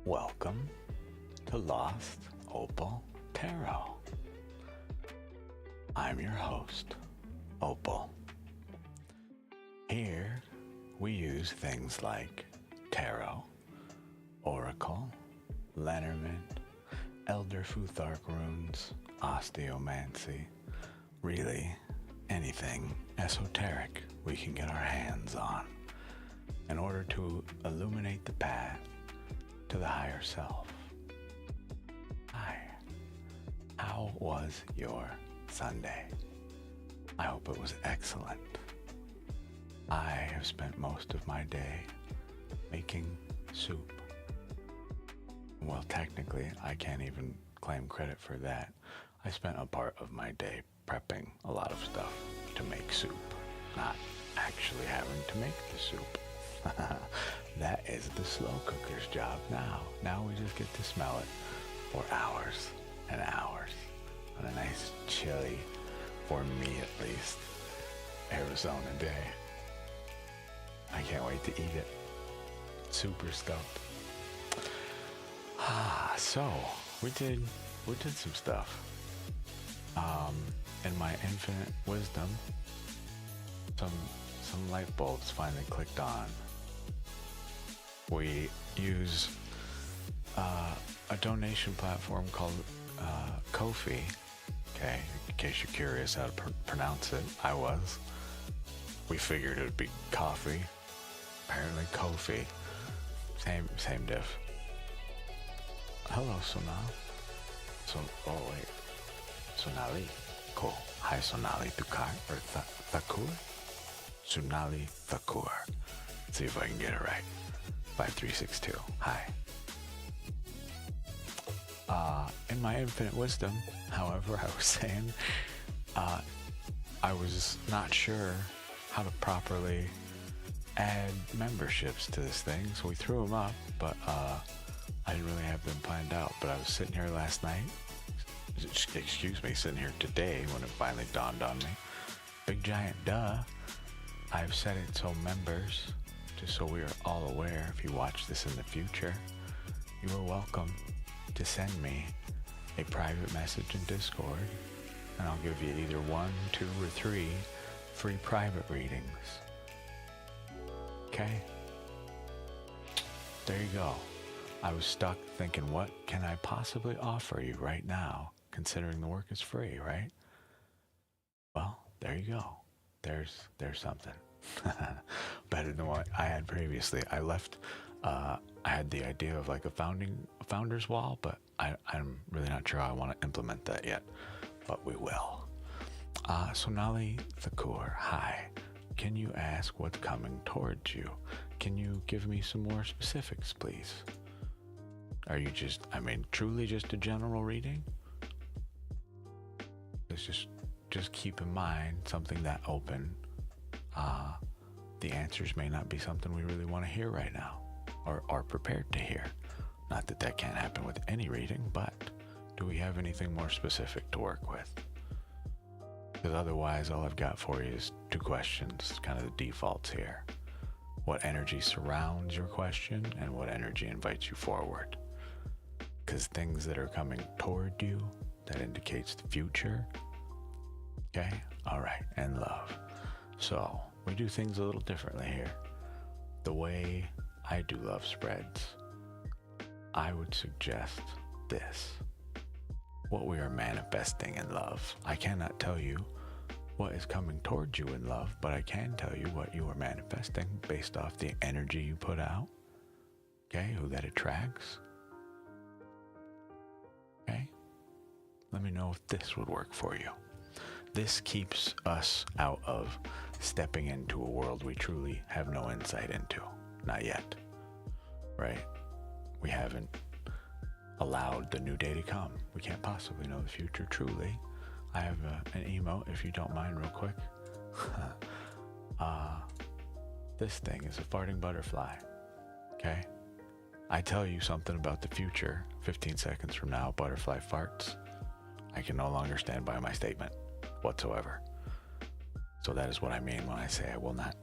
Welcome to Lost Opal Tarot. I'm your host, Opal. Here we use things like tarot, oracle, Lenormand, elder Futhark runes, osteomancy, really anything esoteric we can get our hands on in order to illuminate the path to the higher self. Hi, how was your Sunday? I hope it was excellent. I have spent most of my day making soup. Well, technically, I can't even claim credit for that. I spent a part of my day prepping a lot of stuff to make soup, not actually having to make the soup. That is the slow cooker's job now. Now we just get to smell it for hours and hours on a nice chilly, for me at least, Arizona day. I can't wait to eat it. Super stoked. So we did some stuff. In my infinite wisdom, some light bulbs finally clicked on. We use a donation platform called Ko-fi. Okay, in case you're curious how to pronounce it, I was. We figured it would be coffee. Apparently Ko-fi. Same diff. Hello, Sonal. Sonali. Cool. Hi, Sonali Thakar or Thakur? Sonali Thakur. See if I can get it right. 5362. Hi. In my infinite wisdom, however, I was saying, I was not sure how to properly add memberships to this thing, so we threw them up, but I didn't really have them planned out. But I was sitting here last night, sitting here today when it finally dawned on me. Big giant duh. I've set it so members, just so we are all aware, if you watch this in the future, you are welcome to send me a private message in Discord, and I'll give you either 1, 2, or 3 free private readings. Okay? There you go. I was stuck thinking, what can I possibly offer you right now, considering the work is free, right? Well, there you go. There's something. Better than what I had previously. I left, I had the idea of like a founder's wall, but I'm really not sure how I want to implement that yet, but we will. Sonali Thakur, hi. Can you ask what's coming towards you? Can you give me some more specifics, please? Are you truly just a general reading? Let's just keep in mind something that open. The answers may not be something we really want to hear right now, or are prepared to hear. Not that that can't happen with any reading, but do we have anything more specific to work with? Because otherwise, all I've got for you is 2 questions, kind of the defaults here. What energy surrounds your question, and what energy invites you forward? Because things that are coming toward you, that indicates the future. Okay? All right. And love. So, we do things a little differently here. The way I do love spreads, I would suggest this. What we are manifesting in love. I cannot tell you what is coming towards you in love, but I can tell you what you are manifesting based off the energy you put out. Okay? Who that attracts. Okay? Let me know if this would work for you. This keeps us out of stepping into a world we truly have no insight into. Not yet. Right? We haven't allowed the new day to come. We can't possibly know the future truly. I have an emote, if you don't mind, real quick. This thing is a farting butterfly. Okay? I tell you something about the future, 15 seconds from now, butterfly farts. I can no longer stand by my statement whatsoever. So that is what I mean when I say I will not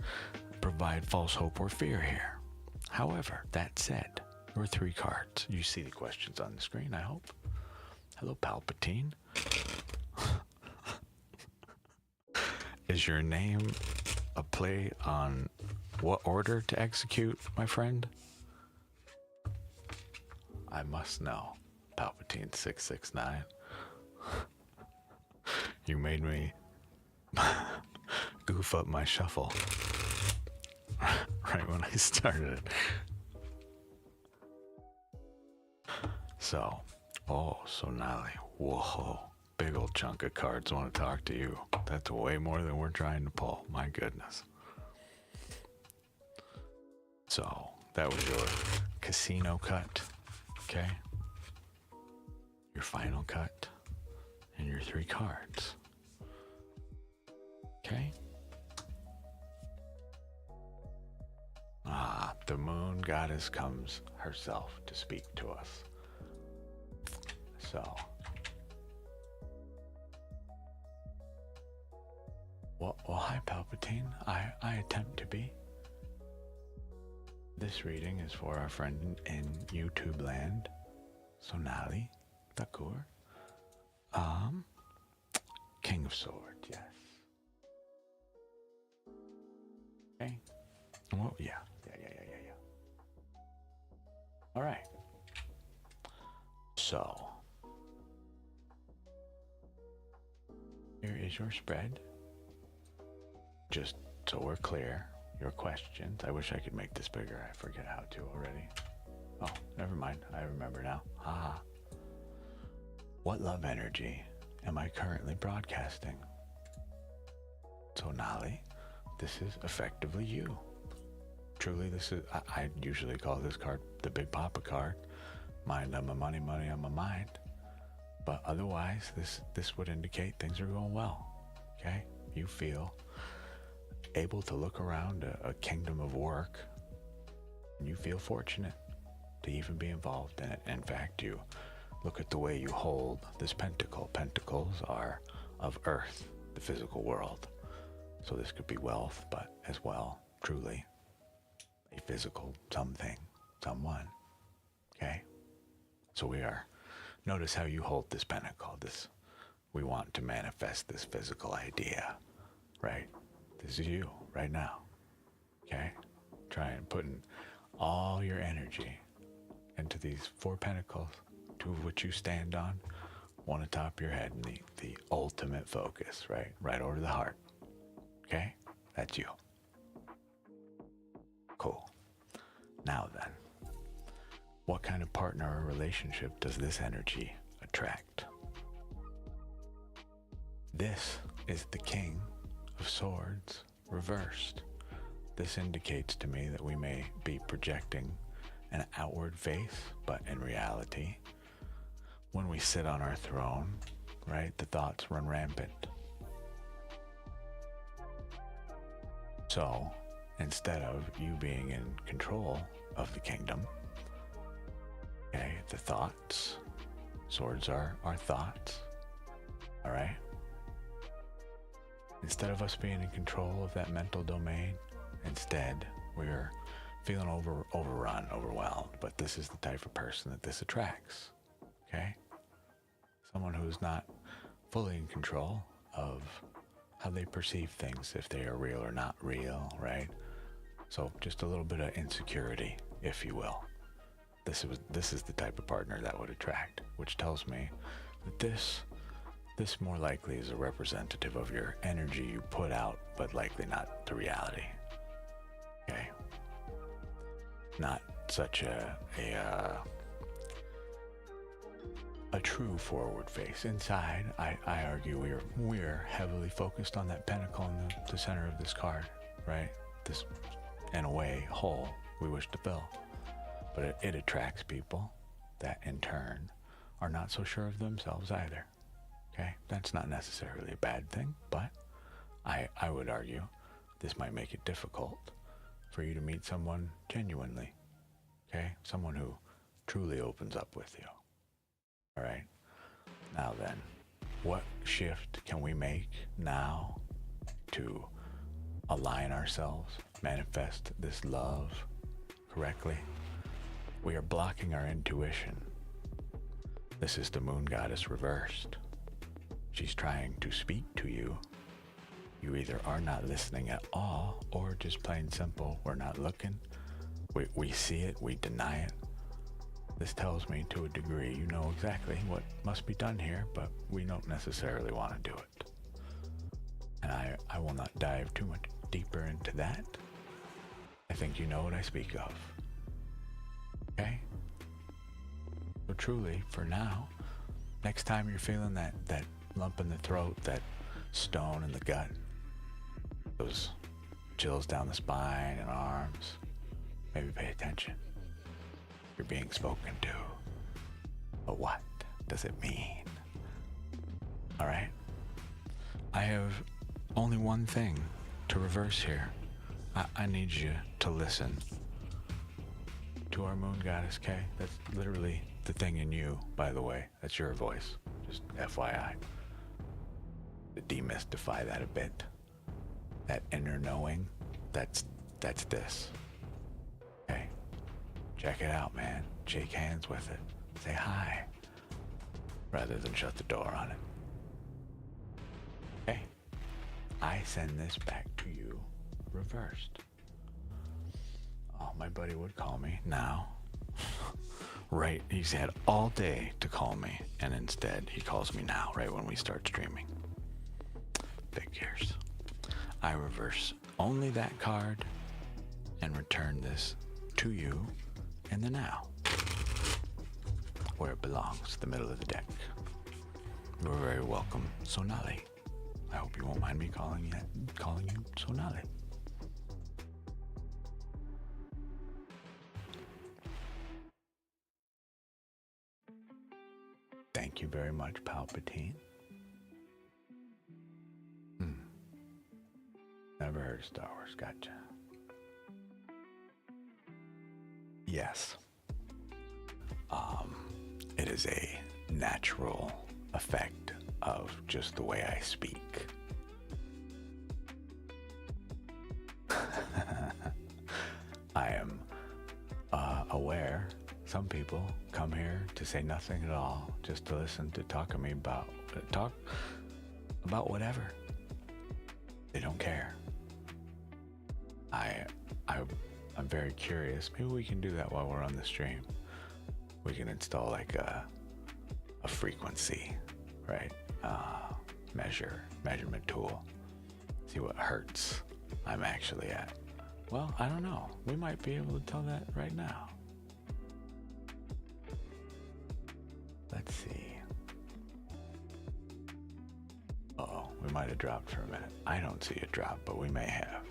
provide false hope or fear here. However, that said, your 3 cards. You see the questions on the screen, I hope. Hello, Palpatine. Is your name a play on what order to execute, my friend? I must know. Palpatine 669. You made me goof up my shuffle right when I started it. So, Sonali. Whoa. Big old chunk of cards want to talk to you. That's way more than we're trying to pull. My goodness. So, that was your casino cut. Okay? Your final cut. And your 3 cards. Okay? The moon goddess comes herself to speak to us. So, well, hi Palpatine. I attempt to be. This reading is for our friend in YouTube land, Sonali Thakur. King of Swords, yes. Okay. Well, yeah. All right. So, here is your spread. Just so we're clear, your questions. I wish I could make this bigger. I forget how to already. Oh, never mind. I remember now. Haha. What love energy am I currently broadcasting? Sonali, this is effectively you. Truly, this is, I usually call this card the Big Papa card. Mind on my money, money on my mind. But otherwise, this would indicate things are going well. Okay? You feel able to look around a kingdom of work, and you feel fortunate to even be involved in it. In fact, you look at the way you hold this pentacle. Pentacles are of earth, the physical world. So this could be wealth, but as well, truly, a physical something, someone. Okay? So we are, notice how you hold this pentacle. We want to manifest this physical idea, right? This is you right now. Okay? Try and putting all your energy into these 4 pentacles, 2 of which you stand on, 1 atop your head, and the ultimate focus, right? Right over the heart. Okay? That's you. Cool. Now then, what kind of partner or relationship does this energy attract? This is the King of Swords reversed. This indicates to me that we may be projecting an outward face, but in reality, when we sit on our throne, right, the thoughts run rampant. So, instead of you being in control of the kingdom, okay, the thoughts, swords are our thoughts, all right? Instead of us being in control of that mental domain, instead we're feeling overrun, overwhelmed. But this is the type of person that this attracts, okay? Someone who's not fully in control of how they perceive things, if they are real or not real, right? So just a little bit of insecurity, if you will. This is the type of partner that would attract, which tells me that this more likely is a representative of your energy you put out, but likely not the reality. Okay? Not such a true forward face. Inside, I argue we're heavily focused on that pentacle in the center of this card, right? This, in a way, hole we wish to fill. But it attracts people that, in turn, are not so sure of themselves either. Okay? That's not necessarily a bad thing, but I would argue this might make it difficult for you to meet someone genuinely. Okay? Someone who truly opens up with you. All right? Now then, what shift can we make now to align ourselves, manifest this love correctly? We are blocking our intuition. This is the moon goddess reversed. She's trying to speak to you. You either are not listening at all, or just plain simple, we're not looking. We see it, we deny it. This tells me to a degree you know exactly what must be done here, but we don't necessarily want to do it. And I will not dive too much deeper into that. I think you know what I speak of. Okay? So truly, for now, next time you're feeling that lump in the throat, that stone in the gut, those chills down the spine and arms, maybe pay attention. You're being spoken to. But what does it mean? All right? I have only one thing to reverse here. I need you to listen to our moon goddess, okay? That's literally the thing in you, by the way. That's your voice. Just FYI. To demystify that a bit. That inner knowing, that's this. Okay? Check it out, man. Shake hands with it. Say hi. Rather than shut the door on it. Okay? I send this back to you reversed. Oh, my buddy would call me now. Right, he's had all day to call me, and instead he calls me now, right when we start streaming. Figures. I reverse only that card and return this to you in the now, where it belongs, the middle of the deck. You're very welcome, Sonali. I hope you won't mind me calling you Sonali. Thank you very much, Palpatine. Never heard of Star Wars, gotcha. Yes. It is a natural effect of just the way I speak. I am aware some people come here to say nothing at all, just to listen to talk about whatever. They don't care. I'm very curious. Maybe we can do that while we're on the stream. We can install like a frequency, right? Measurement tool. See what hertz I'm actually at. Well, I don't know. We might be able to tell that right now. Let's see. Uh-oh, we might have dropped for a minute. I don't see a drop, but we may have.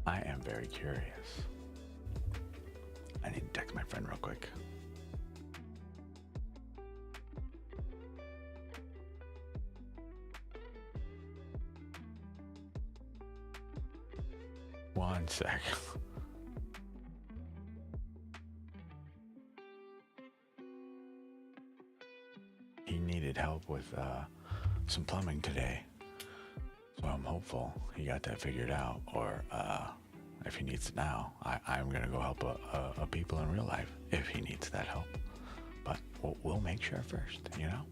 I am very curious. I need to text my friend real quick. One sec. He needed help with some plumbing today. So I'm hopeful he got that figured out, or if he needs it now, I'm gonna go help a people in real life if he needs that help. But we'll make sure first, you know?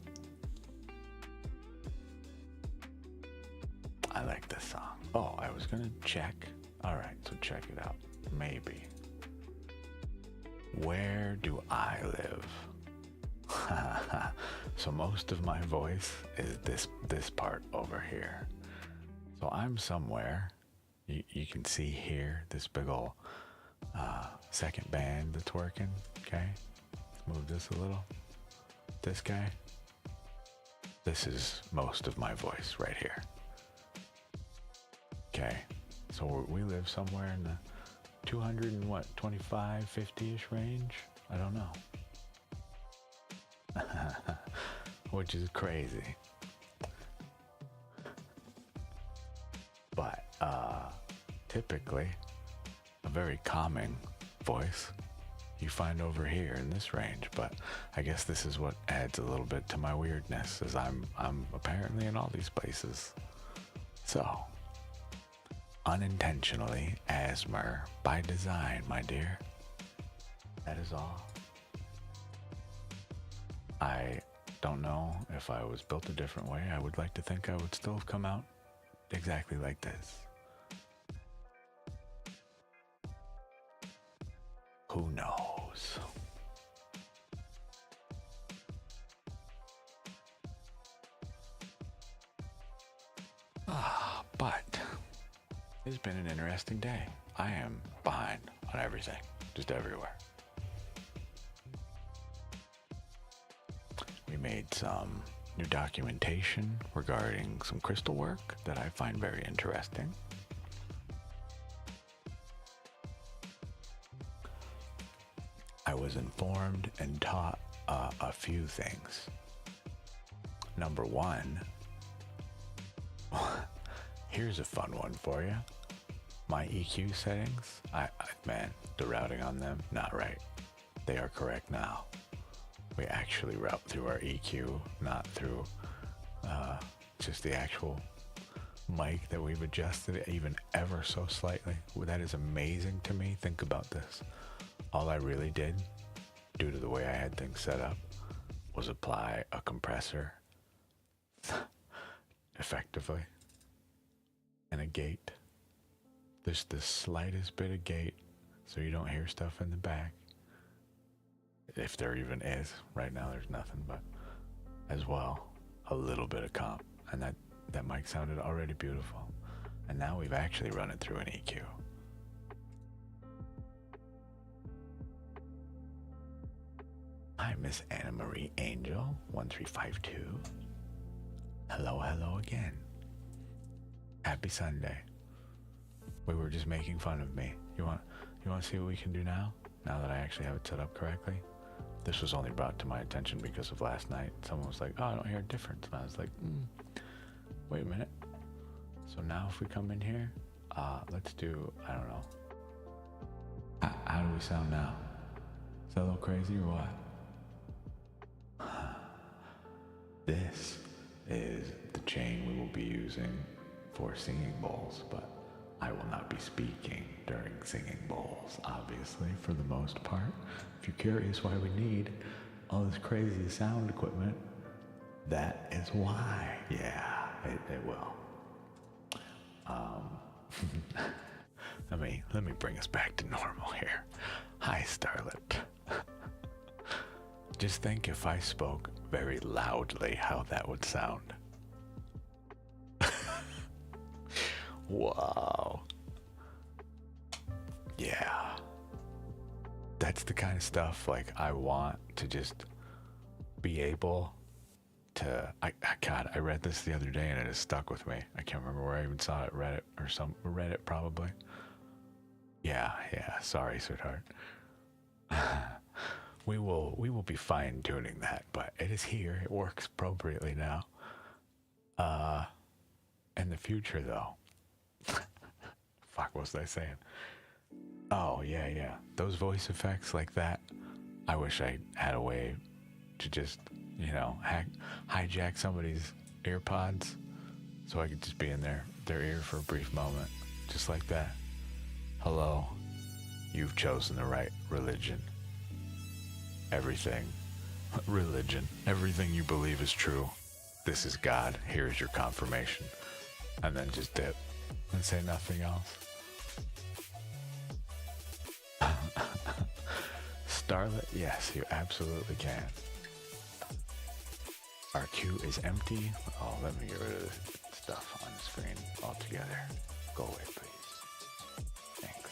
I like this song. Oh, I was gonna check. All right, so check it out. Maybe. Where do I live? So most of my voice is this part over here. So I'm somewhere. You can see here this big ol' second band that's working. Okay, move this a little. This guy. This is most of my voice right here. Okay, so we live somewhere in the 225, 50-ish range. I don't know. Which is crazy. But typically a very calming voice you find over here in this range. But I guess this is what adds a little bit to my weirdness, is I'm apparently in all these places. So Unintentionally, asthma by design, my dear. That is all. I don't know if I was built a different way. I would like to think I would still have come out exactly like this. Who knows? But it's been an interesting day. I am behind on everything, just everywhere. We made some new documentation regarding some crystal work that I find very interesting. I was informed and taught a few things. Number one, here's a fun one for you. My EQ settings, man, the routing on them, not right. They are correct now. We actually route through our EQ, not through just the actual mic that we've adjusted even ever so slightly. Well, that is amazing to me. Think about this. All I really did, due to the way I had things set up, was apply a compressor effectively and a gate. There's the slightest bit of gate so you don't hear stuff in the back. If there even is. Right now there's nothing, but as well, a little bit of comp. And that mic sounded already beautiful. And now we've actually run it through an EQ. Hi, Miss Anna Marie Angel, 1352. Hello, hello again. Happy Sunday. We were just making fun of me. You want to see what we can do now? Now that I actually have it set up correctly? This was only brought to my attention because of last night. Someone was like, oh, I don't hear a difference. And I was like, wait a minute. So now if we come in here, let's do, I don't know. How do we sound now? Is that a little crazy or what? This is the chain we will be using for singing bowls, but I will not be speaking during singing bowls, obviously, for the most part. If you're curious why we need all this crazy sound equipment, that is why. Yeah, it will. Let me bring us back to normal here. Hi, Starlet. Just think if I spoke very loudly how that would sound. Wow. Yeah. That's the kind of stuff like I want to just be able to God, I read this the other day and it has stuck with me. I can't remember where I even saw it, Reddit probably. Yeah, sorry, sweetheart. We will be fine tuning that, but it is here. It works appropriately now. In the future though. Fuck, what was I saying? Oh, yeah. Those voice effects like that, I wish I had a way to just, hijack somebody's earpods so I could just be in their ear for a brief moment. Just like that. Hello, you've chosen the right religion. Everything you believe is true. This is God. Here's your confirmation. And then just dip and say nothing else. Starlet, yes, you absolutely can. Our queue is empty. Oh, let me get rid of the stuff on the screen altogether. Go away, please. Thanks.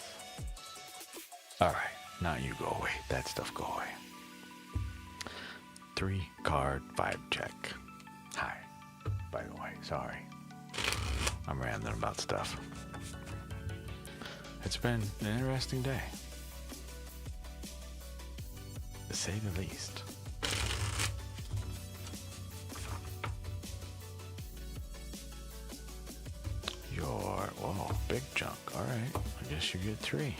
Alright, now you go away. That stuff go away. 3-card vibe check. Hi, by the way, sorry. I'm rambling about stuff. It's been an interesting day, to say the least. Whoa, big chunk. Alright, I guess you get 3.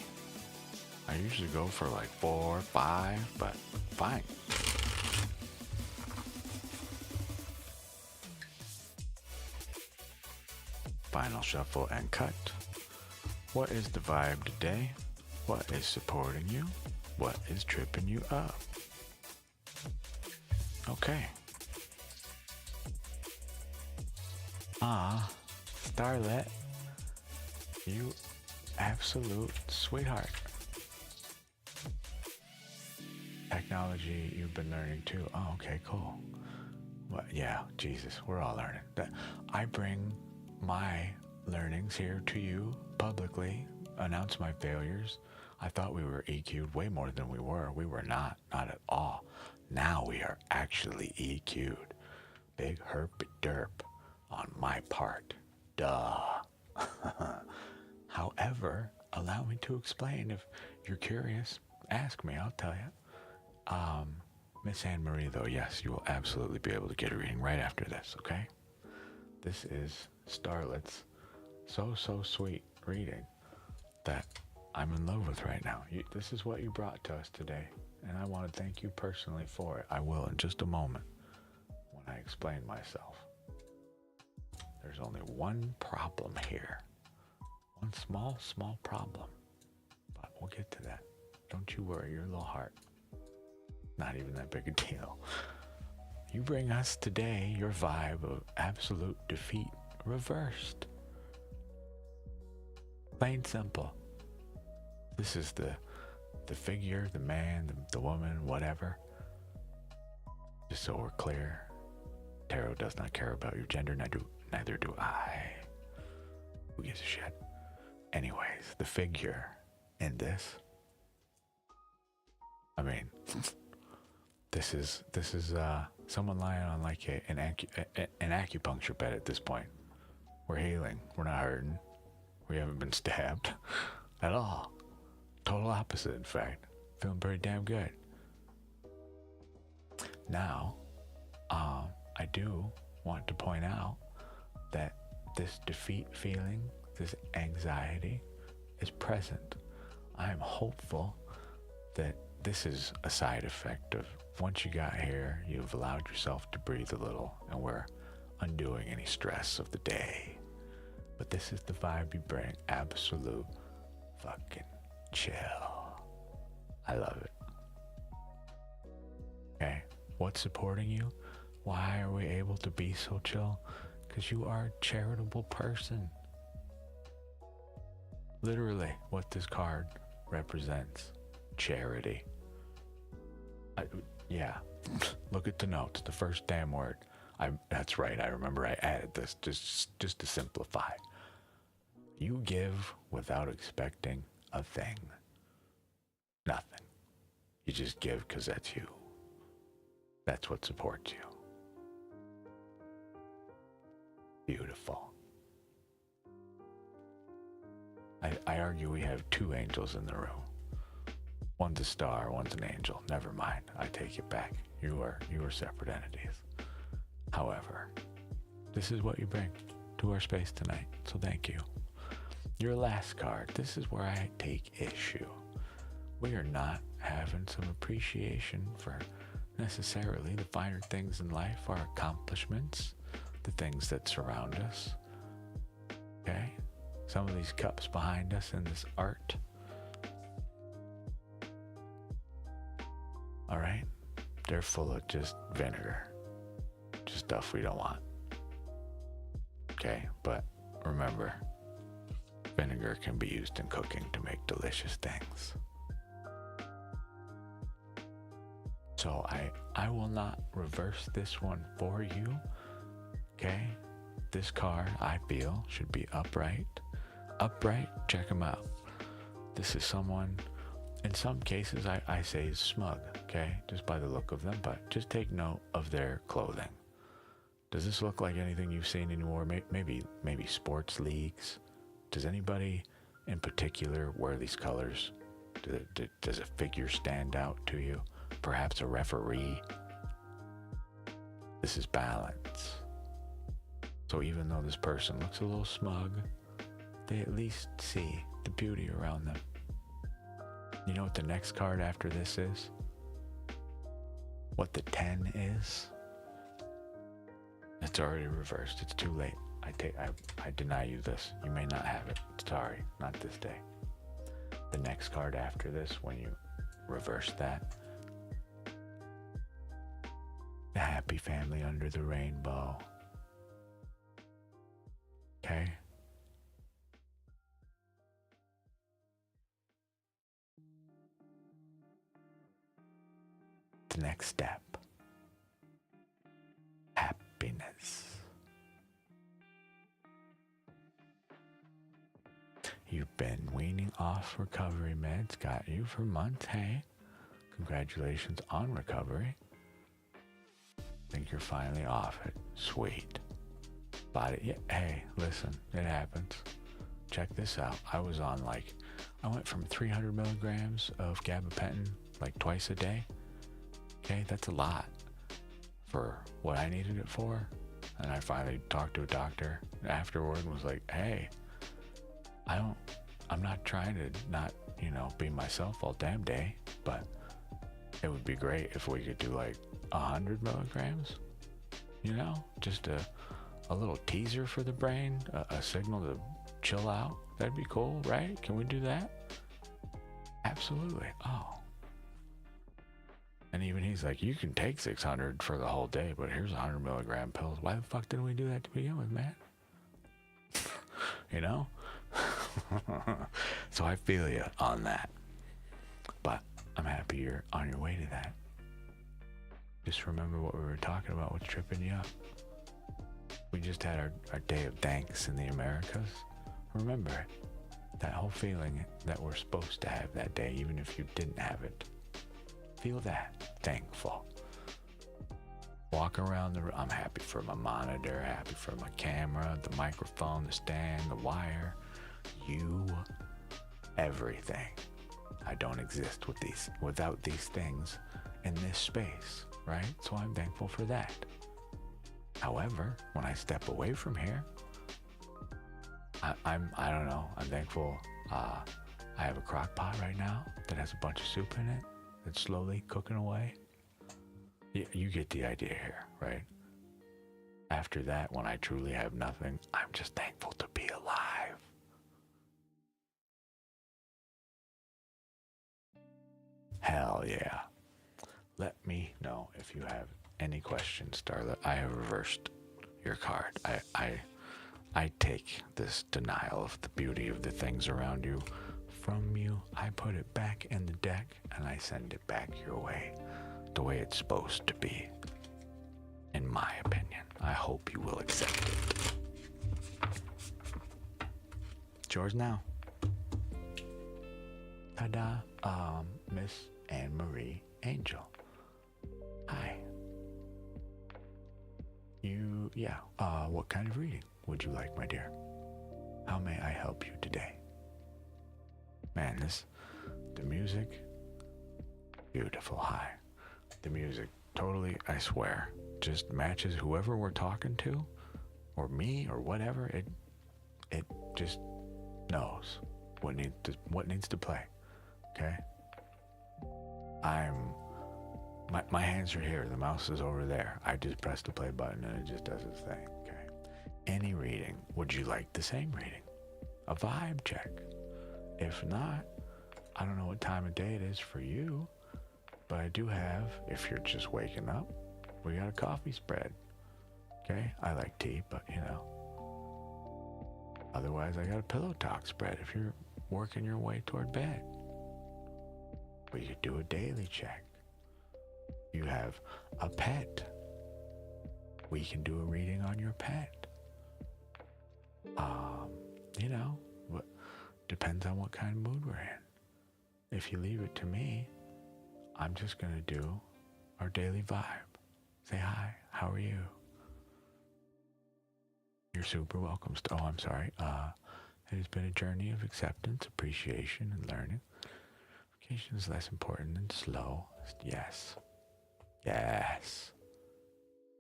I usually go for like 4, 5, but fine. Final shuffle and cut. What is the vibe today? What is supporting you? What is tripping you up? Okay. Starlet, you absolute sweetheart. Technology you've been learning too. Oh, okay, cool. What? Yeah, Jesus, we're all learning. I bring my learnings here to you publicly, announce my failures. I thought we were EQ'd way more than we were. We were not at all. Now we are actually EQ'd. Big herp derp on my part. Duh. However, allow me to explain. If you're curious, ask me, I'll tell you. Miss Anne Marie, though, yes, you will absolutely be able to get a reading right after this, okay? This is Starlet's so sweet reading that I'm in love with right now. This is what you brought to us today, and I want to thank you personally for it. I will in just a moment when I explain myself. There's only one problem here. One small problem. But we'll get to that. Don't you worry, your little heart. Not even that big a deal. You bring us today your vibe of absolute defeat reversed. Plain simple. This is the figure, the man, the woman, whatever. Just so we're clear, tarot does not care about your gender, neither do I. Who gives a shit? Anyways, the figure in this, I mean, this is someone lying on like an acupuncture bed at this point. We're healing. We're not hurting. We haven't been stabbed at all. Total opposite, in fact. Feeling pretty damn good. Now, I do want to point out that this defeat feeling, this anxiety is present. I am hopeful that this is a side effect of once you got here, you've allowed yourself to breathe a little, and we're undoing any stress of the day. But this is the vibe you bring. Absolute fucking chill. I love it. Okay, what's supporting you? Why are we able to be so chill? Because you are a charitable person. Literally, what this card represents. Charity. Yeah, look at the notes. The first damn word. That's right. I remember I added this just to simplify. You give without expecting a thing. Nothing. You just give because that's you. That's what supports you. Beautiful. I argue we have two angels in the room. One's a star, one's an angel. Never mind. I take it back. You are separate entities. However, this is what you bring to our space tonight. So thank you. Your last card. This is where I take issue. We are not having some appreciation for necessarily the finer things in life, our accomplishments, the things that surround us. Okay? Some of these cups behind us in this art. All right? They're full of just vinegar. Just stuff we don't want. Okay? But remember, vinegar can be used in cooking to make delicious things. So I will not reverse this one for you. Okay? This card, I feel, should be upright. Upright, check them out. This is someone, in some cases, I say smug, okay? Just by the look of them, but just take note of their clothing. Does this look like anything you've seen anymore? Maybe sports leagues? Does anybody in particular wear these colors? Does a figure stand out to you? Perhaps a referee? This is balance. So even though this person looks a little smug, they at least see the beauty around them. You know what the next card after this is? What the 10 is? It's already reversed. It's too late. I deny you this. You may not have it. Sorry, not this day. The next card after this, when you reverse that, the happy family under the rainbow. Okay? The next step, happiness. You've been weaning off recovery meds, got you for months. Hey, congratulations on recovery. Think you're finally off it. Sweet. Body, yeah, hey, listen, it happens. Check this out. I went from 300 milligrams of gabapentin like twice a day. Okay, that's a lot for what I needed it for. And I finally talked to a doctor afterward and was like, hey, I'm not trying to not, be myself all damn day, but it would be great if we could do like 100 milligrams, just a little teaser for the brain, a signal to chill out. That'd be cool, right? Can we do that? Absolutely. Oh. And even he's like, you can take 600 for the whole day, but here's 100 milligram pills. Why the fuck didn't we do that to begin with, man? So I feel you on that. But I'm happy you're on your way to that. Just remember what we were talking about, what's tripping you up. We just had our day of thanks in the Americas. Remember it. That whole feeling that we're supposed to have that day, even if you didn't have it. Feel that. Thankful. Walk around the room. I'm happy for my monitor, happy for my camera, the microphone, the stand, the wire. You. Everything. I don't exist without these things in this space, right? So I'm thankful for that. However, when I step away from here, I don't know. I'm thankful. I have a crock pot right now that has a bunch of soup in it that's slowly cooking away. You get the idea here, right? After that, when I truly have nothing, I'm just thankful to be alive. Hell yeah. Let me know if you have any questions, Starlet. I have reversed your card. I take this denial of the beauty of the things around you from you. I put it back in the deck and I send it back your way, the way it's supposed to be, in my opinion. I hope you will accept it. It's yours now. Ta-da, Miss Anne-Marie Angel. Hi. What kind of reading would you like, my dear? How may I help you today? Man, the music, beautiful. Hi. The music, totally, I swear, just matches whoever we're talking to, or me, or whatever. It just knows what needs to play. Okay? My hands are here, the mouse is over there. I just press the play button and it just does its thing. Okay. Any reading, would you like the same reading? A vibe check. If not, I don't know what time of day it is for you, but I do have, if you're just waking up, we got a coffee spread. Okay? I like tea, but otherwise I got a pillow talk spread if you're working your way toward bed. We could do a daily check. You have a pet. We can do a reading on your pet. Depends on what kind of mood we're in. If you leave it to me, I'm just gonna do our daily vibe. Say hi, how are you? You're super welcome. Oh, I'm sorry. It has been a journey of acceptance, appreciation, and learning. Vacation is less important than slow. Yes. Yes.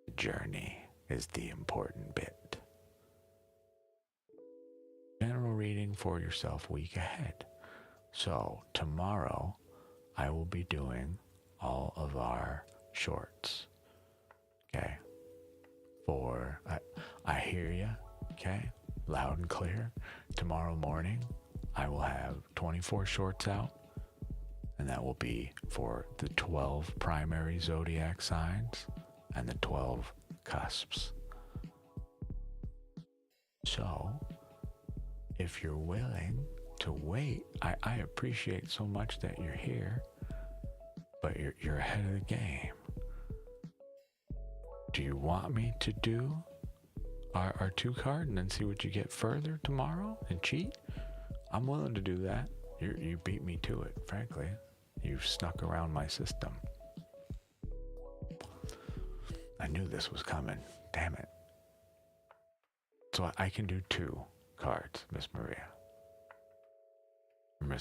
The journey is the important bit. General reading for yourself week ahead. So tomorrow I will be doing all of our shorts. Okay. I hear ya. Okay, loud and clear. Tomorrow morning, I will have 24 shorts out, and that will be for the 12 primary zodiac signs and the 12 cusps. So, if you're willing to wait, I appreciate so much that you're here, but you're ahead of the game. Do you want me to do our 2 card and then see what you get further tomorrow and cheat? I'm willing to do that. You beat me to it, frankly. You've snuck around my system. I knew this was coming. Damn it. So I can do 2 cards, Miss Maria.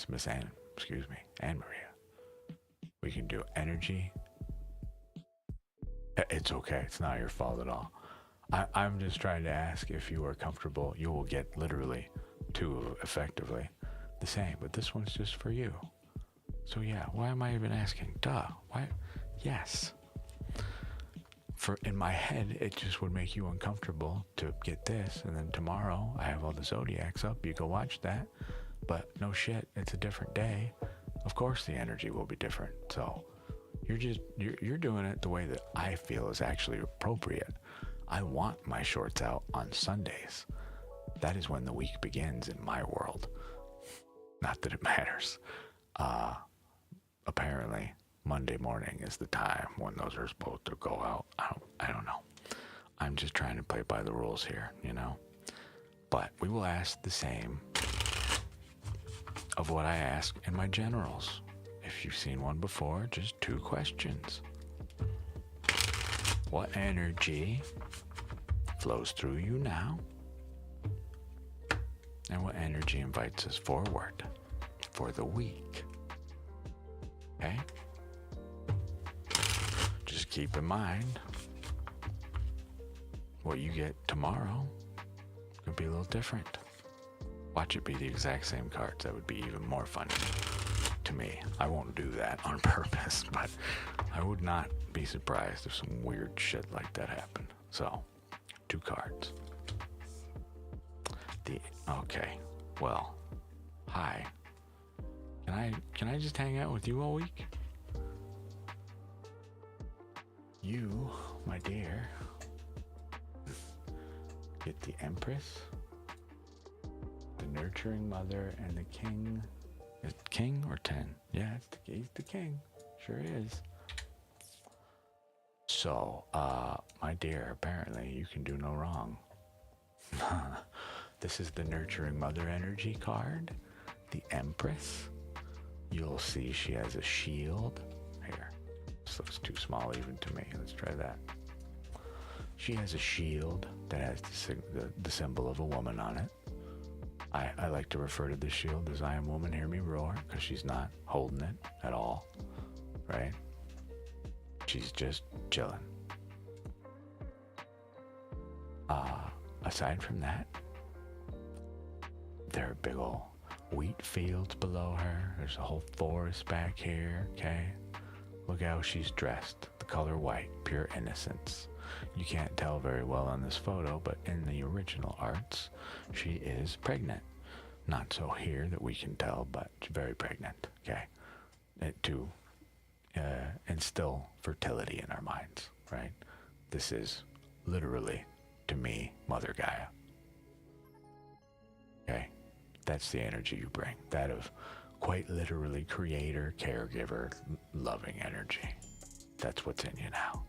Miss Anne, excuse me, Anne Maria. We can do energy. It's okay. It's not your fault at all. I'm just trying to ask if you are comfortable. You will get literally 2 effectively the same, but this one's just for you. So yeah, why am I even asking? Duh. Why? Yes. In my head, it just would make you uncomfortable to get this, and then tomorrow I have all the zodiacs up. You go watch that, but no shit, it's a different day. Of course, the energy will be different. So you're doing it the way that I feel is actually appropriate. I want my shorts out on Sundays. That is when the week begins in my world. Not that it matters. Apparently, Monday morning is the time when those are supposed to go out. I don't know. I'm just trying to play by the rules here, you know? But we will ask the same of what I ask in my generals. If you've seen one before, just 2 questions. What energy flows through you now? And what energy invites us forward for the week? Okay? Just keep in mind, what you get tomorrow could be a little different. Watch it be the exact same cards. That would be even more fun to me. I won't do that on purpose, but I would not be surprised if some weird shit like that happened. So, 2 cards. Okay, well, hi. Can I just hang out with you all week? You, my dear, get the Empress, the Nurturing Mother, and the King. Is it King or 10? Yeah, he's the King. Sure is. So, my dear, apparently you can do no wrong. This is the Nurturing Mother energy card, the Empress. You'll see she has a shield. Here, this looks too small even to me. Let's try that. She has a shield that has the symbol of a woman on it. I like to refer to this shield as I am woman, hear me roar, because she's not holding it at all, right? She's just chilling. Aside from that, there are big ol' wheat fields below her. There's a whole forest back here, okay? Look how she's dressed. The color white, pure innocence. You can't tell very well on this photo, but in the original arts, she is pregnant. Not so here that we can tell, but she's very pregnant, okay? To instill fertility in our minds, right? This is literally, to me, Mother Gaia. Okay? That's the energy you bring. That of quite literally creator, caregiver, loving energy. That's what's in you now.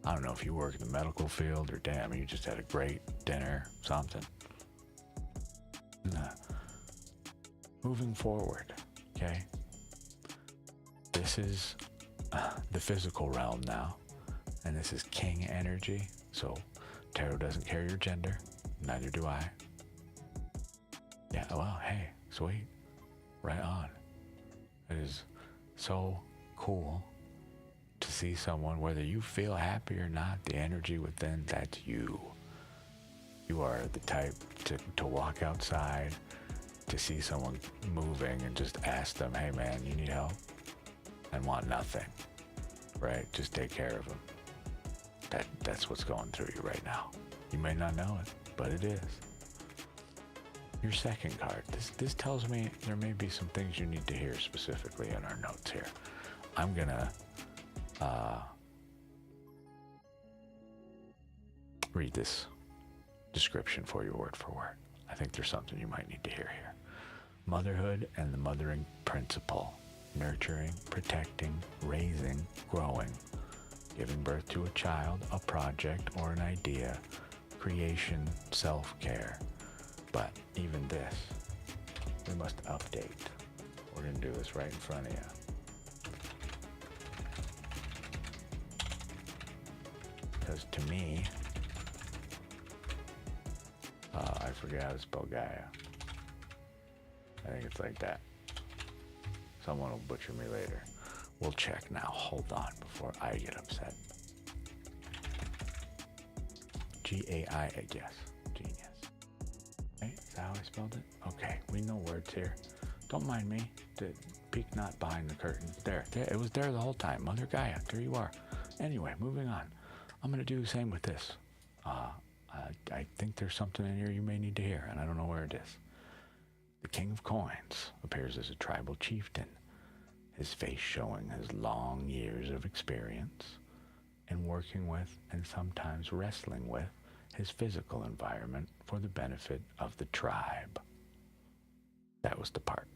I don't know if you work in the medical field or damn, you just had a great dinner, something. Moving forward, okay? This is the physical realm now, and this is King energy. So tarot doesn't care your gender, neither do I. Yeah, well, hey, sweet, right on. It is so cool to see someone, whether you feel happy or not, the energy within, that's you. You are the type to walk outside, to see someone moving and just ask them, hey man, you need help? And want nothing, right? Just take care of them. That's what's going through you right now. You may not know it, but it is. Your second card. This tells me there may be some things you need to hear specifically in our notes here. I'm gonna read this description for you word for word. I think there's something you might need to hear here. Motherhood and the mothering principle. Nurturing, protecting, raising, growing. Giving birth to a child, a project, or an idea. Creation, self-care. But even this, we must update. We're going to do this right in front of you. Because to me, I forget how to spell Gaia. I think it's like that. Someone will butcher me later. We'll check now. Hold on before I get upset. G-A-I, I guess. Genius. Right? Is that how I spelled it? Okay, we know words here. Don't mind me. Peek not behind the curtain. There. It was there the whole time. Mother Gaia, there you are. Anyway, moving on. I'm going to do the same with this. I think there's something in here you may need to hear, and I don't know where it is. The King of Coins appears as a tribal chieftain, his face showing his long years of experience in working with and sometimes wrestling with his physical environment for the benefit of the tribe. That was the part.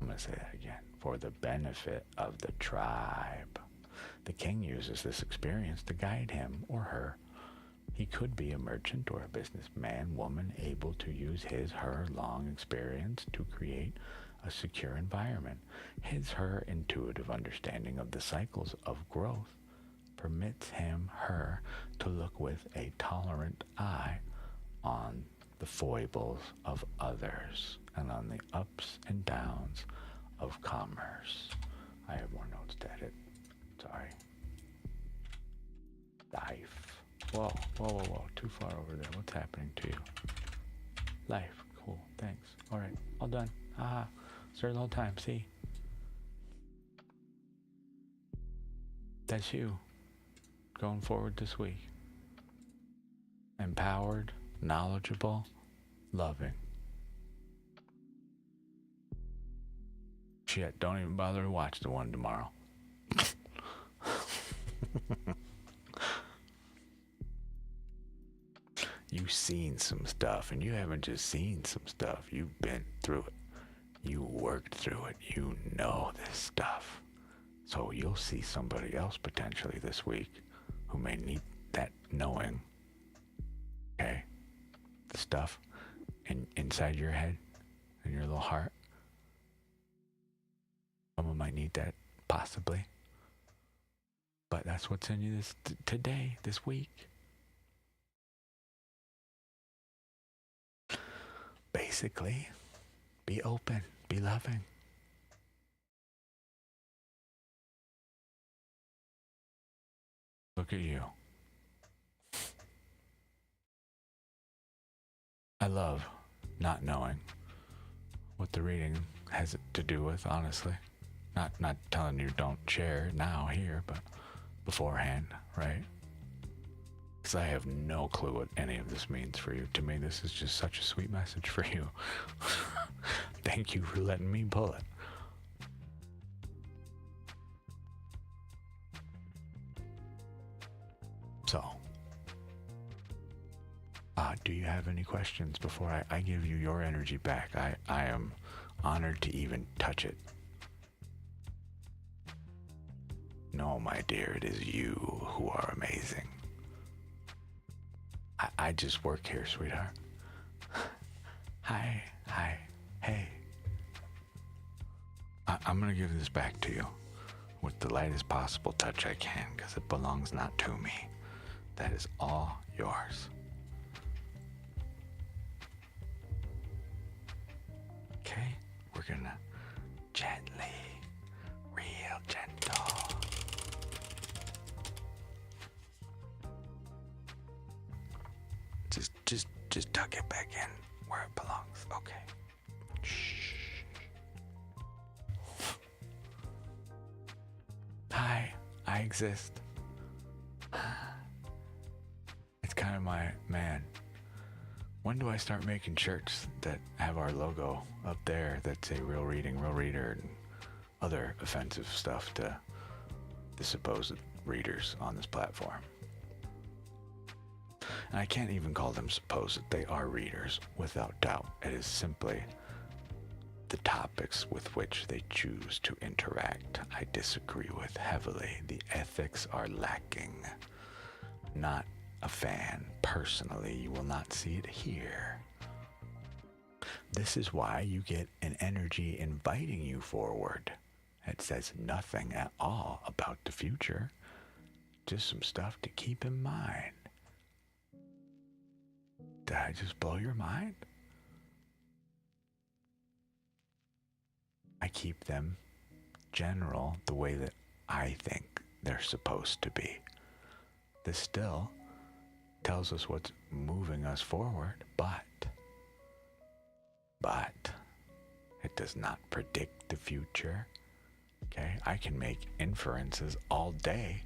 I'm going to say that again. For the benefit of the tribe. The king uses this experience to guide him or her. He could be a merchant or a businessman, woman, able to use her long experience to create a secure environment. Her intuitive understanding of the cycles of growth permits her to look with a tolerant eye on the foibles of others and on the ups and downs of commerce. I have more notes to edit. Sorry. Life. Whoa. Too far over there. What's happening to you? Life. Cool. Thanks. All right. All done. Haha. Started the whole time. See? That's you. Going forward this week. Empowered, knowledgeable, loving. Shit, don't even bother to watch the one tomorrow. You've seen some stuff, and you haven't just seen some stuff. You've been through it. You worked through it. You know this stuff. So you'll see somebody else potentially this week who may need that knowing. Okay? The stuff inside your head and your little heart. Someone might need that, possibly. But that's what's in you today, this week. Basically, be open, be loving. Look at you. I love not knowing what the reading has to do with, honestly. Not telling you don't share now here, but beforehand, right? Because I have no clue what any of this means for you. To me, this is just such a sweet message for you. Thank you for letting me pull it. So, do you have any questions before I give you your energy back? I am honored to even touch it. No, my dear, it is you who are amazing. I just work here, sweetheart. Hi, hey. I'm gonna give this back to you with the lightest possible touch I can, because it belongs not to me. That is all yours. Okay, we're gonna gently, real gentle. Just tuck it back in where it belongs. Okay. Shh. Hi, I exist. It's kind of man, when do I start making shirts that have our logo up there that say real reading, real reader, and other offensive stuff to the supposed readers on this platform? And I can't even call them supposed. They are readers, without doubt. It is simply the topics with which they choose to interact I disagree with heavily. The ethics are lacking. Not a fan. Personally, you will not see it here. This is why you get an energy inviting you forward. It says nothing at all about the future. Just some stuff to keep in mind. Did I just blow your mind? I keep them general the way that I think they're supposed to be. This still tells us what's moving us forward, but it does not predict the future. Okay, I can make inferences all day,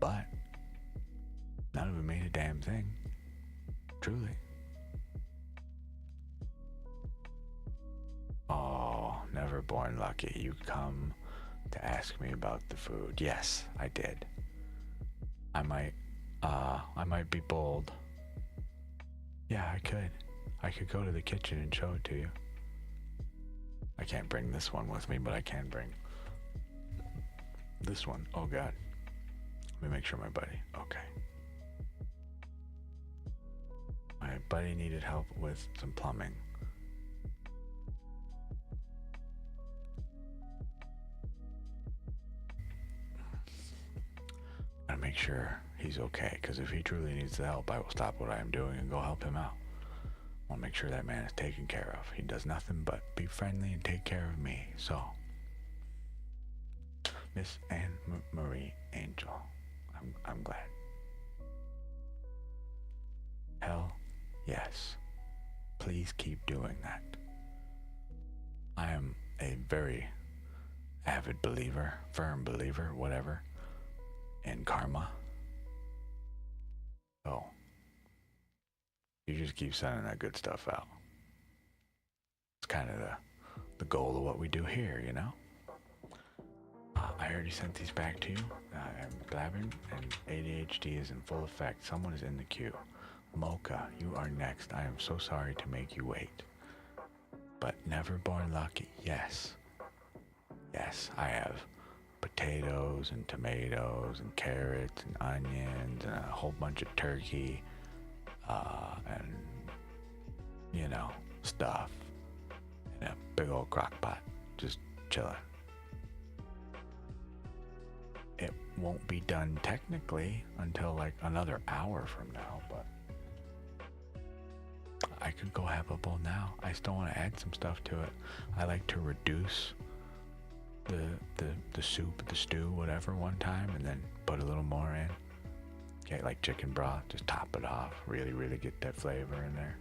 but none of them made a damn thing. Truly. Oh, never born lucky. You come to ask me about the food. Yes, I did. I might be bold. Yeah, I could go to the kitchen and show it to you. I can't bring this one with me, but I can bring this one. Oh God. Let me make sure my buddy. Okay. My buddy needed help with some plumbing. Gotta make sure he's okay, because if he truly needs the help, I will stop what I am doing and go help him out. I want to make sure that man is taken care of. He does nothing but be friendly and take care of me. So, Miss Anne Marie Angel, I'm glad. Hell yes. Please keep doing that. I am a very avid believer, firm believer, whatever, in karma. So, you just keep sending that good stuff out. It's kind of the goal of what we do here, you know? I already sent these back to you. I'm blabbing, and ADHD is in full effect. Someone is in the queue. Mocha, you are next. I am so sorry to make you wait. But never born lucky. Yes. Yes, I have potatoes and tomatoes and carrots and onions and a whole bunch of turkey and, you know, stuff in a big old crock pot, just chilling. It won't be done technically until like another hour from now, but I could go have a bowl now. I still want to add some stuff to it. I like to reduce the soup, the stew, whatever, one time, and then put a little more in. Okay, like chicken broth, just top it off. Really, really get that flavor in there.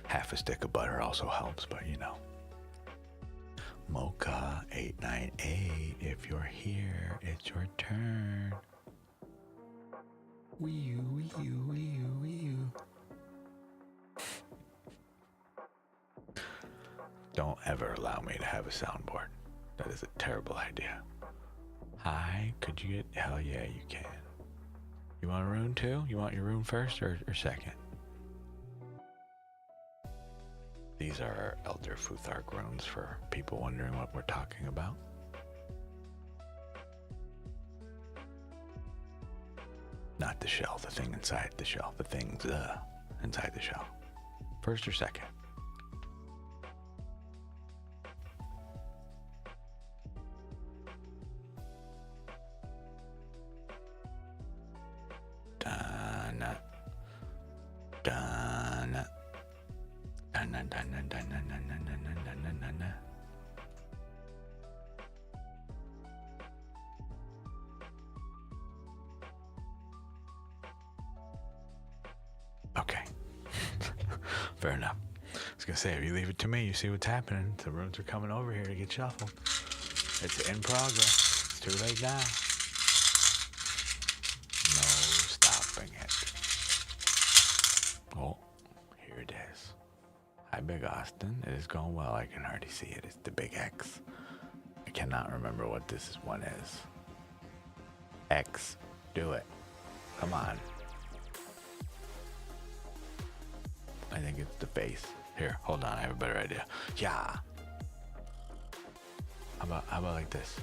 Half a stick of butter also helps, but you know. Mocha 898, if you're here, it's your turn. Wee you, wee you, wee you, wee you. Don't ever allow me to have a soundboard. That is a terrible idea. Hi, could you get... Hell yeah, you can. You want a rune too? You want your rune first or second? These are our Elder Futhark runes for people wondering what we're talking about. Not the shell, the thing inside the shell. The things inside the shell. First or second? Dana. Dana. Dana, dana, dana, dana, dana, dana, dana. Okay. Fair enough. I was gonna say, if you leave it to me, you see what's happening. The runes are coming over here to get shuffled. It's in progress. It's too late now. hoping it. Oh, here it is. Hi, Big Austin. It is going well. I can hardly see it. It's the big X. I cannot remember what this one is. X. Do it. Come on. I think it's the face. Here, hold on. I have a better idea. Yeah. How about like this?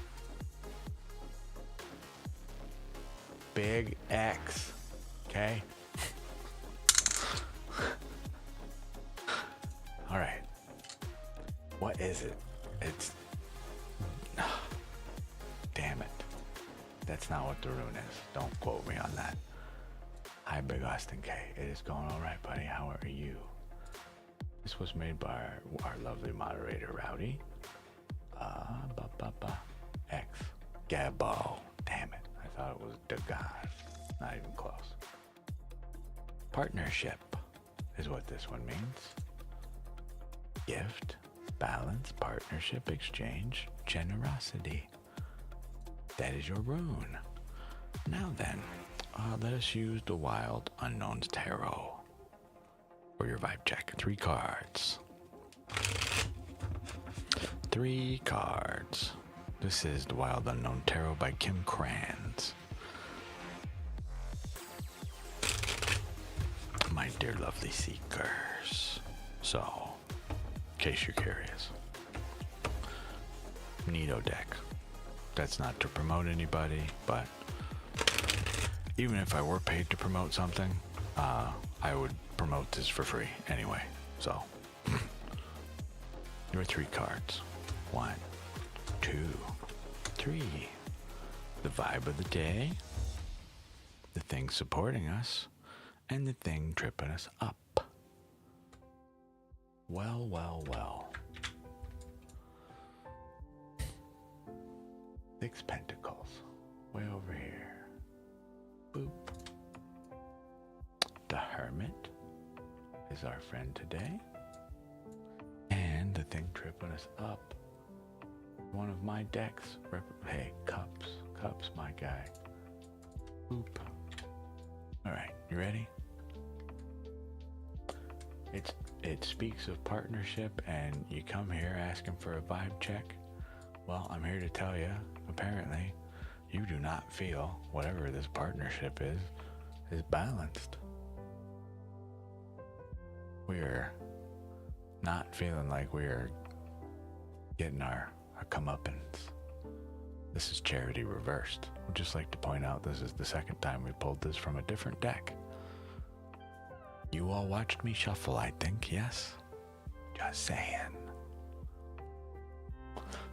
Big X. Okay? All right. What is it? It's... Damn it. That's not what the rune is. Don't quote me on that. Hi, Big Austin K. It is going all right, buddy. How are you? This was made by our lovely moderator, Rowdy. X. Gabbo. Damn it. I thought it was Dagon. Not even close. Partnership is what this one means. Gift, balance, partnership, exchange, generosity. That is your rune. Now then, let us use the Wild Unknowns Tarot for your vibe check. 3 cards. 3 cards. This is the Wild Unknown Tarot by Kim Kranz. My dear lovely seekers. So, in case you're curious, Neato deck. That's not to promote anybody, but even if I were paid to promote something, I would promote this for free anyway. So, there are 3 cards. 1, 2, 3. The vibe of the day, the thing supporting us, and the thing tripping us up. Well, well, well. 6 pentacles. Way over here. Boop. The Hermit is our friend today. And the thing tripping us up. One of my decks. Hey, Cups. Cups, my guy. Boop. Alright, you ready? It speaks of partnership, and you come here asking for a vibe check. Well, I'm here to tell you, apparently, you do not feel whatever this partnership is balanced. We're not feeling like we're getting our comeuppance. This is charity reversed. I'd just like to point out this is the second time we pulled this from a different deck. You all watched me shuffle, I think, yes? Just saying.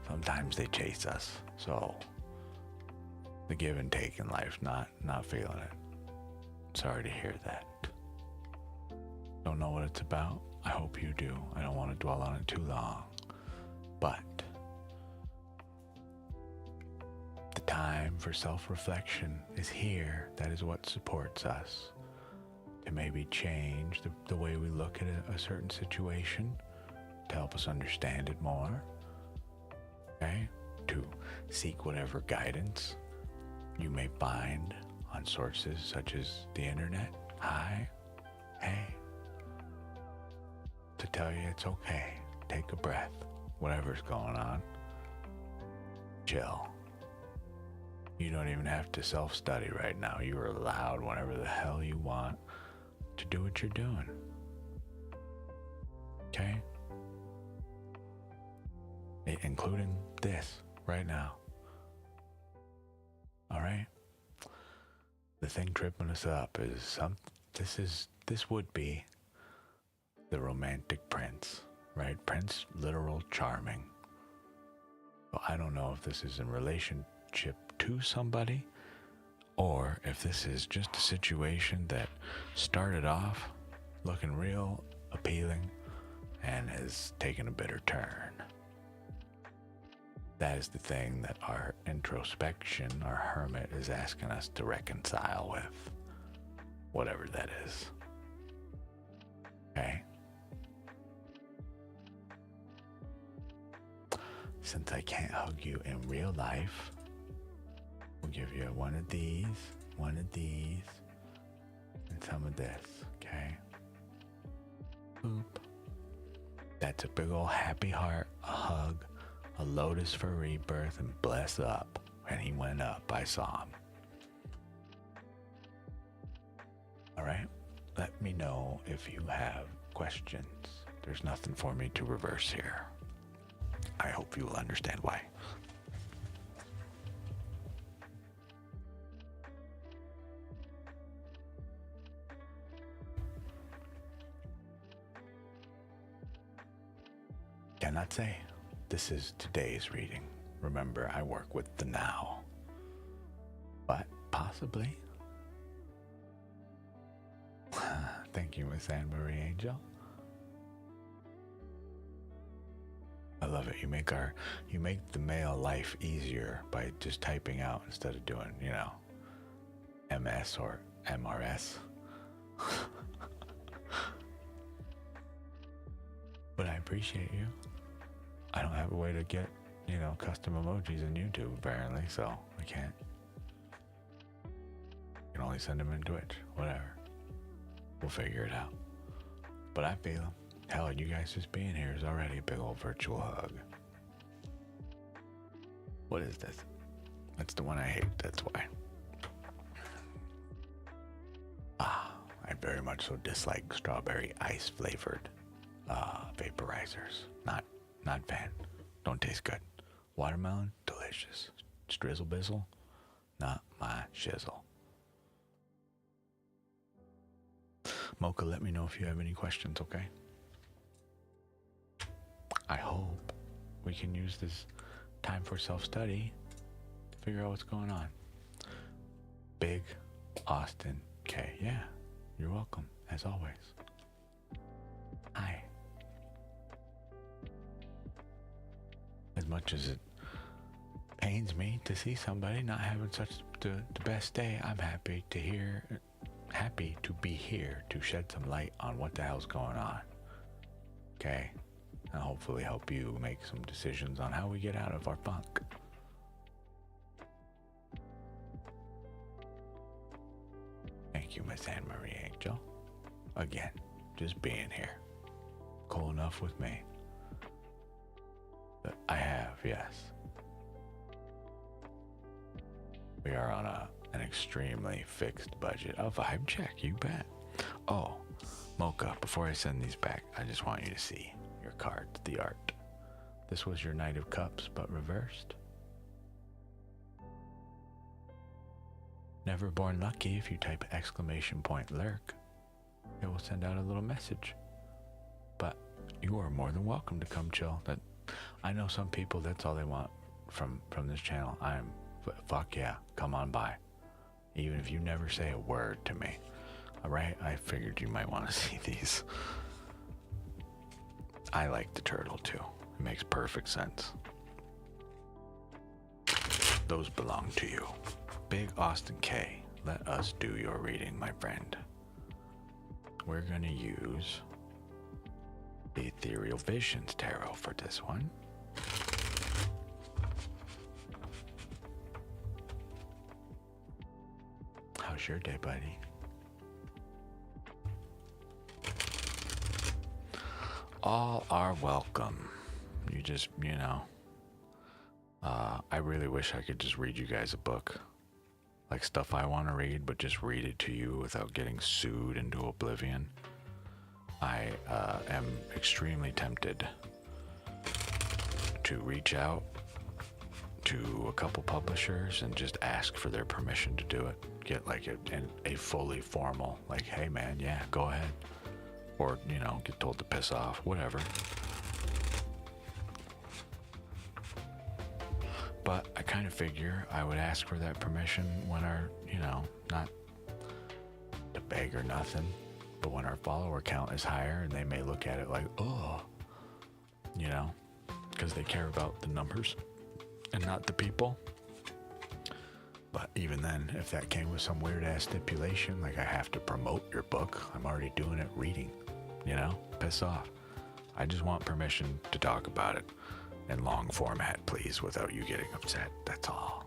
Sometimes they chase us, so the give and take in life, not feeling it. Sorry to hear that. Don't know what it's about? I hope you do. I don't want to dwell on it too long. But the time for self-reflection is here. That is what supports us. To maybe change the way we look at a certain situation, to help us understand it more. Okay? To seek whatever guidance you may find on sources such as the internet. Hi. Hey. To tell you it's okay. Take a breath. Whatever's going on. Chill. You don't even have to self-study right now. You are allowed whenever the hell you want to do what you're doing. Okay? Including this right now. Alright? The thing tripping us up is this would be the romantic prince, right? Prince, literal charming. Well, I don't know if this is in relationship to somebody, or if this is just a situation that started off looking real appealing and has taken a bitter turn. That is the thing that our introspection, our hermit, is asking us to reconcile with. Whatever that is. Okay? Since I can't hug you in real life, we'll give you one of these, some of this, okay? Boop. That's a big old happy heart, a hug, a lotus for rebirth, and bless up. When he went up, I saw him. All right, let me know if you have questions. There's nothing for me to reverse here. I hope you will understand why. Cannot say. This is today's reading. Remember, I work with the now. But possibly. Thank you, Miss Anne Marie Angel. I love it. You make the male life easier by just typing out instead of doing, MS or MRS. But I appreciate you. I don't have a way to get, custom emojis in YouTube apparently, so I can't. You can only send them in Twitch, whatever. We'll figure it out. But I feel them. Hell, you guys just being here is already a big old virtual hug. What is this? That's the one I hate, that's why. I very much so dislike strawberry ice flavored vaporizers. Not fan. Don't taste good. Watermelon, delicious. Strizzle bizzle, not my shizzle. Mocha, let me know if you have any questions, okay? I hope we can use this time for self-study to figure out what's going on. Big Austin K. Yeah, you're welcome, as always. Hi. As much as it pains me to see somebody not having such the best day, I'm happy to be here to shed some light on what the hell's going on. Okay? And hopefully help you make some decisions on how we get out of our funk. Thank you, Miss Anne Marie Angel. Again, just being here. Cool enough with me. But I have, yes. We are on an extremely fixed budget. A vibe check, you bet. Oh, Mocha, before I send these back, I just want you to see your cards, the art. This was your Knight of Cups, but reversed. Never born lucky. If you type ! lurk, it will send out a little message. But you are more than welcome to come chill. I know some people, that's all they want from this channel. Fuck yeah, come on by. Even if you never say a word to me. Alright, I figured you might want to see these. I like the turtle too. It makes perfect sense. Those belong to you. Big Austin K, let us do your reading, my friend. We're gonna use the Ethereal Visions Tarot for this one. How's your day, buddy? All are welcome. You just, I really wish I could just read you guys a book. Like stuff I want to read, but just read it to you without getting sued into oblivion. I am extremely tempted to reach out to a couple publishers and just ask for their permission to do it. Get like a fully formal, like, hey man, yeah, go ahead. Or, get told to piss off, whatever. But I kind of figure I would ask for that permission when our, not to beg or nothing, but when our follower count is higher, and they may look at it like, oh, because they care about the numbers and not the people. But even then, if that came with some weird ass stipulation, like I have to promote your book, I'm already doing it reading, piss off. I just want permission to talk about it in long format, please, without you getting upset. That's all.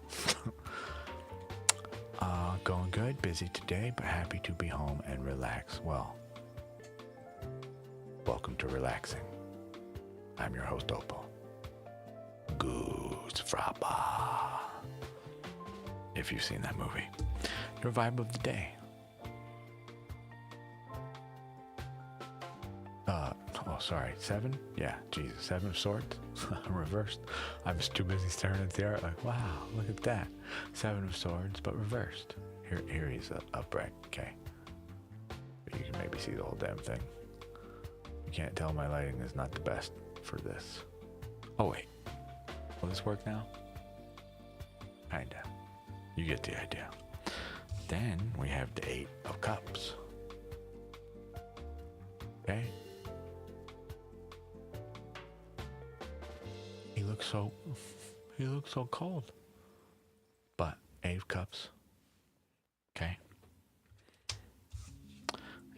Going good, busy today, but happy to be home and relax. Well, welcome to relaxing. I'm your host, Opal. Goose Frappa. If you've seen that movie. Your vibe of the day. Oh, sorry, 7? Yeah, Jesus, 7 of Swords, reversed. I was too busy staring at the art like, wow, look at that. 7 of Swords, but reversed. Here he's upright, okay. But you can maybe see the whole damn thing. You can't tell my lighting is not the best for this. Oh wait, will this work now? Kinda. You get the idea. Then we have the 8 of Cups. Okay. He looks so cold. But 8 of Cups. Okay.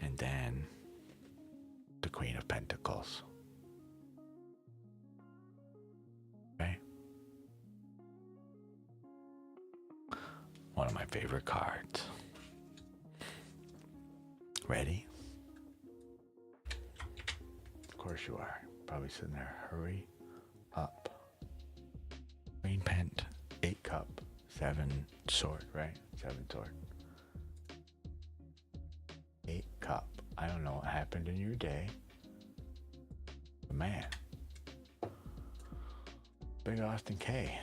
And then the Queen of Pentacles. Okay. One of my favorite cards. Ready? Of course you are. Probably sitting there. Hurry up. Queen Pent, 8 Cup, 7 Sword, right? 7 Sword. 8 Cup. I don't know what happened in your day. But man. Big Austin K.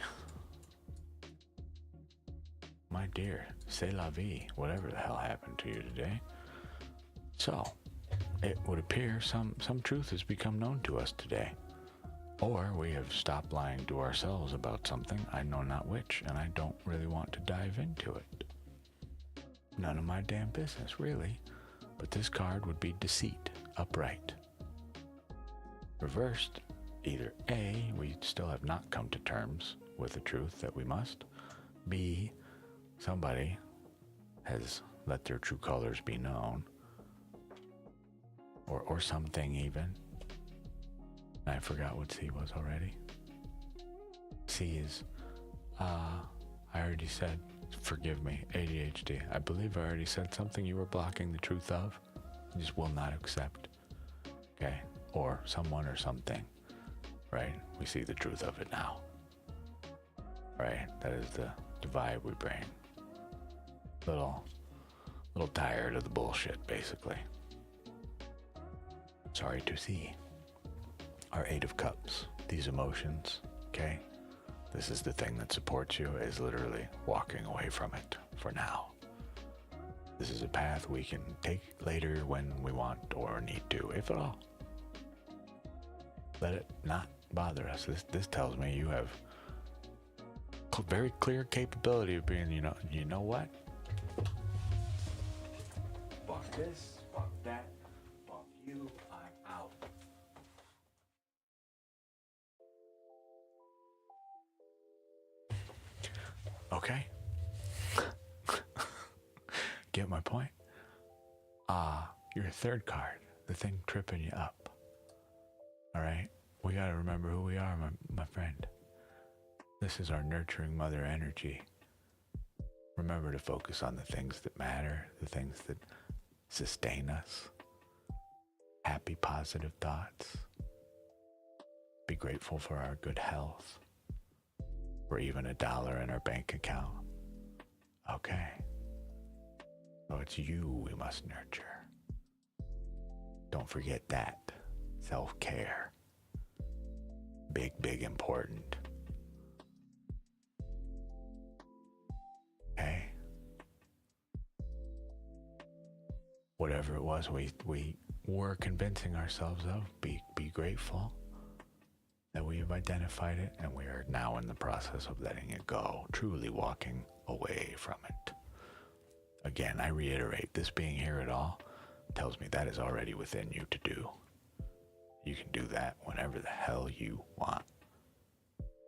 My dear, c'est la vie. Whatever the hell happened to you today. So, it would appear some truth has become known to us today. Or we have stopped lying to ourselves about something, I know not which, and I don't really want to dive into it. None of my damn business, really. But this card would be deceit, upright. Reversed, either A, we still have not come to terms with the truth that we must. B, somebody has let their true colors be known. Or something even. I forgot what C was already. C is, I already said, forgive me, ADHD. I believe I already said something you were blocking the truth of. You just will not accept. Okay? Or someone or something. Right? We see the truth of it now. Right? That is the vibe we bring. Little tired of the bullshit, basically. Sorry to see. Our 8 of Cups, these emotions, okay? This is the thing that supports you, is literally walking away from it for now. This is a path we can take later when we want or need to, if at all. Let it not bother us. This tells me you have very clear capability of being, you know what? Fuck this, fuck that, fuck you, I'm out. Okay. Get my point? Your 3rd card, the thing tripping you up. All right? We got to remember who we are, my friend. This is our nurturing mother energy. Remember to focus on the things that matter, the things that sustain us. Happy, positive thoughts. Be grateful for our good health. Or even $1 in our bank account. Okay. So it's you we must nurture. Don't forget that. Self-care. Big important. Okay. Whatever it was we were convincing ourselves of, be grateful that we have identified it, and we are now in the process of letting it go, truly walking away from it. Again, I reiterate, this being here at all tells me that is already within you to do. You can do that whenever the hell you want.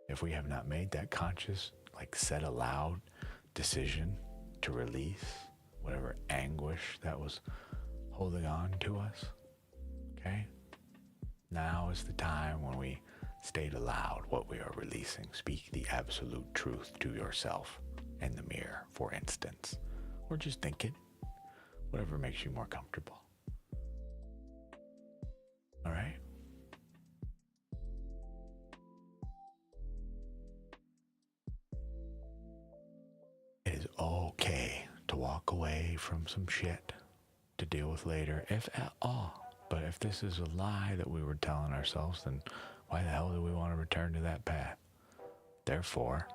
If we have not made that conscious, said aloud decision to release whatever anguish that was holding on to us, okay? Now is the time when we state aloud what we are releasing. Speak the absolute truth to yourself. in the mirror, for instance. Or just think it. Whatever makes you more comfortable. Alright? It is okay to walk away from some shit to deal with later, if at all. But if this is a lie that we were telling ourselves, then why the hell do we want to return to that path? Therefore,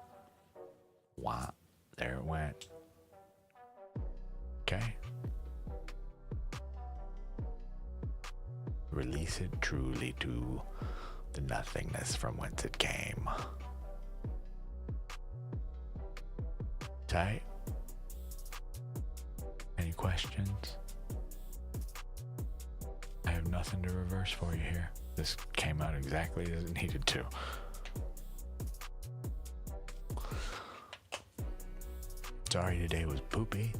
there it went. Okay? Release it truly to the nothingness from whence it came. Tight? Any questions? I have nothing to reverse for you here. This came out exactly as it needed to. Sorry today was poopy.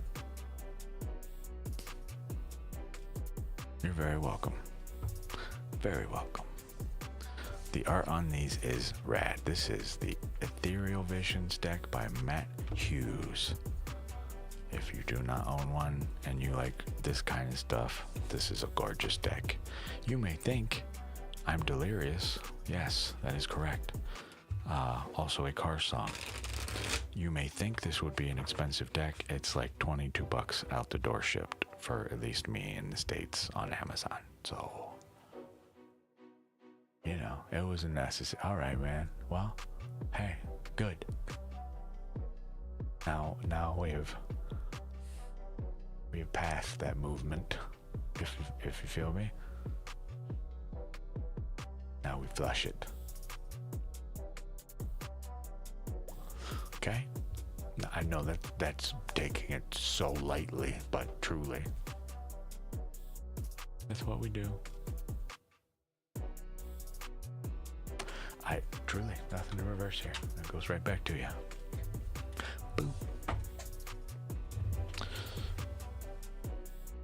You're very welcome. Very welcome. The art on these is rad. This is the Ethereal Visions deck by Matt Hughes. If you do not own one and you like this kind of stuff, this is a gorgeous deck. You may think I'm delirious. Yes, that is correct. Also a car song. You may think this would be an expensive deck. It's like $22 out the door shipped for at least me in the States on Amazon. So, you know, it was a necessary. All right, man. Well, hey, good. Now we've passed that movement, if you feel me. Now we flush it. Okay? I know that's taking it so lightly, but truly, that's what we do. Truly, nothing to reverse here. It goes right back to you. Boom.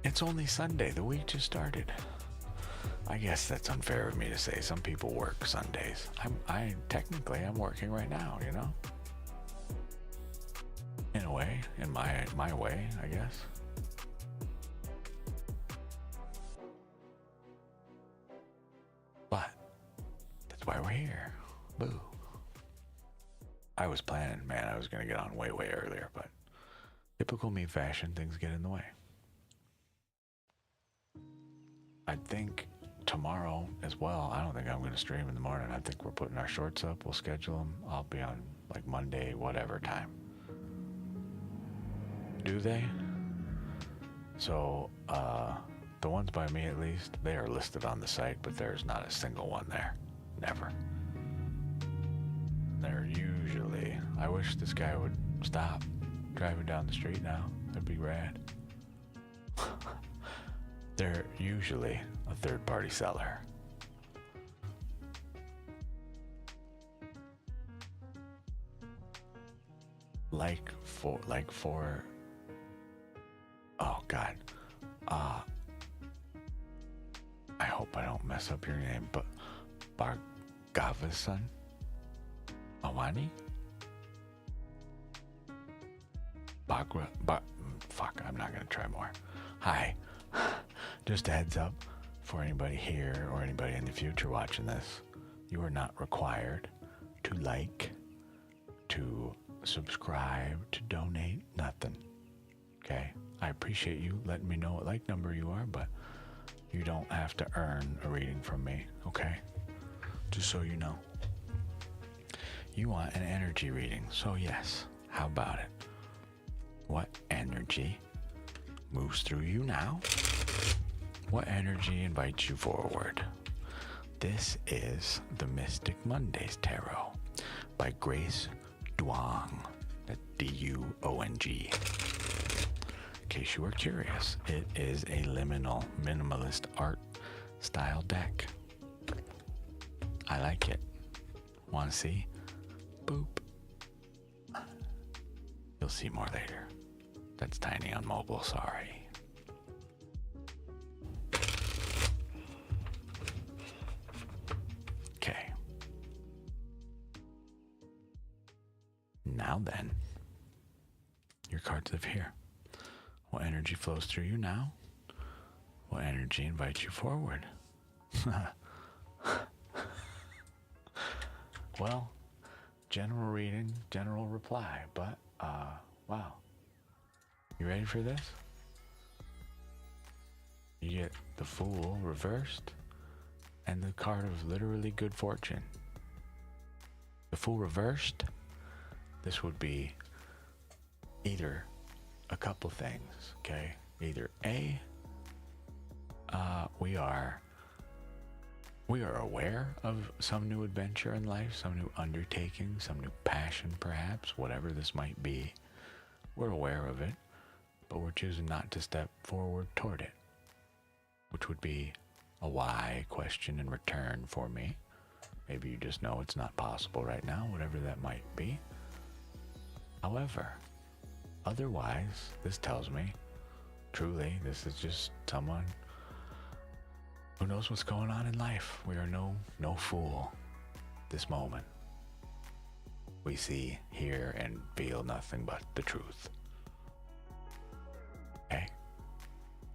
It's only Sunday. The week just started. I guess that's unfair of me to say. Some people work Sundays. I'm working right now, you know? In a way, in my way, I guess. But that's why we're here. Boo. I was planning, man, I was gonna get on way earlier, but typical me fashion, things get in the way. I think tomorrow as well, I don't think I'm gonna stream in the morning. I think we're putting our shorts up, we'll schedule them. I'll be on like Monday, whatever time. Do they? So, the ones by me at least, they are listed on the site, but there's not a single one there. Never. They're usually, I wish this guy would stop driving down the street now. That'd be rad. They're usually a third-party seller. Like for oh God, I hope I don't mess up your name, but Bargavasan Awani? Fuck, I'm not gonna try more. Hi. Just a heads up for anybody here or anybody in the future watching this. You are not required to like, to subscribe, to donate, nothing. Okay? I appreciate you letting me know what like number you are, but you don't have to earn a reading from me, okay? Just so you know. You want an energy reading, so yes, how about it? What energy moves through you now? What energy invites you forward? This is the Mystic Mondays Tarot by Grace Duong. That's D-U-O-N-G. In case you were curious, it is a liminal minimalist art style deck. I like it. Want to see? Boop. You'll see more later. That's tiny on mobile, sorry. Okay. Now then, Your cards live here. What energy flows through you now? What energy invites you forward? Well, general reading, general reply, but, wow. You ready for this? You get the Fool reversed and the card of literally good fortune. The Fool reversed, this would be either a couple things, okay? Either A, we are aware of some new adventure in life, some new undertaking, some new passion perhaps, whatever this might be. We're aware of it, but we're choosing not to step forward toward it, which would be a why question in return for me. Maybe you just know it's not possible right now, whatever that might be. However, otherwise, this tells me, truly, this is just someone who knows what's going on in life. We are no fool this moment. We see, hear, and feel nothing but the truth. Okay?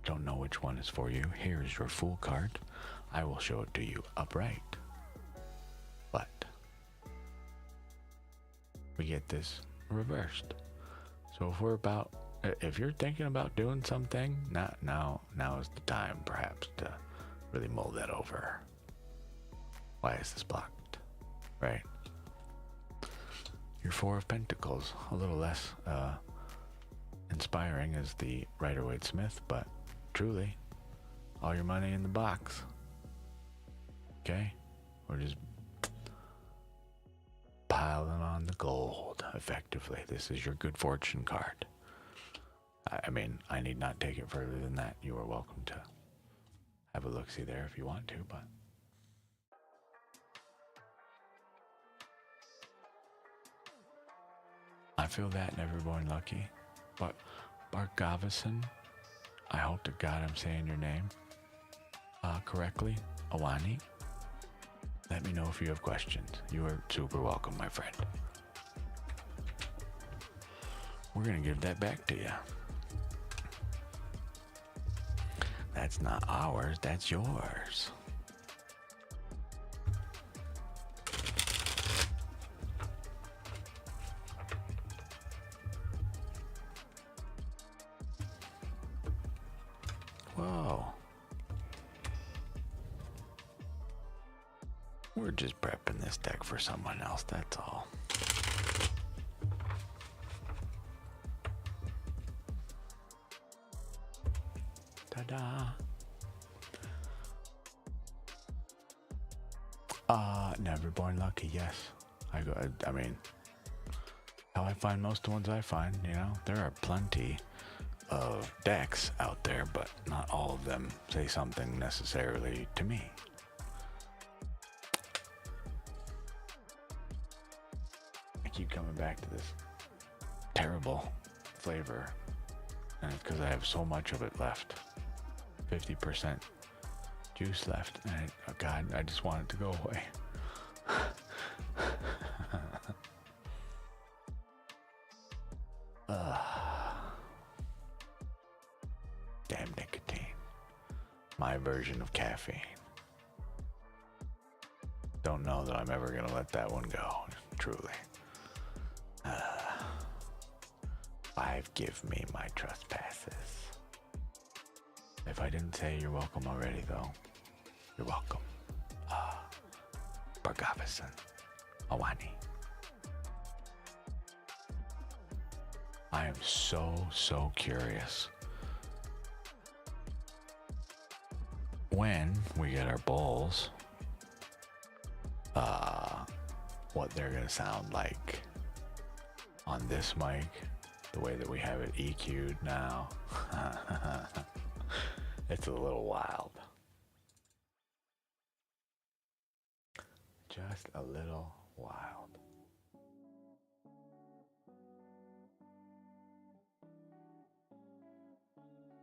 Don't know which one is for you. Here is your Fool card. I will show it to you upright. But we get this reversed. So if you're thinking about doing something, now is the time perhaps to really mull that over. Why is this blocked? Right? Your Four of Pentacles, a little less inspiring as the Rider-Waite-Smith, but truly, all your money in the box. Okay? We're just piling on the gold, effectively. This is your good fortune card. I mean, I need not take it further than that. You are welcome to have a look-see there if you want to, but I feel that never born lucky. But Bargavison, I hope to God I'm saying your name correctly. Awani, let me know if you have questions. You are super welcome, my friend. We're gonna give that back to you. That's not ours, that's yours. Whoa. We're just prepping this deck for someone else, that's all. Ta-da. Never born lucky, yes. I mean, how I find most of the ones I find, you know, there are plenty of decks out there, but not all of them say something necessarily to me. I keep coming back to this terrible flavor, and it's because I have so much of it left. 50% juice left, and oh God, I just want it to go away. Damn nicotine. My version of caffeine. Don't know that I'm ever gonna let that one go, truly. 5, give me my trespasses. If I didn't say you're welcome already, though, you're welcome. Bargavison, Awani. I am so curious. When we get our bowls, what they're gonna sound like on this mic, the way that we have it EQ'd now. It's a little wild. Just a little wild.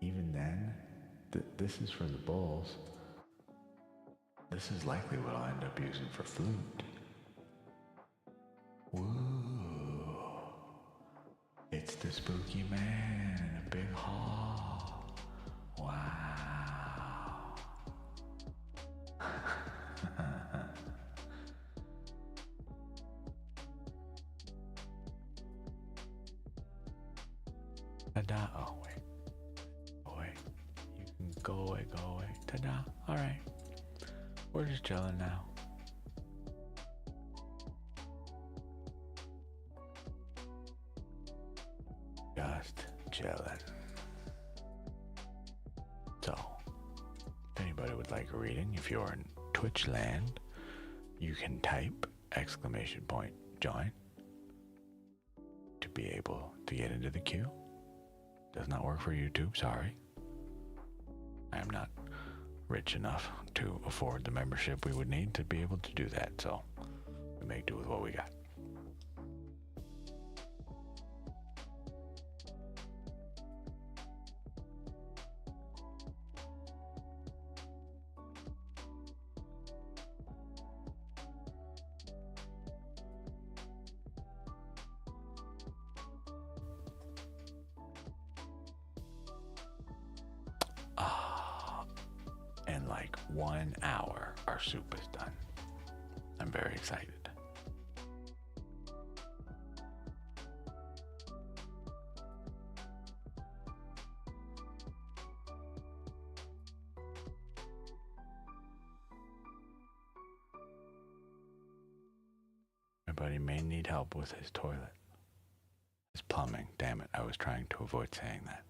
Even then, this is for the bowls. This is likely what I'll end up using for flute. Woo! It's the a spooky man in a big hall. Wow. Ta-da. Oh, wait. Oh, wait. You can go away, go away. Ta-da. All right. We're just chilling now. Just chilling. So, if anybody would like a reading, if you're in Twitch land, you can type !join to be able to get into the queue. Does not work for YouTube, sorry. I am not rich enough to afford the membership we would need to be able to do that, so we make do with what we got. In like 1 hour, our soup is done. I'm very excited. My buddy may need help with his toilet. His plumbing. Damn it, I was trying to avoid saying that.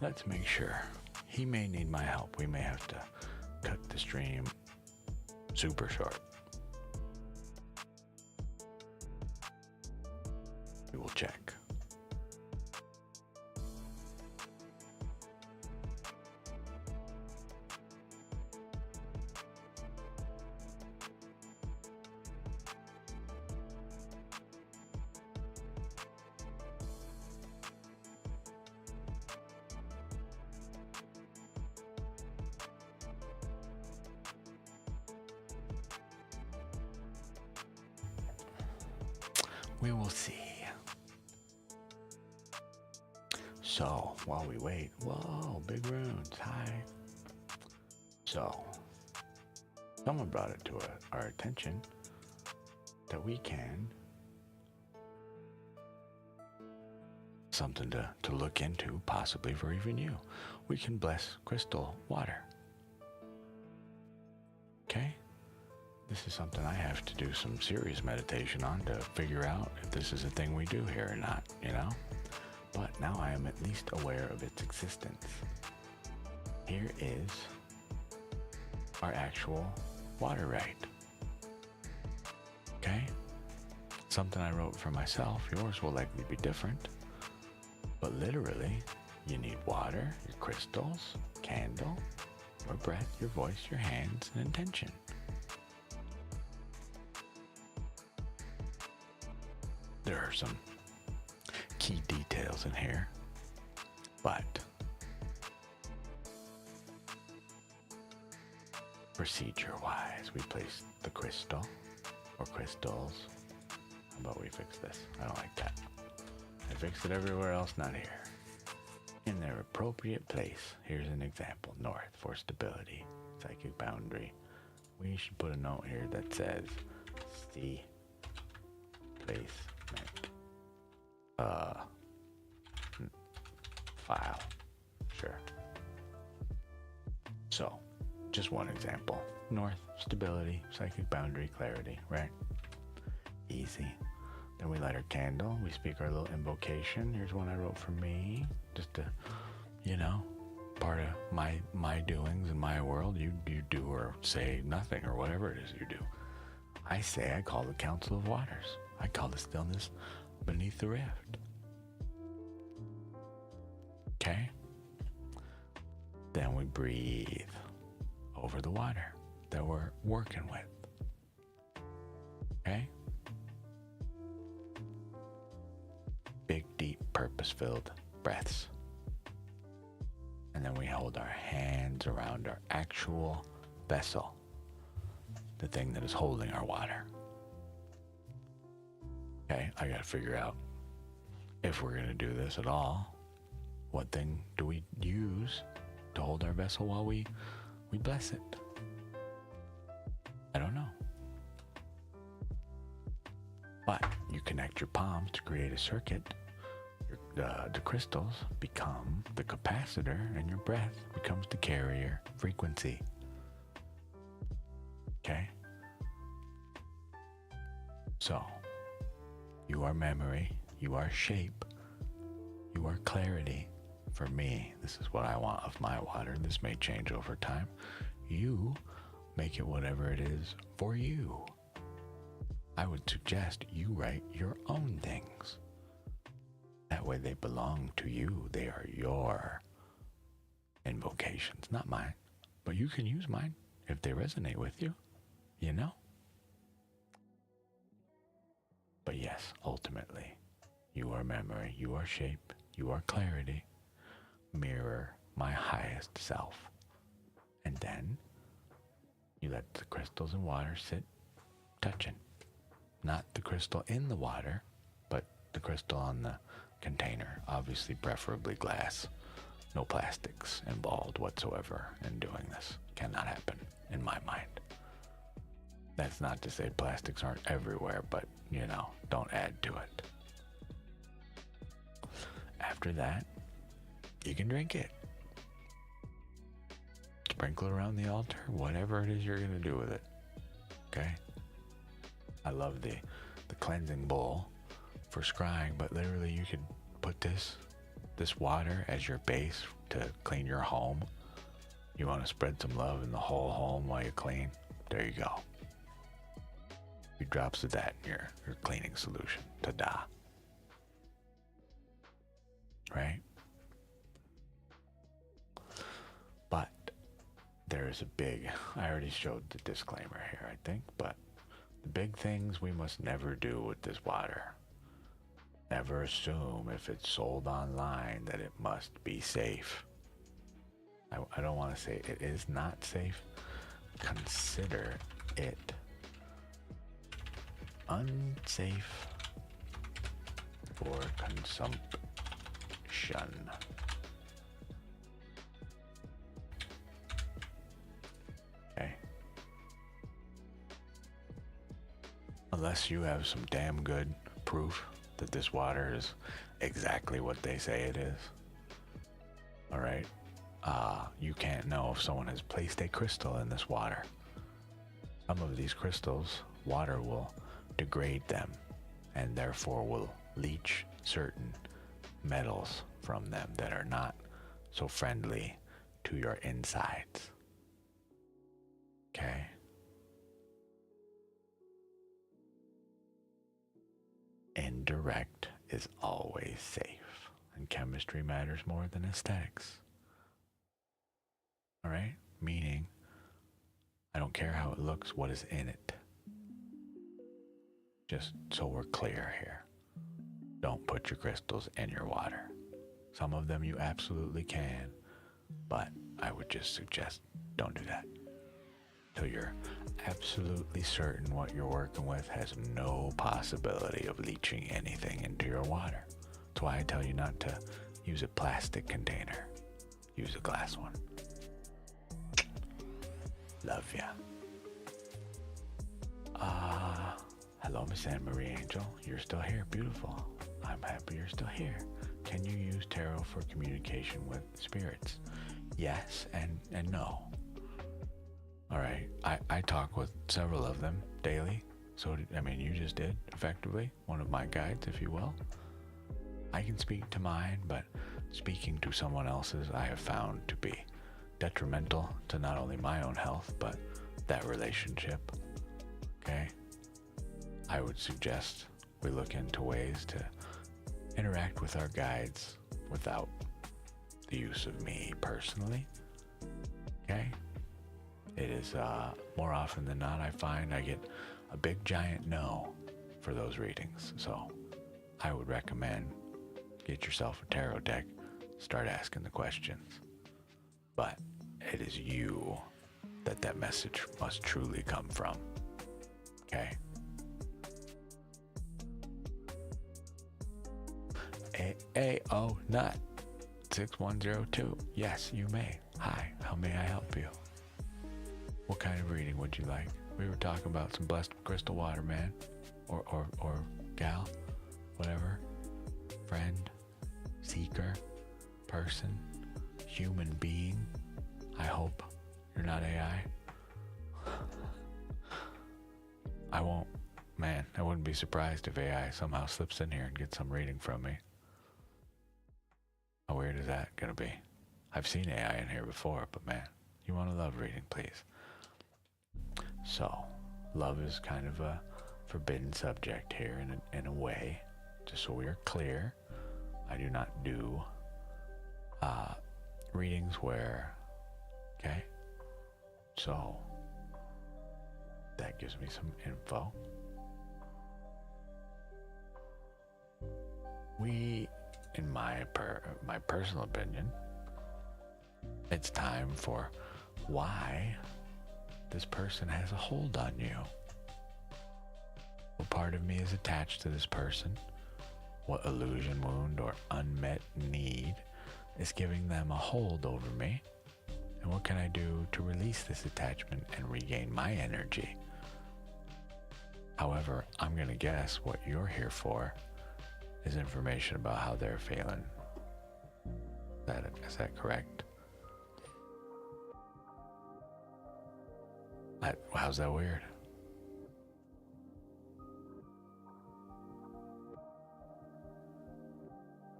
Let's make sure. He may need my help. We may have to cut the stream super short. We will check. We will see. So, while we wait, whoa, big runes, hi. So, someone brought it to our attention that we can, something to look into, possibly for even you. We can bless crystal water. Okay? This is something I have to do some serious meditation on to figure out if this is a thing we do here or not, you know? But now I am at least aware of its existence. Here is our actual water right. Okay? Something I wrote for myself. Yours will likely be different. But literally, you need water, your crystals, candle, your breath, your voice, your hands, and intention. There are some key details in here, but procedure-wise, we place the crystal or crystals. How about we fix this? I don't like that. I fixed it everywhere else, not here. In their appropriate place. Here's an example. North for stability, psychic boundary. We should put a note here that says C placement file. Sure. So, just one example. North, stability, psychic boundary, clarity, right? Easy. Then we light our candle. We speak our little invocation. Here's one I wrote for me. Just to, you know, part of my doings in my world. You do or say nothing or whatever it is you do. I say I call the Council of Waters. I call the stillness beneath the rift. Okay? Then we breathe over the water that we're working with. Okay? Big, deep, purpose-filled breaths. And then we hold our hands around our actual vessel, the thing that is holding our water. Okay, I gotta figure out, if we're gonna do this at all, what thing do we use to hold our vessel while we bless it? I don't know. But you connect your palms to create a circuit. The crystals become the capacitor, and your breath becomes the carrier frequency. Okay? So, you are memory, you are shape, you are clarity. For me, this is what I want of my water. This may change over time. You make it whatever it is for you. I would suggest you write your own things. That way they belong to you. They are your invocations, not mine. But you can use mine if they resonate with you, you know? But yes, ultimately, you are memory, you are shape, you are clarity. Mirror my highest self. And then you let the crystals and water sit touching. Not the crystal in the water, but the crystal on the container. Obviously, preferably glass. No plastics involved whatsoever in doing this. Cannot happen in my mind. That's not to say plastics aren't everywhere, but, you know, don't add to it. After that, you can drink it. Sprinkle it around the altar, whatever it is you're going to do with it. Okay? I love the cleansing bowl for scrying, but literally you could put this water as your base to clean your home. You want to spread some love in the whole home while you clean? There you go. A few drops of that in your cleaning solution. Ta-da. Right? But there is a big, I already showed the disclaimer here, I think, but the big things we must never do with this water. Never assume if it's sold online that it must be safe. I don't want to say it is not safe. Consider it unsafe for consumption. Okay. Unless you have some damn good proof that this water is exactly what they say it is. All right. You can't know if someone has placed a crystal in this water. Some of these crystals, water will degrade them and therefore will leach certain metals from them that are not so friendly to your insides. Okay? Indirect is always safe, and chemistry matters more than aesthetics. All right? Meaning, I don't care how it looks, what is in it. Just so we're clear here. Don't put your crystals in your water. Some of them you absolutely can, but I would just suggest don't do that. Till you're absolutely certain what you're working with has no possibility of leaching anything into your water. That's why I tell you not to use a plastic container. Use a glass one. Love ya. Hello, Miss Anne Marie Angel. You're still here. Beautiful. I'm happy you're still here. Can you use tarot for communication with spirits? Yes and no. All right. I talk with several of them daily. So, you just did, effectively. One of my guides, if you will. I can speak to mine, but speaking to someone else's I have found to be detrimental to not only my own health, but that relationship. Okay? I would suggest we look into ways to interact with our guides without the use of me personally. Okay? It is more often than not I find I get a big giant no for those readings. So I would recommend get yourself a tarot deck, start asking the questions. but it is you that that message must truly come from. Okay? AO Nut 6102. Yes, you may. Hi, how may I help you? What kind of reading would you like? We were talking about some blessed crystal water, man. Or gal. Whatever. Friend. Seeker. Person. Human being. I hope you're not AI. I wouldn't be surprised if AI somehow slips in here and gets some reading from me. How weird is that gonna be? I've seen AI in here before, but man, you want a love reading, please. So, love is kind of a forbidden subject here in a way. Just so we are clear, I do not do readings where, okay? So, that gives me some info. We, in my personal opinion, it's time for why this person has a hold on you. What part of me is attached to this person? What illusion, wound, or unmet need is giving them a hold over me? And what can I do to release this attachment and regain my energy? However, I'm going to guess what you're here is information about how they're feeling. Is that correct? How's that weird?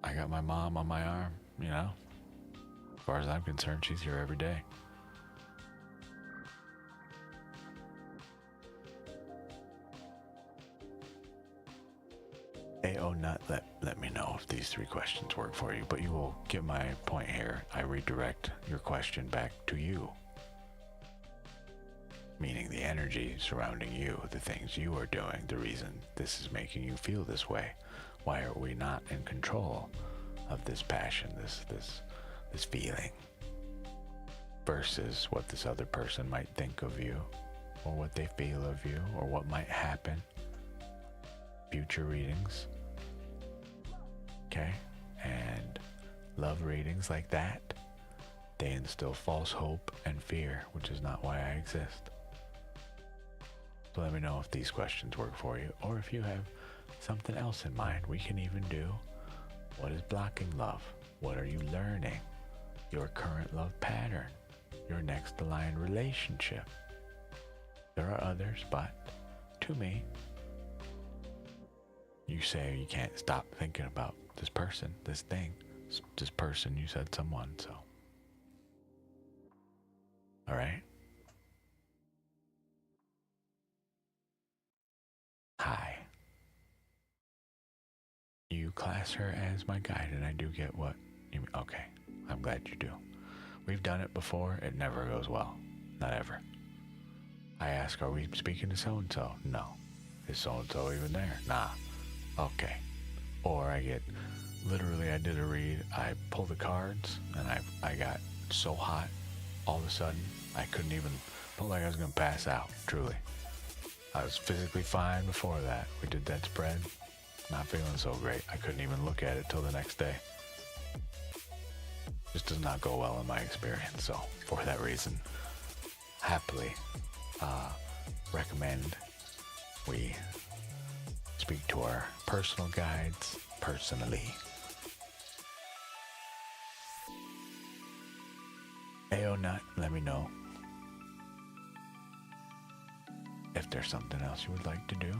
I got my mom on my arm, you know? As far as I'm concerned, she's here every day. AO Nut, let me know if these three questions work for you, but you will get my point here. I redirect your question back to you. Meaning the energy surrounding you, the things you are doing, the reason this is making you feel this way. Why are we not in control of this passion, this feeling, versus what this other person might think of you, or what they feel of you, or what might happen? Future readings, okay? And love readings like that, they instill false hope and fear, which is not why I exist. So let me know if these questions work for you, or if you have something else in mind. We can even do, what is blocking love? What are you learning? Your current love pattern, your next aligned relationship. There are others, but to me, you say you can't stop thinking about this person, this thing, this person, you said someone, so. All right. Hi. You class her as my guide, and I do get what you mean. Okay, I'm glad you do. We've done it before. It never goes well. Not ever. I ask, are we speaking to so-and-so? No. Is so-and-so even there? Nah. Okay. Or I get, literally I did a read, I pulled the cards, and I got so hot, all of a sudden, I couldn't even, felt like I was going to pass out, truly. I was physically fine before that. We did that spread, not feeling so great. I couldn't even look at it till the next day. Just does not go well in my experience, so for that reason, happily recommend we speak to our personal guides personally. AO Nut, let me know if there's something else you would like to do.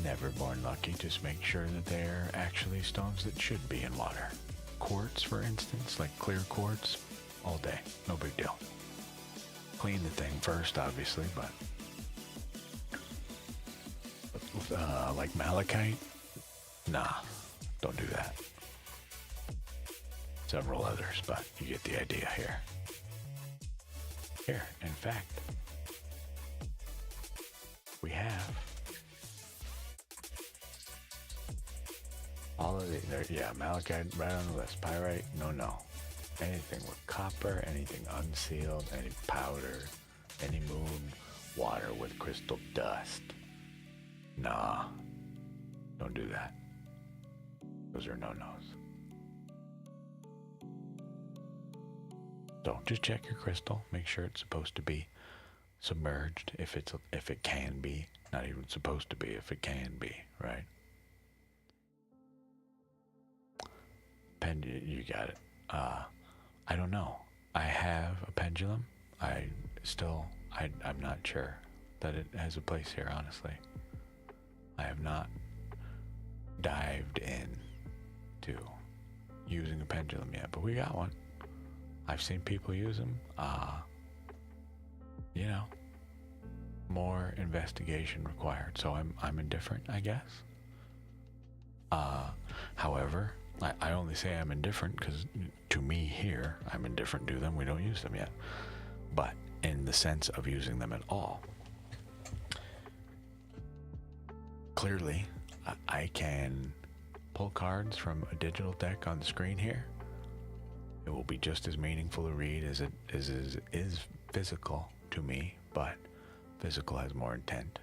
Never born lucky, just make sure that they're actually stones that should be in water. Quartz, for instance, like clear quartz, all day, no big deal. Clean the thing first, obviously, but like malachite, nah, don't do that. Several others, but you get the idea here. Here, in fact, We have all of the, yeah, malachite right on the list. Pyrite, no. Anything with copper, anything unsealed, any powder, any moon water with crystal dust. Nah, don't do that. Those are no-nos. So just check your crystal. Make sure it's supposed to be submerged if it can be. Not even supposed to be, if it can be, right? You got it. I don't know. I have a pendulum. I'm not sure that it has a place here, honestly. I have not dived in to using a pendulum yet, but we got one. I've seen people use them. More investigation required. So I'm indifferent, I guess. However, I only say I'm indifferent because to me here, I'm indifferent to them. We don't use them yet. But in the sense of using them at all, clearly I can pull cards from a digital deck on the screen here. It will be just as meaningful to read as it is physical to me, but physical has more intent,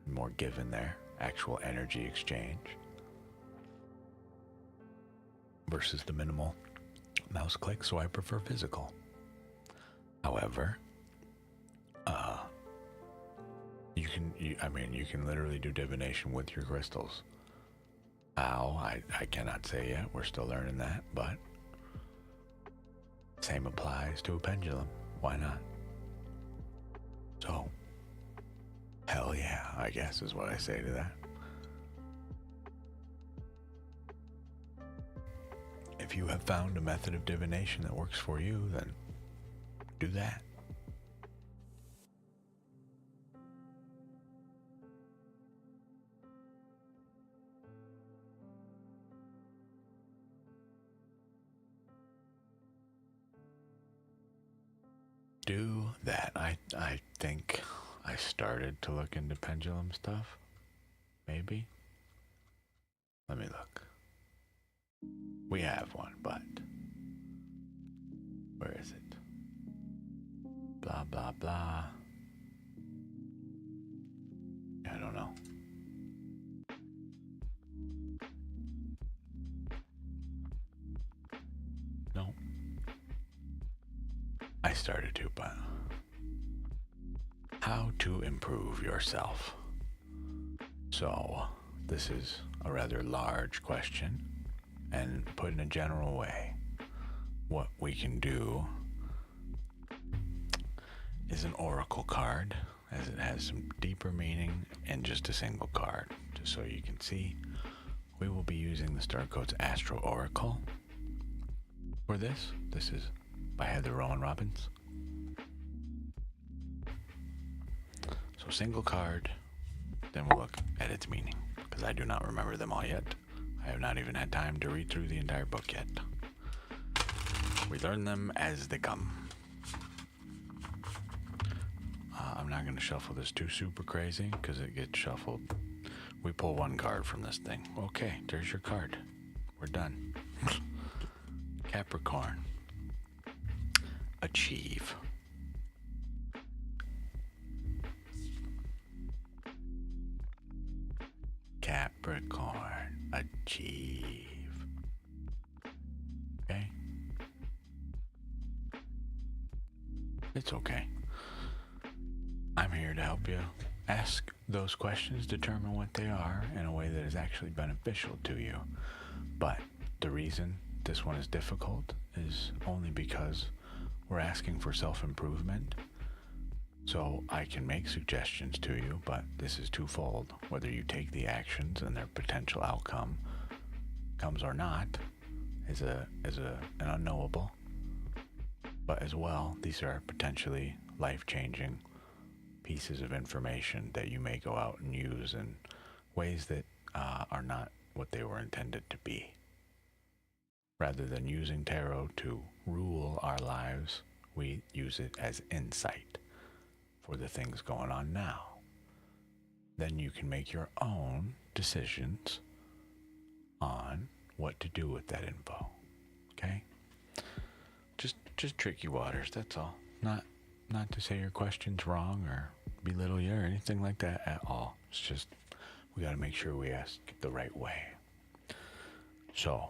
more given there, actual energy exchange, versus the minimal mouse click, so I prefer physical. However, you can literally do divination with your crystals. How? I cannot say yet. We're still learning that, but same applies to a pendulum. Why not? So, hell yeah, I guess is what I say to that. If you have found a method of divination that works for you, then do that. Do that. I think I started to look into pendulum stuff. Maybe. Let me look. We have one, but where is it? Blah, blah, blah. I don't know. No. I started to, but how to improve yourself? So, this is a rather large question, and put in a general way, what we can do is an oracle card, as it has some deeper meaning in just a single card. Just so you can see, we will be using the Star Codes Astro Oracle for this. This is by Heather Rowan Robbins. So single card, then we'll look at its meaning, because I do not remember them all yet. I have not even had time to read through the entire book yet. We learn them as they come. I'm not going to shuffle this too super crazy, because it gets shuffled. We pull one card from this thing. Okay, there's your card. We're done. Capricorn. Achieve. Capricorn, achieve. Okay? It's okay. I'm here to help you ask those questions, determine what they are in a way that is actually beneficial to you. But the reason this one is difficult is only because we're asking for self-improvement. So I can make suggestions to you, but this is twofold. Whether you take the actions and their potential outcome comes or not is an unknowable. But as well, these are potentially life-changing pieces of information that you may go out and use in ways that are not what they were intended to be. Rather than using tarot to rule our lives, we use it as insight for the things going on now. then you can make your own decisions on what to do with that info. Okay? Just tricky waters, that's all. Not to say your question's wrong or belittle you or anything like that at all. It's just we got to make sure we ask the right way. So,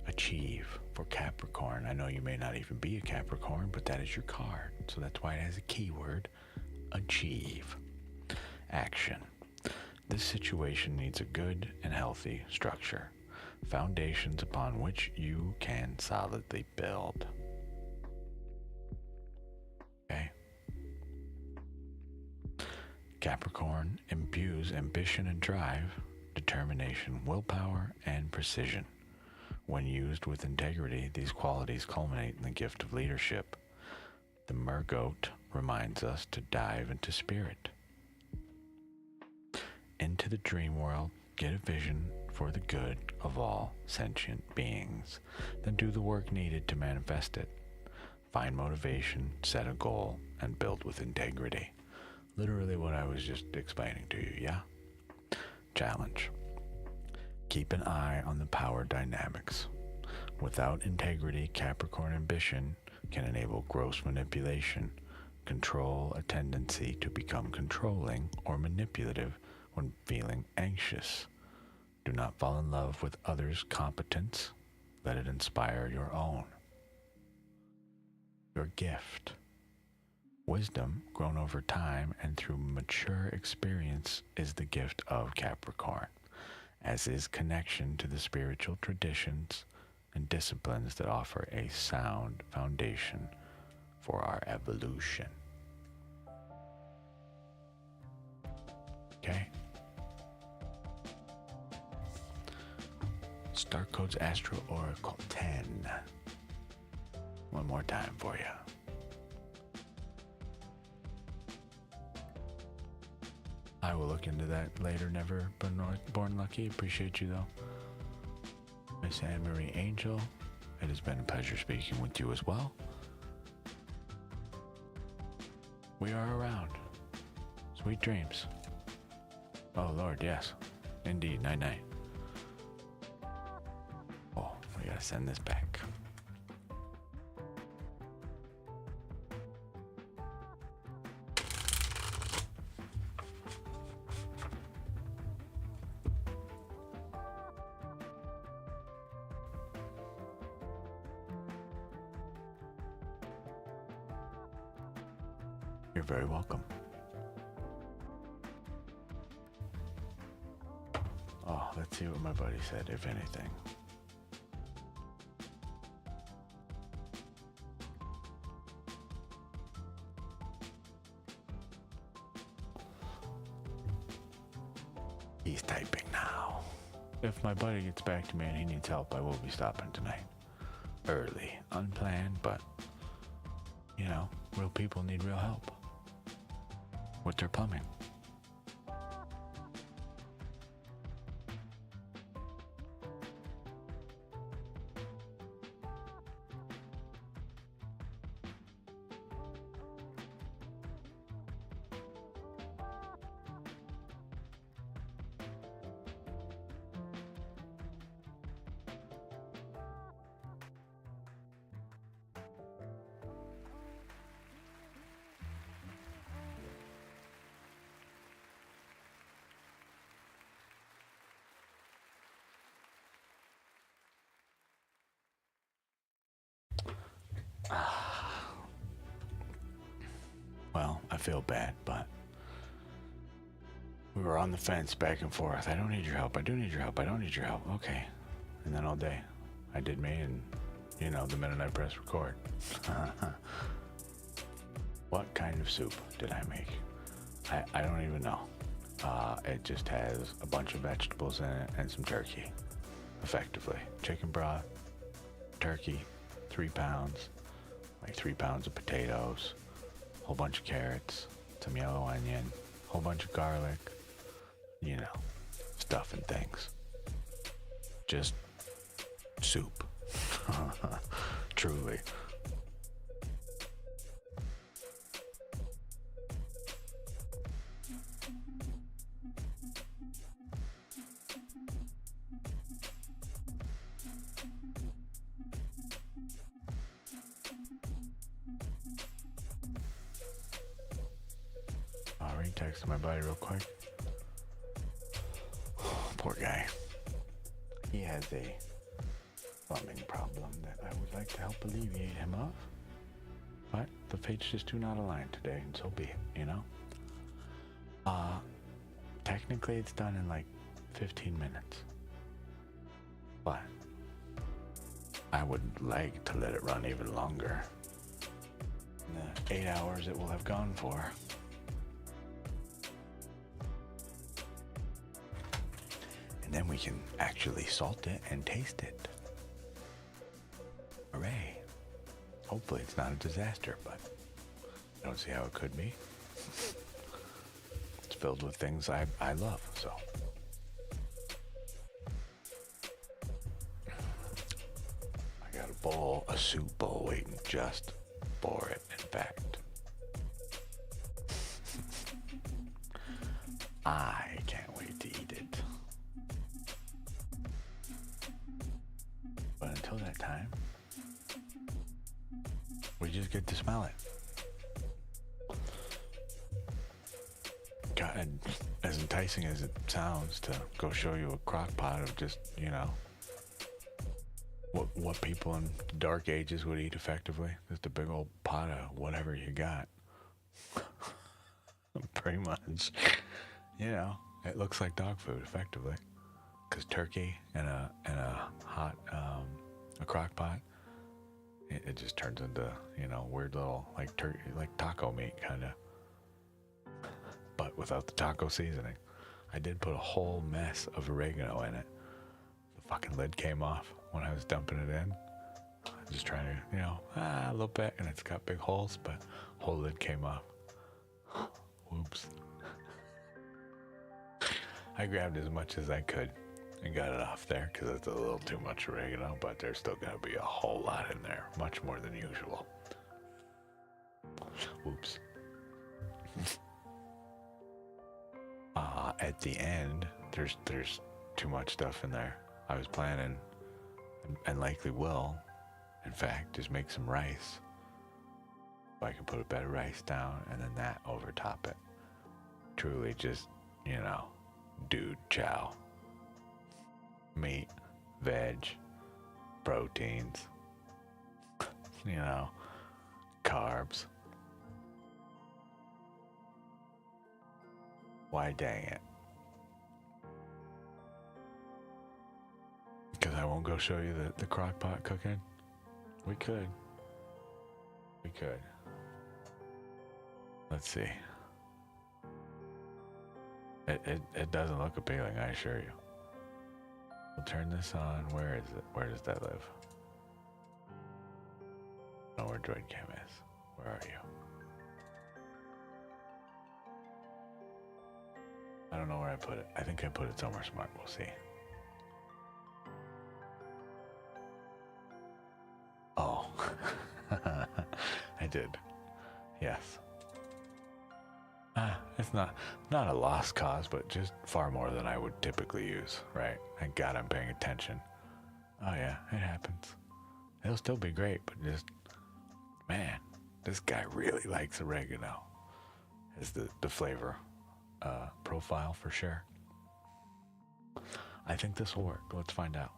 achieve for Capricorn. I know you may not even be a Capricorn, but that is your card. So that's why it has a keyword, achieve. Action. This situation needs a good and healthy structure, foundations upon which you can solidly build. Okay? Capricorn imbues ambition and drive, determination, willpower, and precision. When used with integrity, these qualities culminate in the gift of leadership. The Mergoat reminds us to dive into spirit, into the dream world, get a vision for the good of all sentient beings, then do the work needed to manifest it. Find motivation, set a goal, and build with integrity. Literally what I was just explaining to you, yeah? Challenge. Keep an eye on the power dynamics. Without integrity, Capricorn ambition can enable gross manipulation, control a tendency to become controlling or manipulative when feeling anxious. Do not fall in love with others' competence. Let it inspire your own. Your gift. Wisdom, grown over time and through mature experience, is the gift of Capricorn, as is connection to the spiritual traditions and disciplines that offer a sound foundation for our evolution. Okay? Star Codes Astro Oracle 10. One more time for you. I will look into that later. Never been born lucky. Appreciate you though. Miss Anne Marie Angel, it has been a pleasure speaking with you as well. We are around. Sweet dreams. Oh Lord, yes. Indeed, night night. Oh, we gotta send this back. You're very welcome. Oh, let's see what my buddy said, if anything. He's typing now. If my buddy gets back to me and he needs help, I will be stopping tonight. Early, unplanned, but, you know, real people need real help with their plumbing. Well, I feel bad, but we were on the fence back and forth. I don't need your help. I do need your help. I don't need your help. Okay. And then all day, I did me, and, you know, the minute I press record. What kind of soup did I make? I don't even know. It just has a bunch of vegetables in it and some turkey, effectively. Chicken broth, turkey, 3 pounds, like 3 pounds of potatoes, a whole bunch of carrots, some yellow onion, a whole bunch of garlic, you know, stuff and things. Just soup. Truly. he texted my buddy real quick. Poor guy. He has a plumbing problem that I would like to help alleviate him of. But the fates just do not align today, and so be it, you know? Technically it's done in like 15 minutes. But I would like to let it run even longer. The 8 hours it will have gone for. And then we can actually salt it and taste it. Hooray. Hopefully it's not a disaster, but I don't see how it could be. It's filled with things I love, so. I got a bowl, a soup bowl waiting just for it, in fact. I can't wait to eat it. But until that time, we just get to smell it. God, as enticing as it sounds to go show you a crock pot of just, you know, what people in the dark ages would eat effectively. Just a big old pot of whatever you got. Pretty much. You know, it looks like dog food effectively. Because turkey and a hot, a crock pot, it just turns into, you know, weird little, like turkey, like taco meat kind of. But without the taco seasoning. I did put a whole mess of oregano in it. The fucking lid came off when I was dumping it in. I'm just trying to, you know, a little bit, and it's got big holes, but whole lid came off. Whoops. I grabbed as much as I could and got it off there because it's a little too much oregano, but there's still going to be a whole lot in there, much more than usual. Whoops. At the end, there's too much stuff in there. I was planning, and likely will, in fact, just make some rice. So I can put a bed of rice down and then that over top it. Truly just, you know, dude chow. Meat, veg, proteins, you know, carbs. Why dang it? Because I won't go show you the crock pot cooking? We could. We could. Let's see. It doesn't look appealing, I assure you. We'll turn this on. Where is it? Where does that live? I don't know where Droid Cam is. Where are you? I don't know where I put it. I think I put it somewhere smart. We'll see. Oh. I did. Yes. It's not a lost cause, but just far more than I would typically use, right? Thank God I'm paying attention. Oh yeah, it happens. It'll still be great, but just, man, this guy really likes oregano as the flavor profile for sure. I think this will work. Let's find out.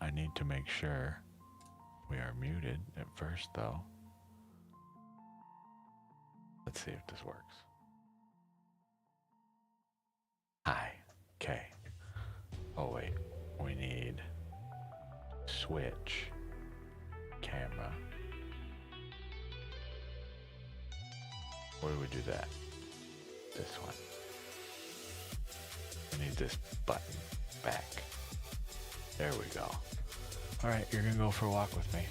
I need to make sure we are muted at first, though. Let's see if this works. Hi. Okay. Oh, wait. We need switch camera. Where do we do that? This one. We need this button back. There we go. All right, you're gonna go for a walk with me.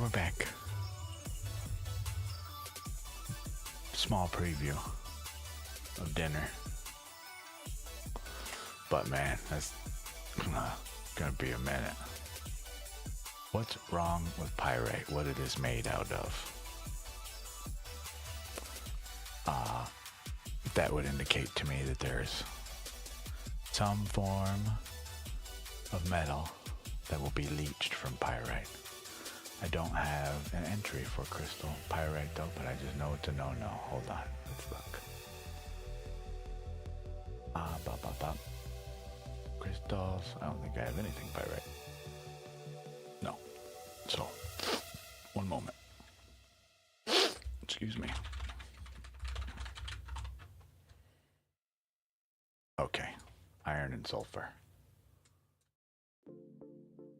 we're back. Small preview of dinner. But man, that's gonna be a minute. What's wrong with pyrite? What it is made out of? That would indicate to me that there's some form of metal that will be leached from pyrite. I don't have an entry for crystal pyrite though, but I just know it's a no-no. Hold on, let's look. Crystals, I don't think I have anything pyrite. No. So, one moment. Excuse me. Okay, iron and sulfur.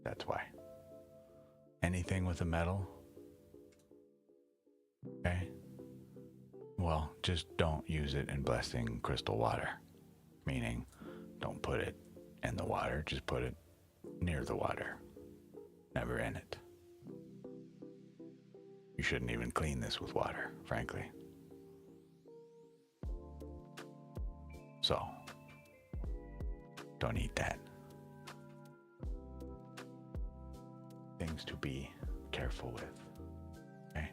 That's why. Anything with a metal? Okay. Well, just don't use it in blessing crystal water. Meaning, don't put it in the water, just put it near the water. Never in it. You shouldn't even clean this with water, frankly. So, don't eat that. Things to be careful with. Okay?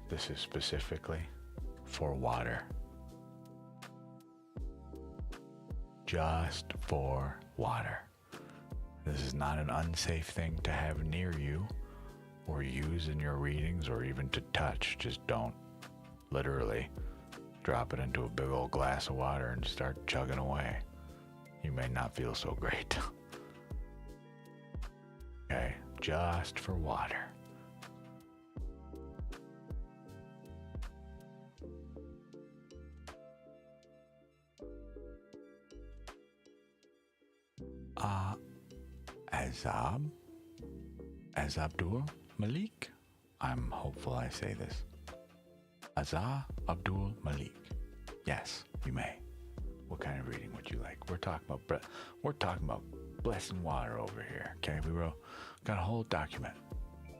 This is specifically for water. Just for water. This is not an unsafe thing to have near you or use in your readings or even to touch. Just don't literally drop it into a big old glass of water and start chugging away. You may not feel so great. Okay, just for water. Abdul Malik. I'm hopeful I say this. Azza Abdul Malik. Yes, you may. What kind of reading would you like? We're talking about blessing water over here. Okay, got a whole document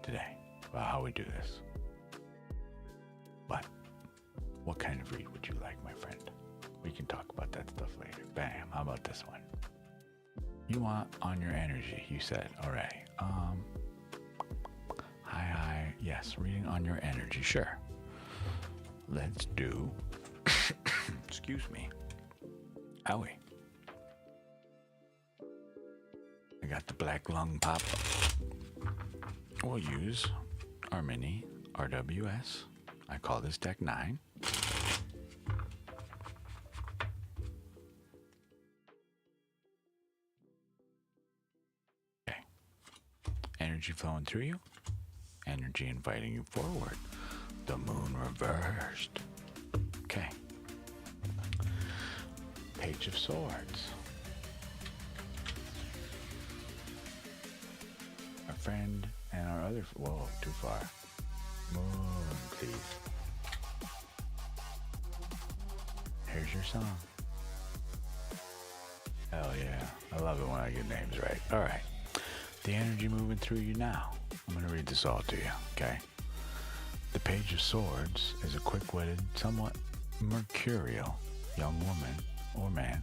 today about how we do this. But what kind of read would you like, my friend? We can talk about that stuff later. Bam. How about this one? You want on your energy, you said. All right. Hi. Yes, reading on your energy. Sure. Let's do. Excuse me. Owie. I got the black lung pop. We'll use our mini RWS. I call this deck 9. Okay. Energy flowing through you. Energy inviting you forward. The moon reversed. Okay. Page of Swords. Our friend and our other... Whoa, too far. Moon, please. Here's your song. Hell yeah. I love it when I get names right. Alright. The energy moving through you now. I'm going to read this all to you, okay? The Page of Swords is a quick-witted, somewhat mercurial young woman or man.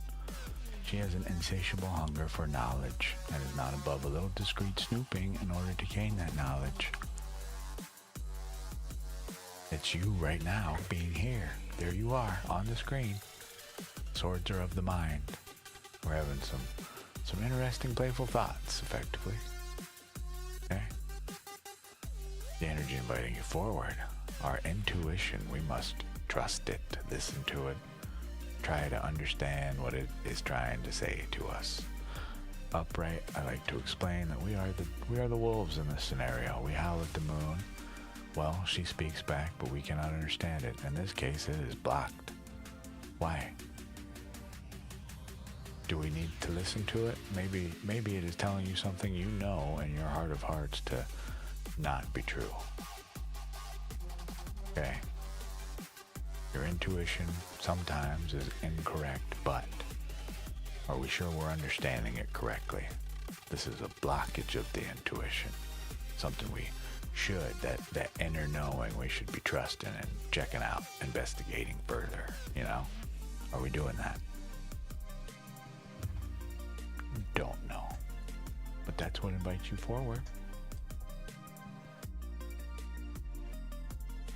She has an insatiable hunger for knowledge and is not above a little discreet snooping in order to gain that knowledge. It's you right now being here. There you are on the screen. Swords are of the mind. We're having some interesting playful thoughts, effectively. Okay? The energy inviting you forward. Our intuition, we must trust it, listen to it, try to understand what it is trying to say to us. Upright, I like to explain that we are the wolves in this scenario. We howl at the moon. Well, she speaks back, but we cannot understand it. In this case, it is blocked. Why? Do we need to listen to it? Maybe it is telling you something you know in your heart of hearts to not be true. Okay. Your intuition sometimes is incorrect, but Are we sure we're understanding it correctly? This is a blockage of the intuition. Something we should, that inner knowing we should be trusting and checking out, investigating further, you know? Are we doing that? Don't know. But that's what invites you forward.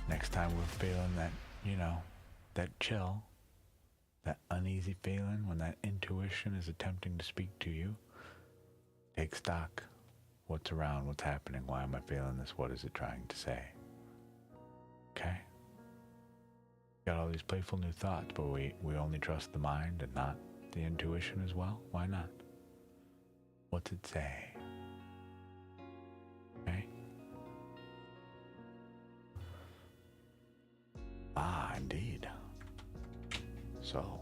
Next time we're feeling that, that chill, that uneasy feeling when that intuition is attempting to speak to you, take stock. What's around? What's happening? Why am I feeling this? What is it trying to say? Okay? Got all these playful new thoughts, but we only trust the mind and not the intuition as well? Why not? What's it say? Okay? Ah, indeed. So,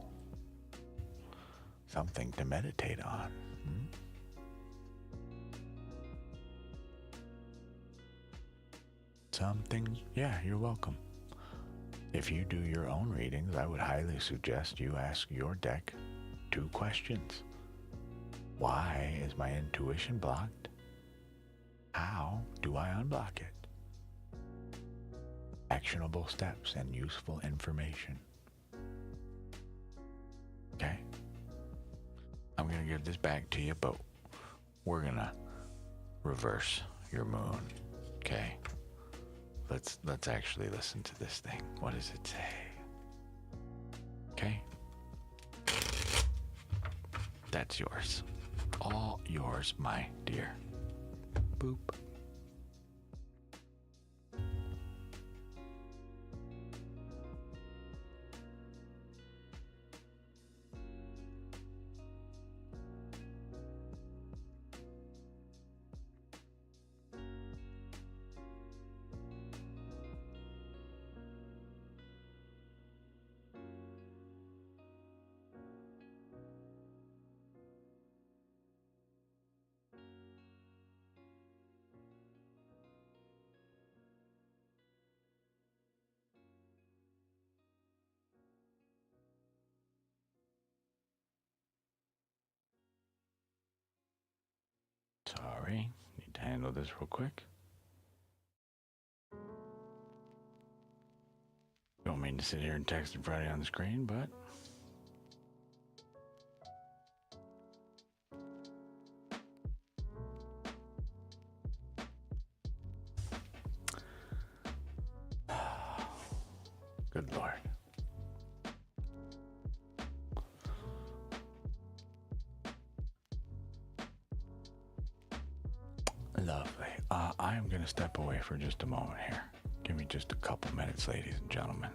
something to meditate on. Something, yeah, you're welcome. If you do your own readings, I would highly suggest you ask your deck 2 questions. Why is my intuition blocked? How do I unblock it? Actionable steps and useful information. Okay? I'm going to give this back to you, but we're going to reverse your moon. Okay? Let's actually listen to this thing. What does it say? Okay? That's yours. All yours, my dear. Boop. Sorry, need to handle this real quick. Don't mean to sit here and text in front of you on the screen, but good Lord. Lovely. I am going to step away for just a moment here. Give me just a couple minutes, ladies and gentlemen.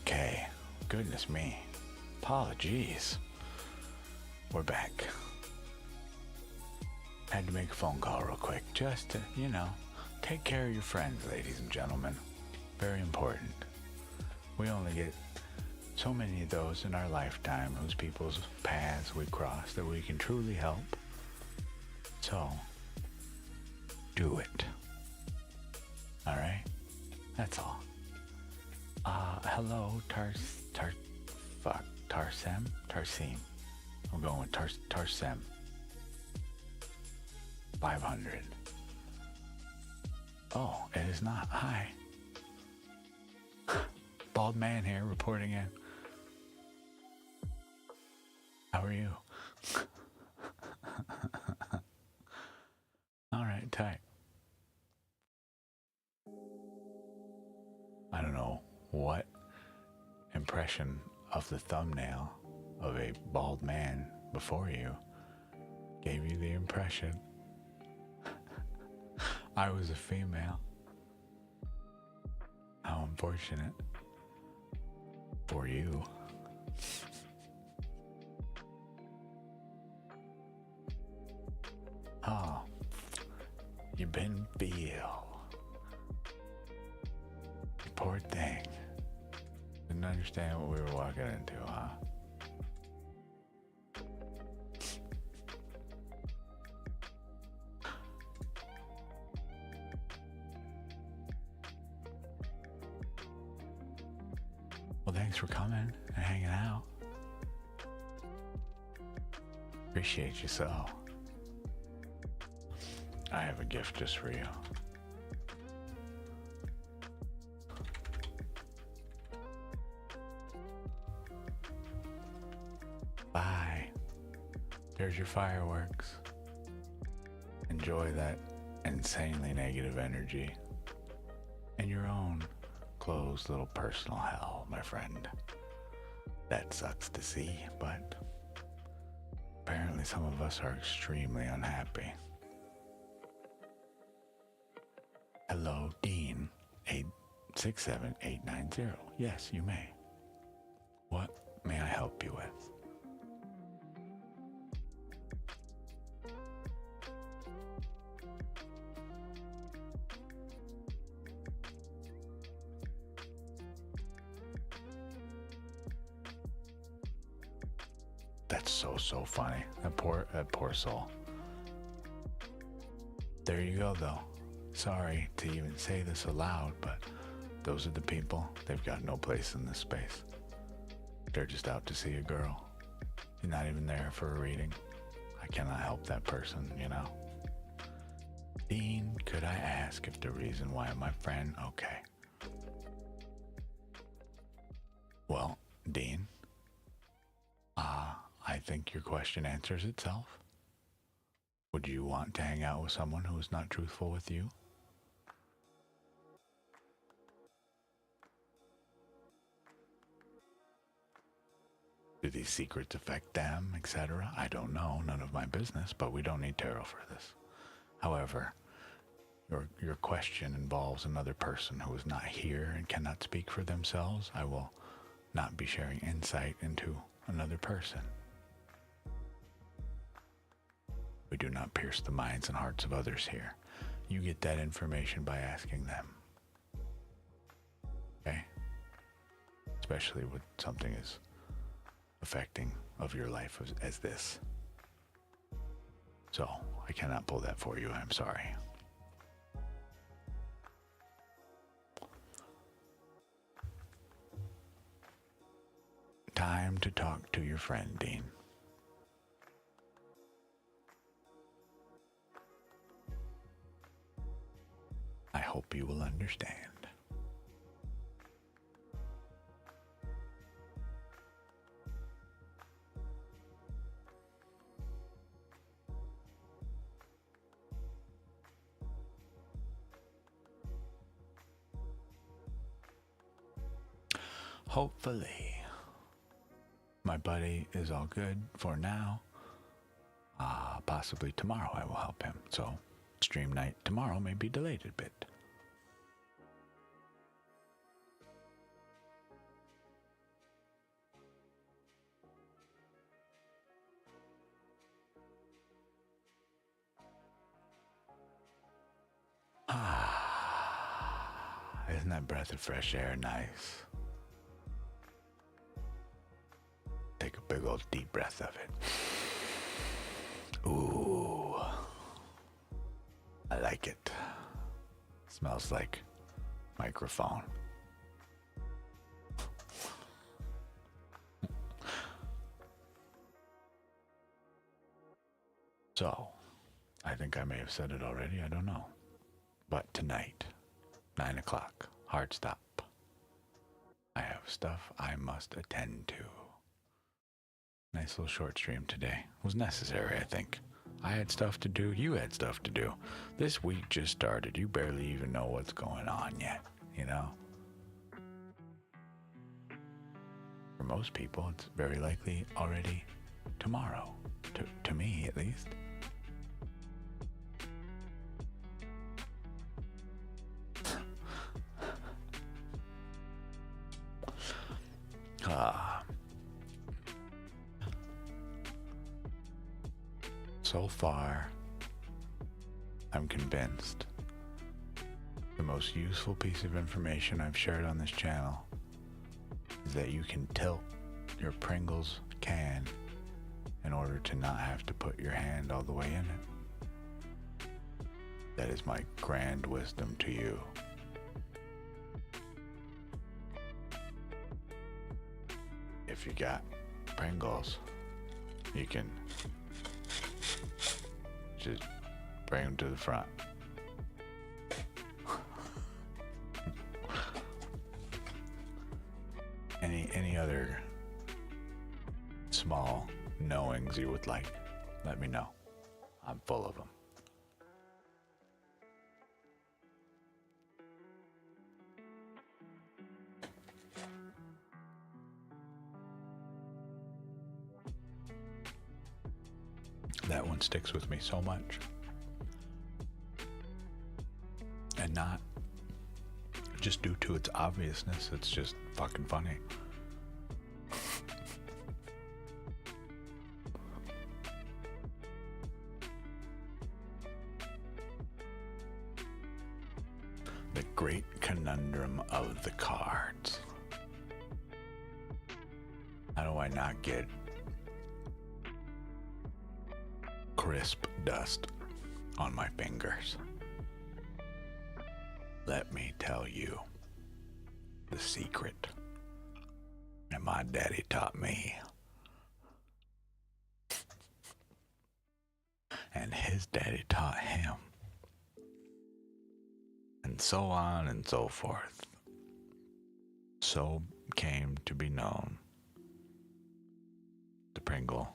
Okay. Goodness me. Apologies. We're back. Had to make a phone call real quick just to, take care of your friends, ladies and gentlemen. Very important. We only get so many of those in our lifetime whose people's paths we cross that we can truly help. So, do it. Alright? That's all. Hello, Tarsim? I'm going with Tarsem. 500. Oh, it is not. Hi. Bald man here reporting in. How are you? Alright, tight. I don't know what impression of the thumbnail of a bald man before you gave you the impression I was a female. How unfortunate for you. Oh, you've been Bill. You poor thing. Didn't understand what we were walking into, huh? Well, thanks for coming and hanging out. Appreciate you so. I have a gift just for you. Bye. There's your fireworks. Enjoy that insanely negative energy in your own closed little personal hell, my friend. That sucks to see, but apparently some of us are extremely unhappy. Hello, Dean, 867890. Yes, you may. What may I help you with? That's so funny. That poor soul. There you go, though. Sorry to even say this aloud, but those are the people. They've got no place in this space. They're just out to see a girl. You're not even there for a reading. I cannot help that person, Dean, could I ask if the reason why my friend... Okay. Well, Dean, I think your question answers itself. Would you want to hang out with someone who is not truthful with you? Do these secrets affect them, etc.? I don't know, none of my business, but we don't need tarot for this. However, your question involves another person who is not here and cannot speak for themselves. I will not be sharing insight into another person. We do not pierce the minds and hearts of others here. You get that information by asking them. Okay? Especially with something as affecting of your life as this. So, I cannot pull that for you, I'm sorry. Time to talk to your friend, Dean. I hope you will understand. Hopefully. My buddy is all good for now. Possibly tomorrow I will help him. So, stream night tomorrow may be delayed a bit. Isn't that breath of fresh air nice? Take a big old deep breath of it. Ooh. I like it. Smells like microphone. So, I think I may have said it already, I don't know. But tonight, 9 o'clock, hard stop. I have stuff I must attend to. Nice little short stream today. Was necessary, I think. I had stuff to do, you had stuff to do. This week just started. You barely even know what's going on yet, you know? For most people, it's very likely already tomorrow. To me, at least. So far, I'm convinced the most useful piece of information I've shared on this channel is that you can tilt your Pringles can in order to not have to put your hand all the way in it. That is my grand wisdom to you. If you got Pringles, you can just bring them to the front. Any other small knowings you would like, let me know. I'm full of them. That one sticks with me so much. And not just due to its obviousness, it's just fucking funny. The great conundrum of the cards. How do I not get crisp dust on my fingers? Let me tell you the secret that my daddy taught me. And his daddy taught him. And so on and so forth. So came to be known the Pringle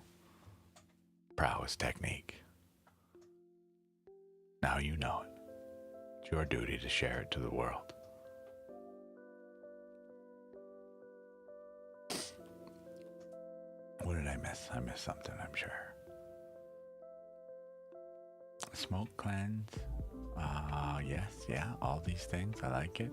prowess technique. Now you know it. It's your duty to share it to the world. What did I miss? I missed something, I'm sure. Smoke cleanse. Yes, yeah, all these things. I like it.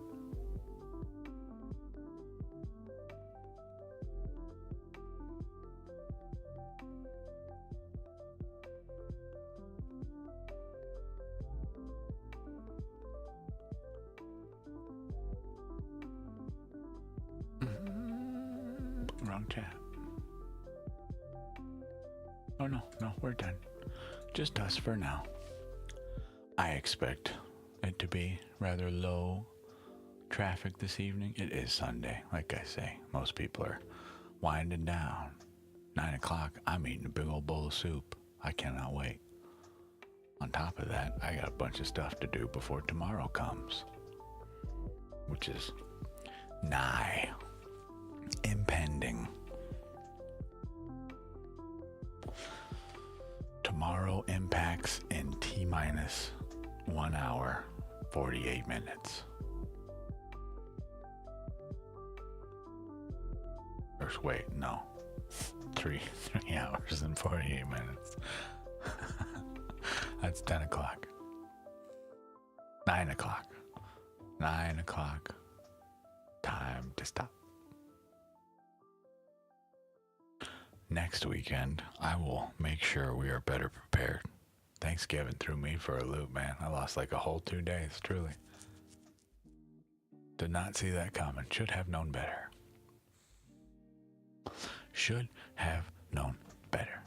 Wrong chat. Oh no, we're done. Just us for now. I expect it to be rather low traffic this evening. It is Sunday, like I say. Most people are winding down. 9 o'clock, I'm eating a big old bowl of soup. I cannot wait. On top of that, I got a bunch of stuff to do before tomorrow comes, which is nigh impending. Tomorrow impacts in T-minus 1 hour, 48 minutes. Or wait, no. 3 hours and 48 minutes. That's 10 o'clock. 9 o'clock. 9 o'clock. Time to stop. Next weekend, I will make sure we are better prepared. Thanksgiving threw me for a loop, man. I lost like a whole 2 days, truly. Did not see that coming. Should have known better. Should have known better.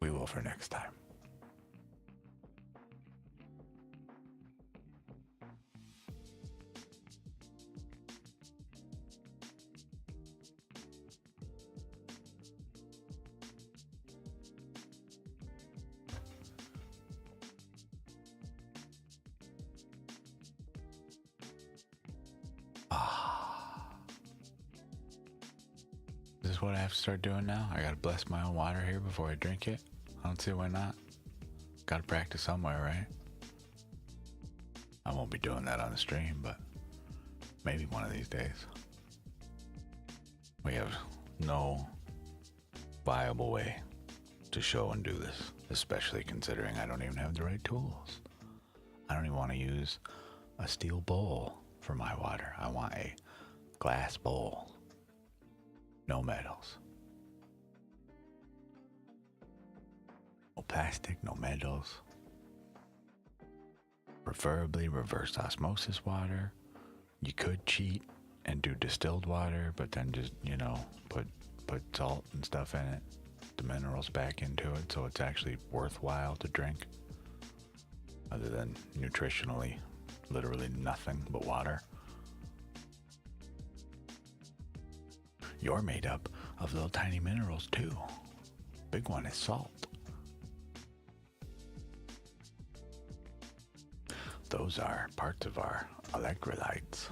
We will for next time. Is this what I have to start doing now? I gotta bless my own water here before I drink it? I don't see why not. Gotta practice somewhere, right? I won't be doing that on the stream, but maybe one of these days. We have no viable way to show and do this, especially considering I don't even have the right tools. I don't even want to use a steel bowl for my water. I want a glass bowl. No metals. No plastic, no metals. Preferably reverse osmosis water. You could cheat and do distilled water, but then just, put salt and stuff in it, the minerals back into it, so it's actually worthwhile to drink. Other than nutritionally, literally nothing but water. You're made up of little tiny minerals too. Big one is salt. Those are parts of our electrolytes.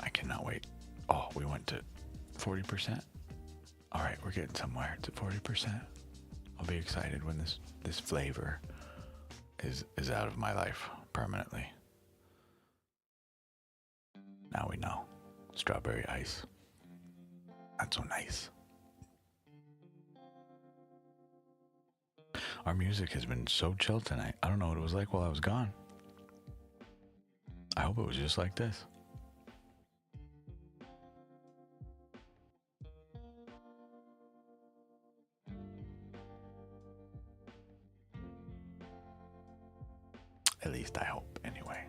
I cannot wait. Oh, we went to 40%. All right, we're getting somewhere. It's at 40%. I'll be excited when this flavor is out of my life permanently. Now we know. Strawberry ice. Not so nice. Our music has been so chill tonight. I don't know what it was like while I was gone. I hope it was just like this. At least I hope, anyway.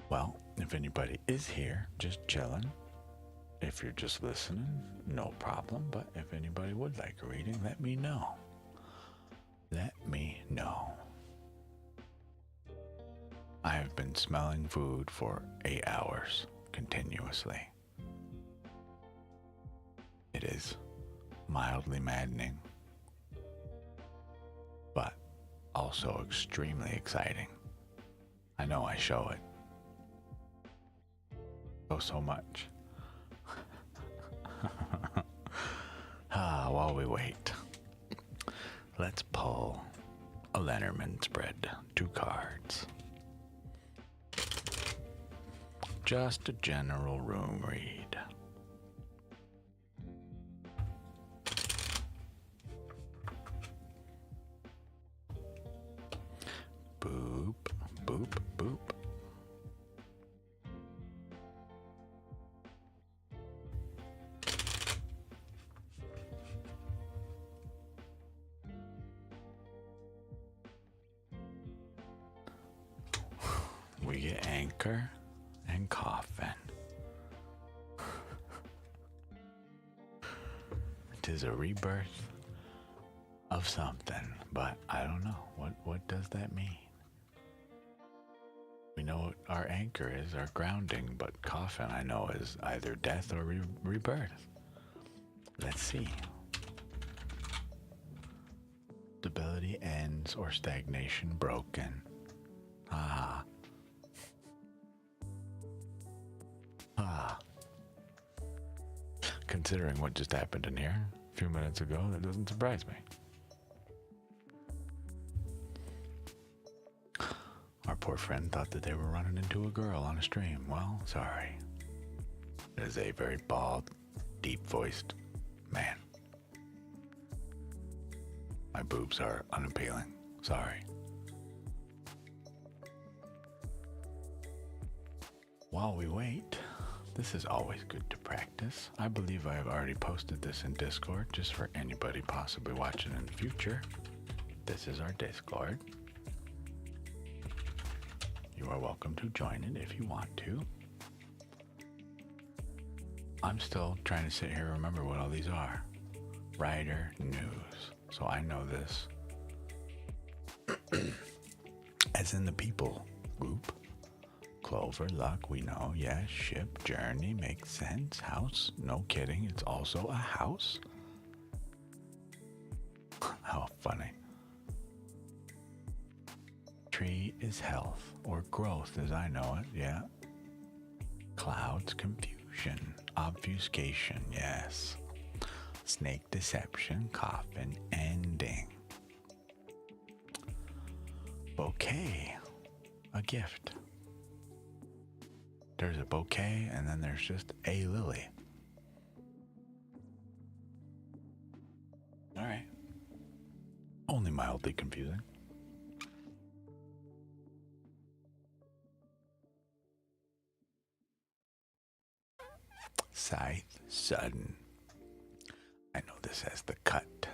Well, if anybody is here, just chilling. If you're just listening, no problem. But if anybody would like a reading, let me know. Let me know. I have been smelling food for 8 hours continuously. It is mildly maddening, but also extremely exciting. I know I show it. So much. While we wait, let's pull a Lenormand spread. 2 cards. Just a general room read. Boop, boop, boop. We get anchor and coffin. It is a rebirth of something, but I don't know. What does that mean? We know what our anchor is, our grounding, but coffin I know is either death or rebirth. Let's see. Stability ends or stagnation broken. Ah. Considering what just happened in here a few minutes ago, that doesn't surprise me. Our poor friend thought that they were running into a girl on a stream. Well, sorry. It is a very bald, deep-voiced man. My boobs are unappealing. Sorry. while we wait, this is always good to practice. I believe I have already posted this in Discord just for anybody possibly watching in the future. This is our Discord. You are welcome to join it if you want to. I'm still trying to sit here and remember what all these are. Writer news. So I know this. As in the people group. Clover, luck, we know. Yes, ship, journey, makes sense. House, no kidding. It's also a house. How funny. Tree is health or growth as I know it, yeah. Clouds, confusion, obfuscation, yes. Snake, deception, coffin, ending. Bouquet, a gift. There's a bouquet and then there's just a lily. All right. Only mildly confusing. Scythe, sudden. I know this as the cut.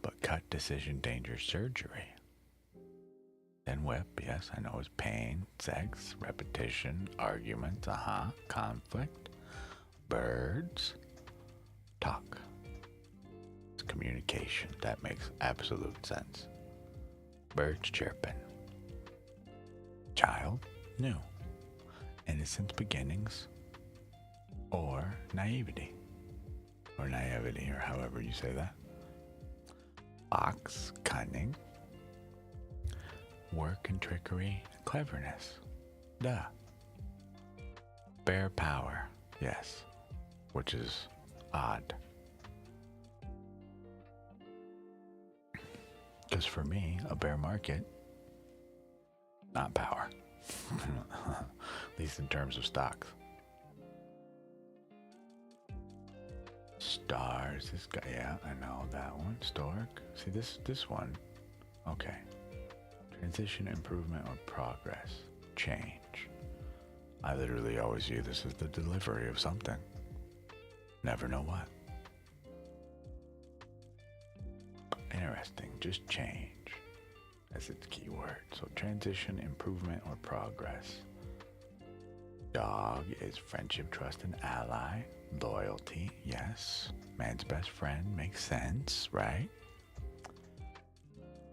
But cut, decision, danger, surgery. Then whip, yes, I know is pain, sex, repetition, argument, conflict. Birds, talk. It's communication. That makes absolute sense. Birds chirping. Child, new. Innocent beginnings, or naivety, or however you say that. Fox, cunning. Work and trickery, cleverness. Duh. Bear power, yes, which is odd. Because for me, a bear market, not power. At least in terms of stocks. Stars, this guy, yeah, I know that one. Stork. See this one. Okay. Transition, improvement, or progress. Change. I literally always view this as the delivery of something. Never know what. Interesting, just change. As its key word. So transition, improvement, or progress. Dog is friendship, trust, and ally. Loyalty, yes. Man's best friend makes sense, right?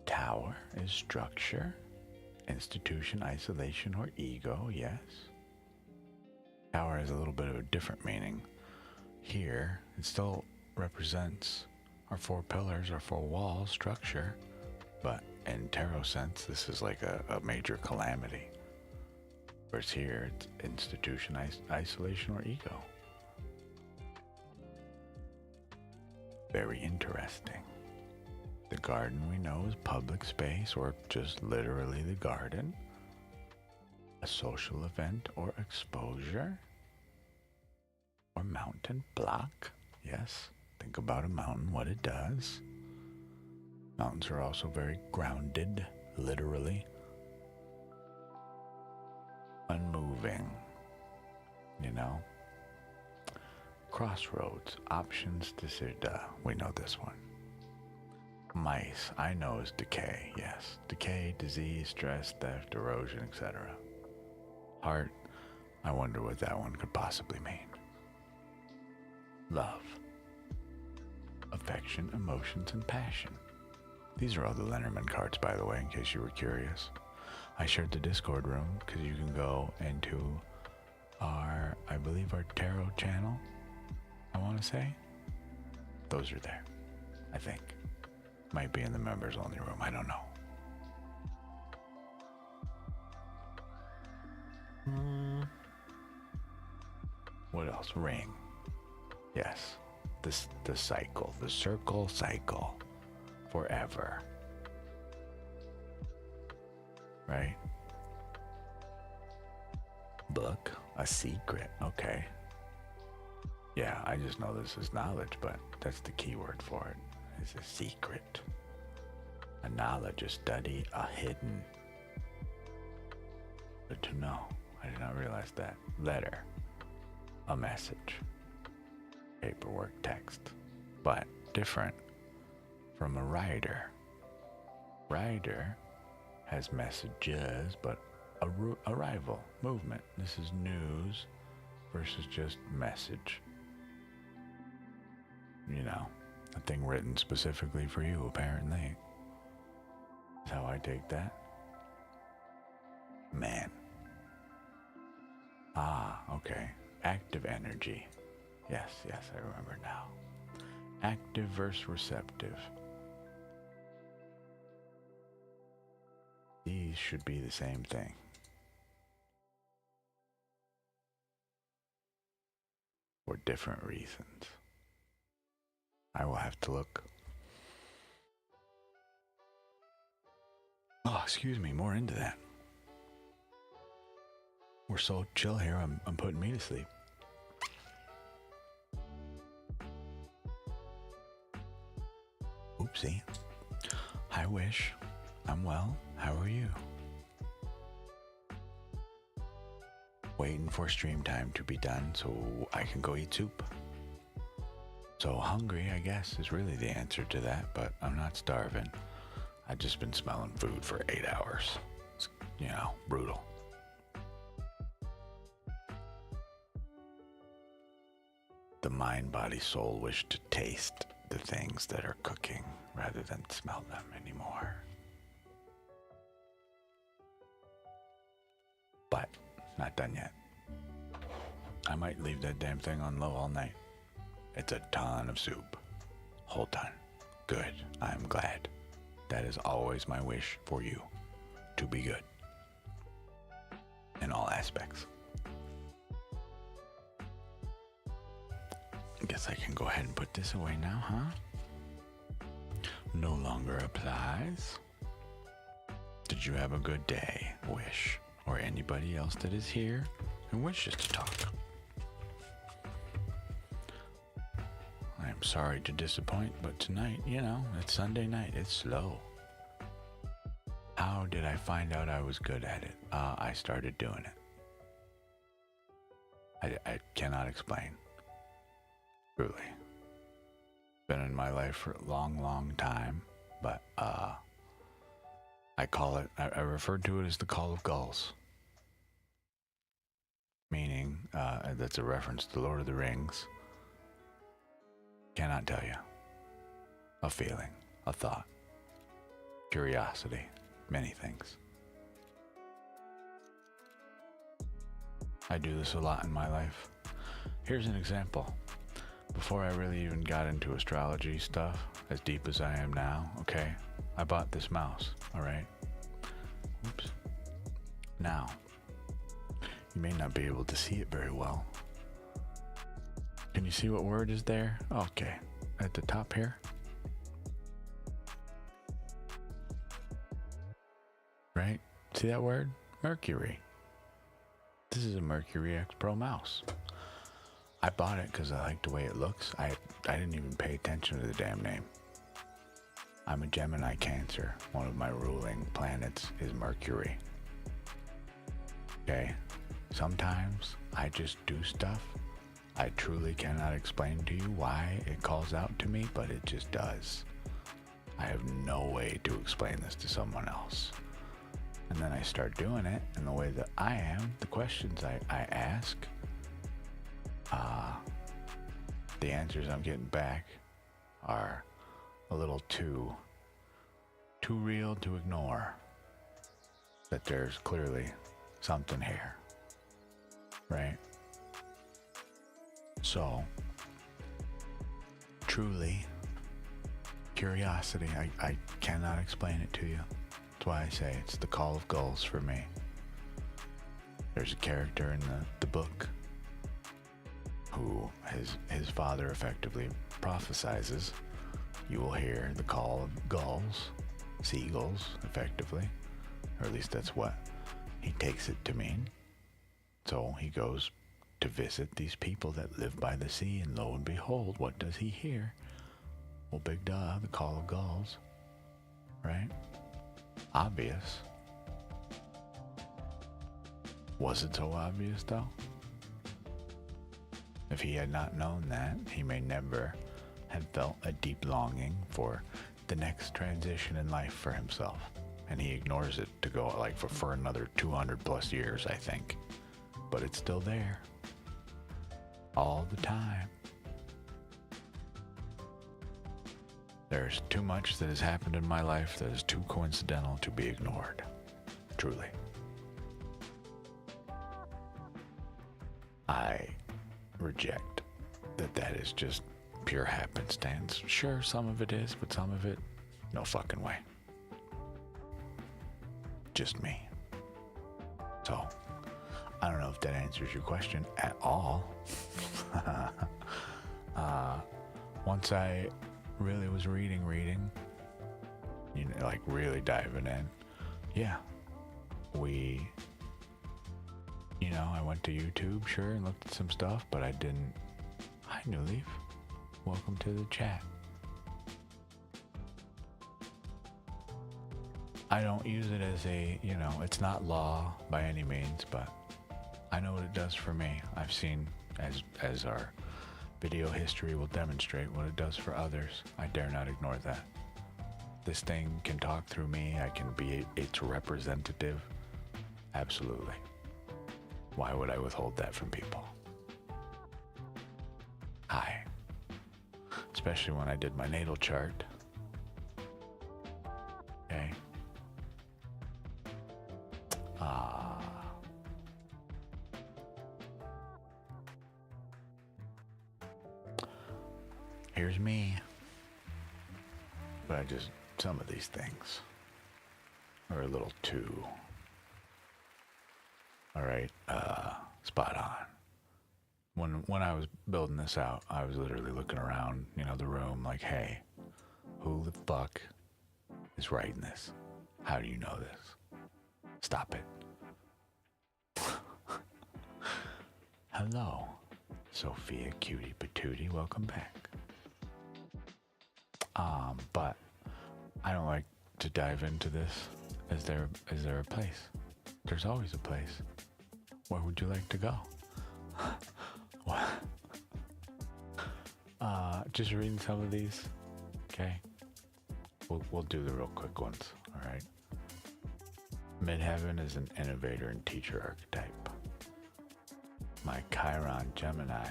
Tower is structure. Institution, isolation, or ego, yes. Tower has a little bit of a different meaning. Here, it still represents our four pillars, our four walls, structure, but in tarot sense, this is like a major calamity. Whereas here, it's institution, isolation, or ego. Very interesting. The garden we know is public space, or just literally the garden. A social event or exposure. Or mountain block. Yes, think about a mountain, what it does. Mountains are also very grounded, literally. Unmoving, you know. Crossroads, options, decision. We know this one. Mice, I know is decay, yes. Decay, disease, stress, theft, erosion, etc. Heart, I wonder what that one could possibly mean. Love, affection, emotions, and passion. These are all the Lenormand cards, by the way, in case you were curious. I shared the Discord room because you can go into our, I believe our tarot channel, I want to say. Those are there, I think. Might be in the members only room, I don't know. What else? Ring. Yes. The cycle. The circle cycle. Forever. Right? Book. A secret. Okay. Yeah, I just know this is knowledge, but that's the key word for it. It's a secret. A knowledge, a study, a hidden. Good to know. I did not realize that. Letter. A message. Paperwork text. But different from a writer. Writer has messages, but arrival, movement. This is news versus just message. You know, a thing written specifically for you, apparently. That's how I take that. Man. Ah, okay. Active energy. Yes, I remember now. Active versus receptive. These should be the same thing. For different reasons. I will have to look. Oh, excuse me, more into that. We're so chill here, I'm putting me to sleep. Oopsie. Hi, Wish. I'm well. How are you? Waiting for stream time to be done so I can go eat soup. So hungry, I guess, is really the answer to that, but I'm not starving. I've just been smelling food for 8 hours. It's, you know, brutal. The mind, body, soul wish to taste the things that are cooking rather than smell them anymore. But not done yet. I might leave that damn thing on low all night. It's a ton of soup. Whole ton. Good. I'm glad. That is always my wish for you. To be good. In all aspects. I guess I can go ahead and put this away now, huh? No longer applies. Did you have a good day, Wish? Or anybody else that is here and wishes to talk? I'm sorry to disappoint, but tonight, you know, it's Sunday night. It's slow. How did I find out I was good at it? I started doing it. I cannot explain. Truly. Been in my life for a long time, but I call it, I referred to it as the call of gulls. Meaning, that's a reference to Lord of the Rings. Cannot tell you. A feeling, a thought, curiosity, many things. I do this a lot in my life. Here's an example. Before I really even got into astrology stuff, as deep as I am now, okay, I bought this mouse, all right? Oops. Now, you may not be able to see it very well. Can you see what word is there? Okay, at the top here. Right? See that word? Mercury. This is a Mercury X Pro mouse. I bought it because I like the way it looks. I didn't even pay attention to the damn name. I'm a Gemini Cancer. One of my ruling planets is Mercury. Okay? Sometimes I just do stuff. I truly cannot explain to you why it calls out to me, but it just does. I have no way to explain this to someone else. And then I start doing it, and the way that I am, the questions I ask, the answers I'm getting back are a little too real to ignore. That there's clearly something here, right? So, truly, curiosity, I cannot explain it to you. That's why I say it's the call of gulls for me. There's a character in the book who his father effectively prophesizes you will hear the call of gulls, seagulls, effectively. Or at least that's what he takes it to mean. So he goes to visit these people that live by the sea, and lo and behold, what does he hear? Well, big duh, the call of gulls, right? Obvious. Was it so obvious though? If he had not known that, he may never have felt a deep longing for the next transition in life for himself. And he ignores it to go like for another 200 plus years, I think. But it's still there. All the time. There's too much that has happened in my life that is too coincidental to be ignored. Truly. I reject that is just pure happenstance. Sure, some of it is, but some of it, no fucking way. Just me. So, I don't know if that answers your question at all. Once I really was reading, you know, like really diving in, yeah, you know, I went to YouTube, sure, and looked at some stuff, but I didn't. Hi, New Leaf. Welcome to the chat. I don't use it as a, you know, it's not law by any means, but I know what it does for me. I've seen, as our video history will demonstrate, what it does for others. I dare not ignore that. This thing can talk through me. I can be its representative. Absolutely. Why would I withhold that from people? Hi. Especially when I did my natal chart. Okay. Here's me. But some of these things are a little too, all right, spot on. When I was building this out, I was literally looking around, you know, the room like, hey, who the fuck is writing this? How do you know this? Stop it. Hello, Sophia Cutie Patootie, welcome back. But I don't like to dive into this. Is there a place? There's always a place. Where would you like to go? What? Just reading some of these. Okay. We'll do the real quick ones. All right. Midheaven is an innovator and teacher archetype. My Chiron Gemini,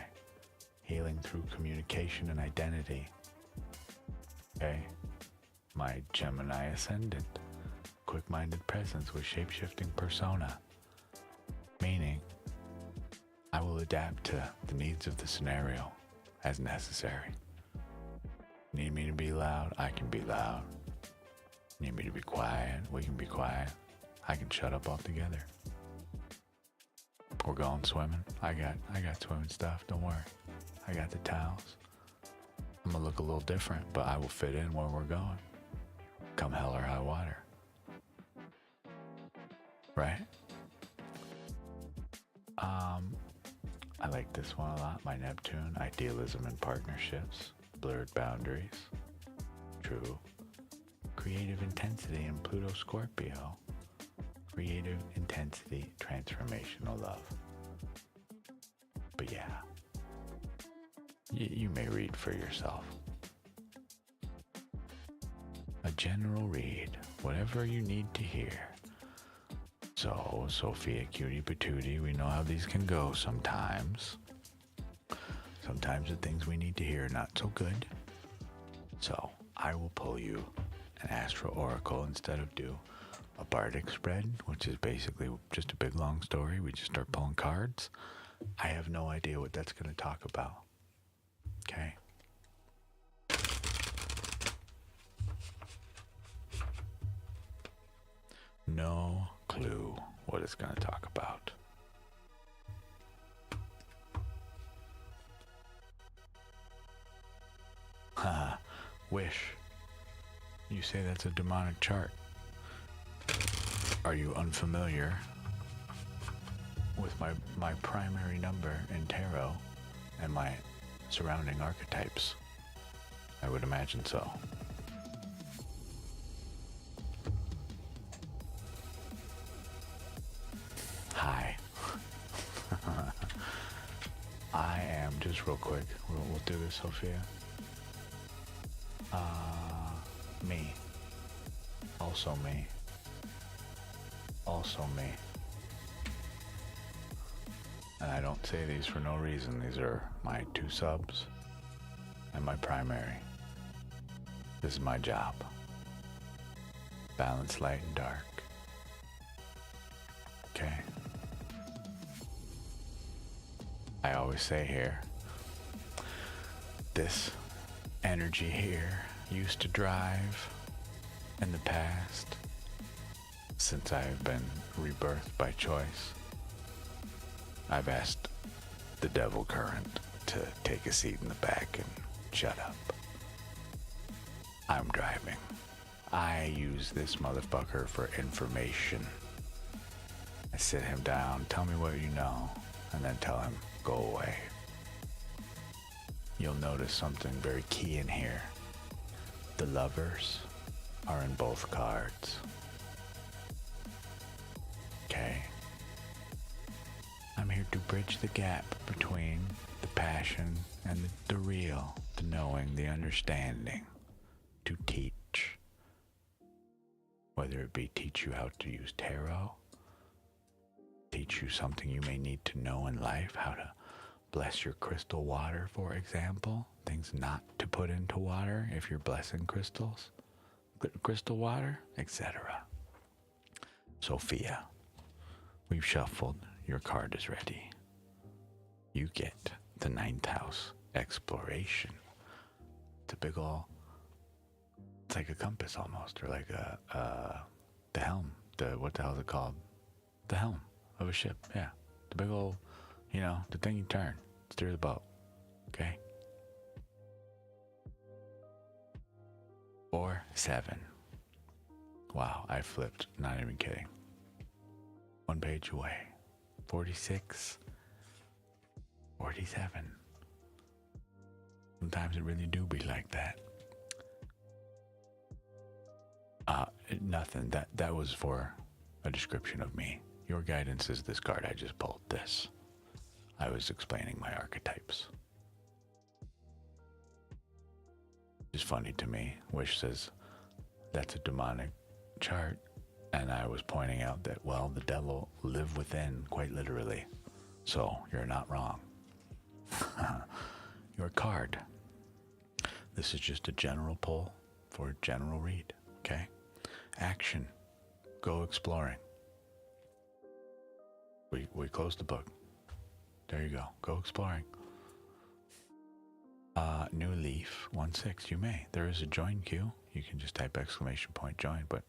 healing through communication and identity. Okay. My Gemini Ascendant, quick-minded presence with shape-shifting persona. Meaning, I will adapt to the needs of the scenario as necessary. Need me to be loud? I can be loud. Need me to be quiet? We can be quiet. I can shut up altogether. We're going swimming. I got swimming stuff, don't worry. I got the towels. I'm gonna look a little different, but I will fit in where we're going. Come hell or high water. Right? I like this one a lot. My Neptune, idealism and partnerships, blurred boundaries. True. Creative intensity in Pluto Scorpio. Creative intensity, transformational love. But yeah, you may read for yourself. A general read, whatever you need to hear. So, Sophia Cutie Patootie, we know how these can go sometimes. Sometimes the things we need to hear are not so good. So, I will pull you an Astro Oracle instead of do a Bardic spread, which is basically just a big long story. We just start pulling cards. I have no idea what that's going to talk about. Okay? No clue what it's going to talk about. Haha, wish. You say that's a demonic chart. Are you unfamiliar with my primary number in tarot and my surrounding archetypes? I would imagine so. Hi. just real quick. We'll do this, Sophia. Me. Also me. Also me. And I don't say these for no reason. These are my 2 subs and my primary. This is my job. Balance light and dark. Okay. I always say here, this energy here used to drive in the past since I've been rebirthed by choice. I've asked the devil current to take a seat in the back and shut up. I'm driving. I use this motherfucker for information. I sit him down, tell me what you know, and then tell him, go away. You'll notice something very key in here. The lovers are in both cards. Okay? I'm here to bridge the gap between the passion and the real, the knowing, the understanding, to teach. Whether it be teach you how to use tarot, teach you something you may need to know in life, how to bless your crystal water, for example, things not to put into water if you're blessing crystals, crystal water, etc. Sophia, we've shuffled. Your card is ready. You get the 9th house, exploration. It's a big ol', it's like a compass almost, or like the helm. What the hell is it called? The helm of a ship, yeah. The big ol', the thing you turn, steer the boat, okay? 4, 7. Wow, I flipped, not even kidding. 1 page away. 46, 47. Sometimes it really do be like that. Nothing. That was for a description of me. Your guidance is this card I just pulled. This. I was explaining my archetypes. It's funny to me. Wish says that's a demonic chart. And I was pointing out that, well, the devil live within, quite literally. So you're not wrong. Your card. This is just a general pull for a general read, okay? Action. Go exploring. We closed the book. There you go. Go exploring. New leaf, 1/6. You may. There is a join queue. You can just type !! join, but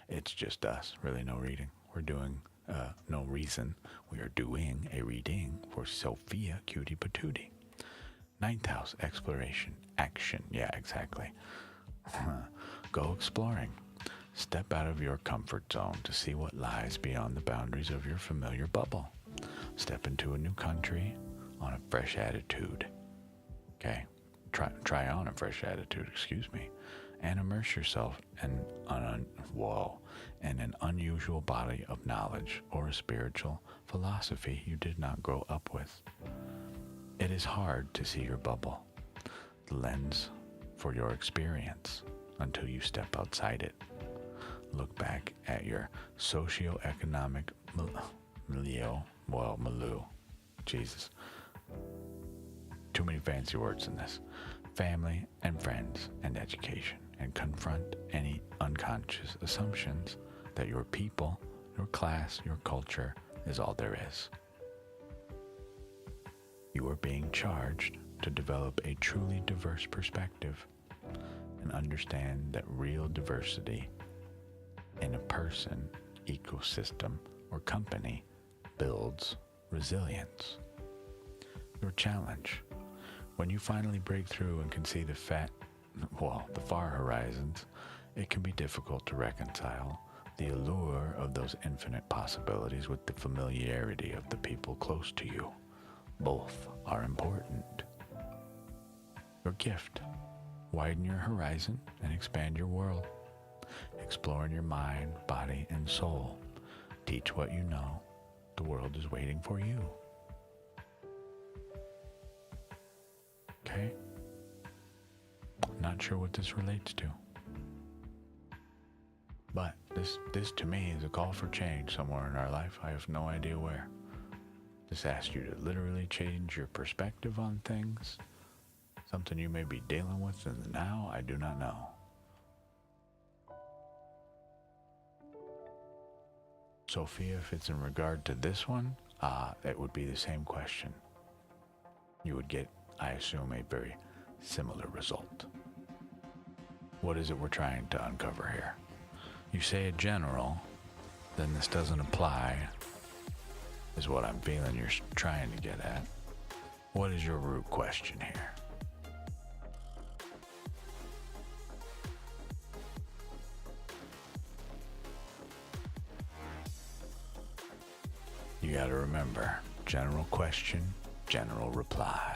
it's just us. Really no reading. We're doing no reason. We are doing a reading for Sophia Cutie Patootie. 9th house, exploration, action. Yeah, exactly. Go exploring. Step out of your comfort zone to see what lies beyond the boundaries of your familiar bubble. Step into a new country on a fresh attitude. Okay? Try on a fresh attitude, and immerse yourself in an unusual body of knowledge or a spiritual philosophy you did not grow up with. It is hard to see your bubble, the lens for your experience, until you step outside it. Look back at your socio-economic milieu. Jesus. Too many fancy words in this. Family and friends and education, and confront any unconscious assumptions that your people, your class, your culture is all there is. You are being charged to develop a truly diverse perspective and understand that real diversity in a person, ecosystem, or company builds resilience. Your challenge. When you finally break through and can see the far horizons, it can be difficult to reconcile the allure of those infinite possibilities with the familiarity of the people close to you. Both are important. Your gift. Widen your horizon and expand your world. Explore in your mind, body, and soul. Teach what you know. The world is waiting for you. not sure what this relates to. But this to me is a call for change somewhere in our life. I have no idea where. This asks you to literally change your perspective on things. Something you may be dealing with in the now, I do not know. Sophia, if it's in regard to this one, it would be the same question. You would get, I assume, a very similar result. What is it we're trying to uncover here? You say a general, then this doesn't apply, is what I'm feeling you're trying to get at. What is your root question here? You gotta remember, general question, general reply.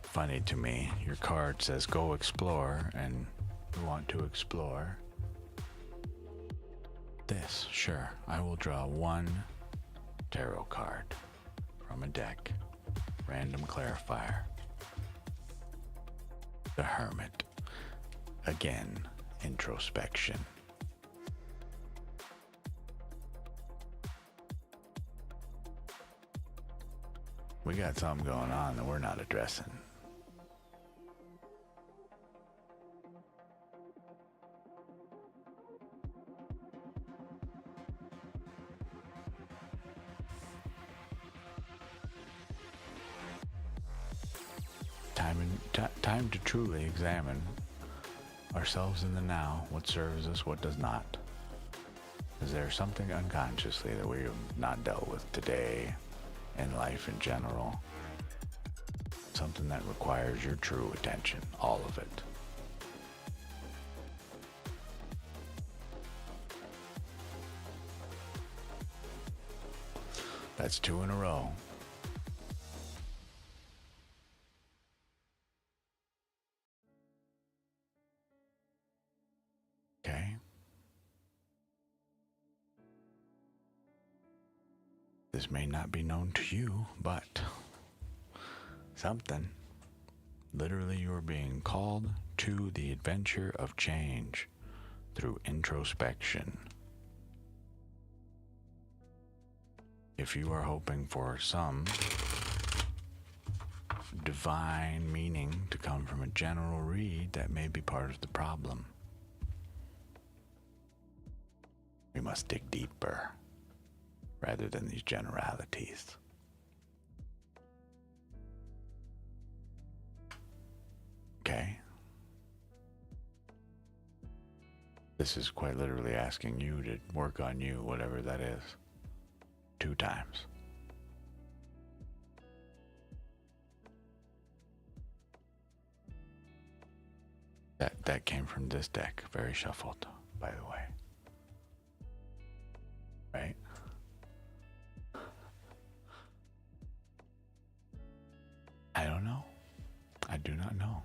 Funny to me, your card says go explore, and you want to explore this. Sure, I will draw one tarot card from a deck. Random clarifier. The Hermit. Again, introspection. We got something going on that we're not addressing. Time to truly examine ourselves in the now, what serves us, what does not. Is there something unconsciously that we have not dealt with today in life in general? Something that requires your true attention, all of it. That's 2 in a row. Okay. This may not be known to you, but something. Literally, you're being called to the adventure of change through introspection. If you are hoping for some divine meaning to come from a general read, that may be part of the problem. We must dig deeper rather than these generalities. Okay? This is quite literally asking you to work on you, whatever that is, 2 times. That came from this deck, very shuffled, by the way. Right? I don't know. I do not know.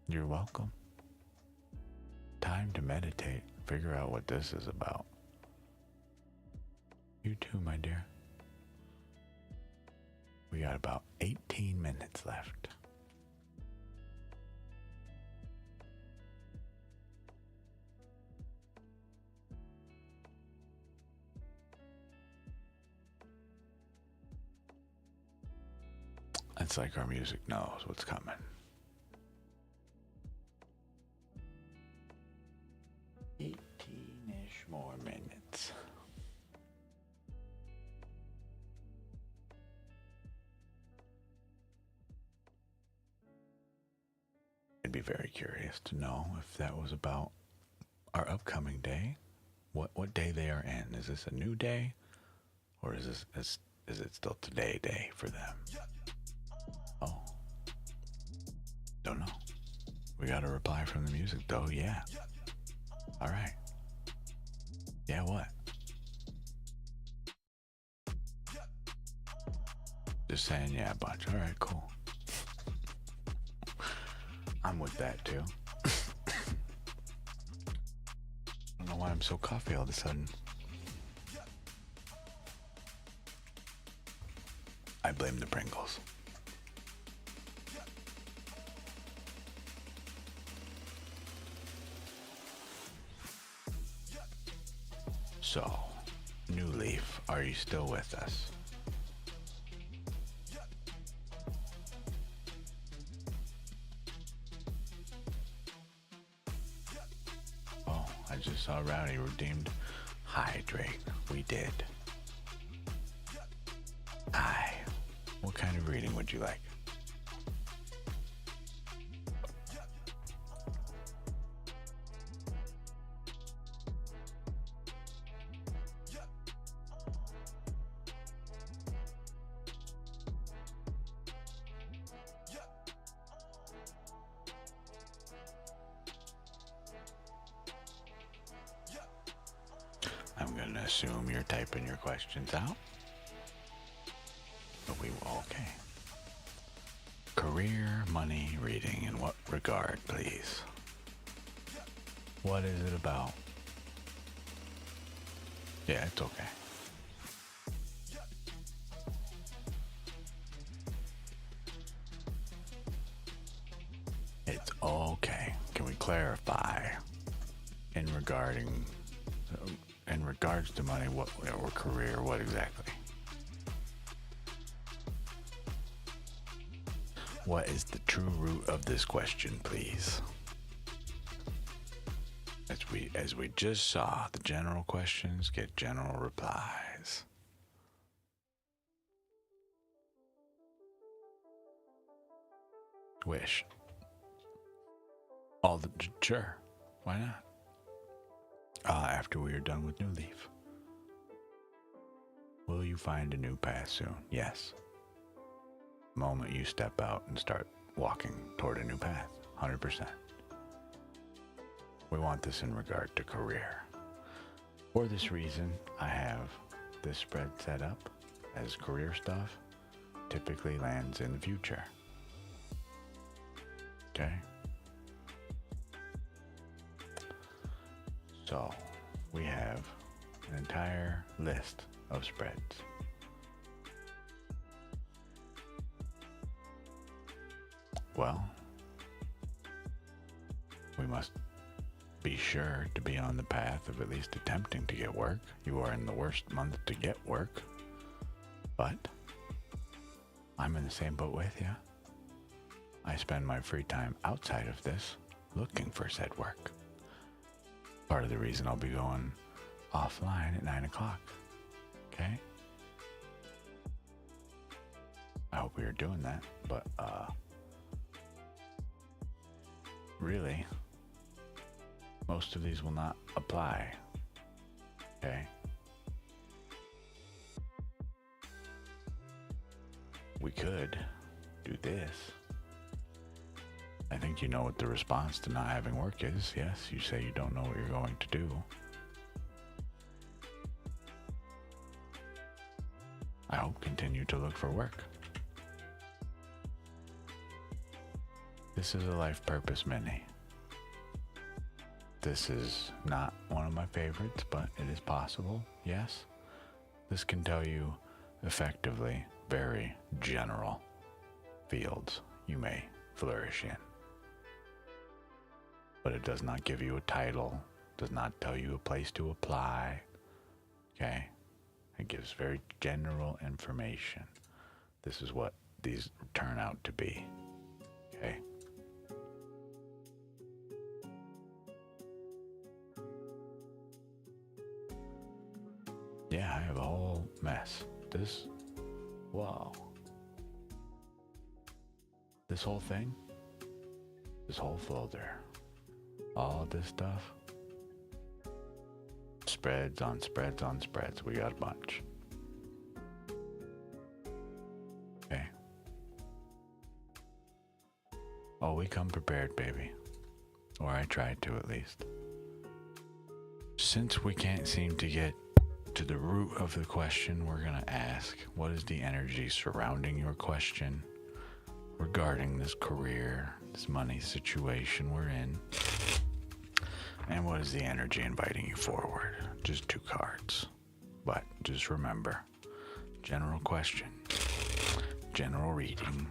You're welcome. Time to meditate, figure out what this is about. You too, my dear. We got about 18 minutes left. It's like our music knows what's coming. Ish more minutes. I'd be very curious to know if that was about our upcoming day. What day they are in. Is this a new day? Or is it still today day for them? Oh. Don't know. We got a reply from the music though, yeah. Alright. Yeah, what? Just saying yeah a bunch. Alright, cool. I'm with that too. I don't know why I'm so coffee all of a sudden. I blame the Pringles. So, New Leaf, are you still with us? Oh, I just saw Rowdy redeemed. Hydrate. We did. Hi. What kind of reading would you like? I'm going to assume you're typing your questions out. But we will, okay. Career, money, reading, in what regard, please? What is it about? Yeah, it's okay. It's okay. Can we clarify in regards to money, what or career, what exactly? What is the true root of this question, please? As we just saw, the general questions get general replies. Wish. Sure. Why not? After we are done with New Leaf. Will you find a new path soon? Yes. The moment you step out and start walking toward a new path. 100%. We want this in regard to career. For this reason, I have this spread set up as career stuff. Typically lands in the future. Okay? So, we have an entire list of spreads. Well, we must be sure to be on the path of at least attempting to get work. You are in the worst month to get work, but I'm in the same boat with you. I spend my free time outside of this looking for said work. Part of the reason I'll be going offline at 9 o'clock. Okay? I hope we are doing that, but really, most of these will not apply. Okay? We could do this. I think you know what the response to not having work is. Yes, you say you don't know what you're going to do. I hope continue to look for work. This is a life purpose mini. This is not one of my favorites, but it is possible, yes. This can tell you effectively very general fields you may flourish in. But it does not give you a title, does not tell you a place to apply, okay? It gives very general information. This is what these turn out to be, okay? Yeah, I have a whole mess. Wow. This whole thing, this whole folder, all this stuff, spreads on spreads on spreads. We got a bunch. Okay. Oh, we come prepared, baby. Or I try to, at least. Since we can't seem to get to the root of the question, we're going to ask, what is the energy surrounding your question regarding this career, this money situation we're in? And what is the energy inviting you forward? Just 2 cards. But just remember, general question. general reading.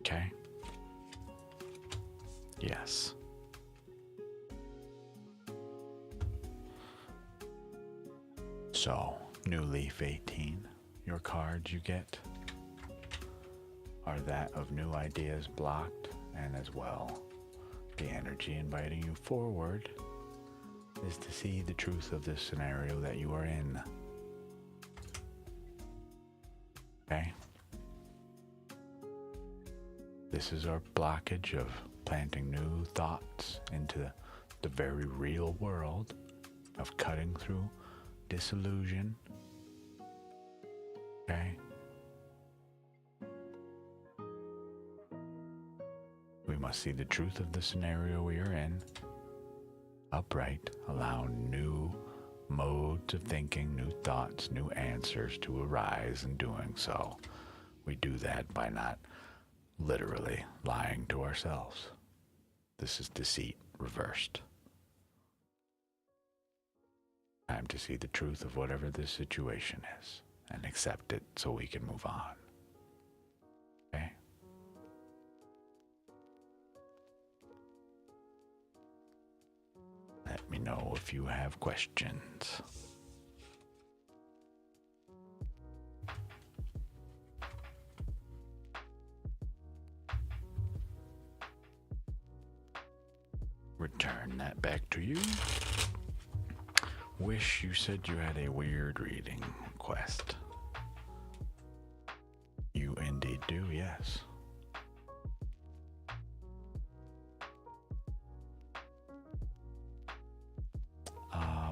Okay? Yes. So, New Leaf 18, your cards you get are that of new ideas blocked, and as well, the energy inviting you forward is to see the truth of this scenario that you are in. Okay? This is our blockage of planting new thoughts into the very real world, of cutting through disillusion. Okay? We must see the truth of the scenario we are in, upright, allow new modes of thinking, new thoughts, new answers to arise. In doing so, we do that by not literally lying to ourselves. This is deceit reversed. Time to see the truth of whatever this situation is and accept it so we can move on. Okay? Let me know if you have questions. Return that back to you. Wish, you said you had a weird reading request. You indeed do, yes.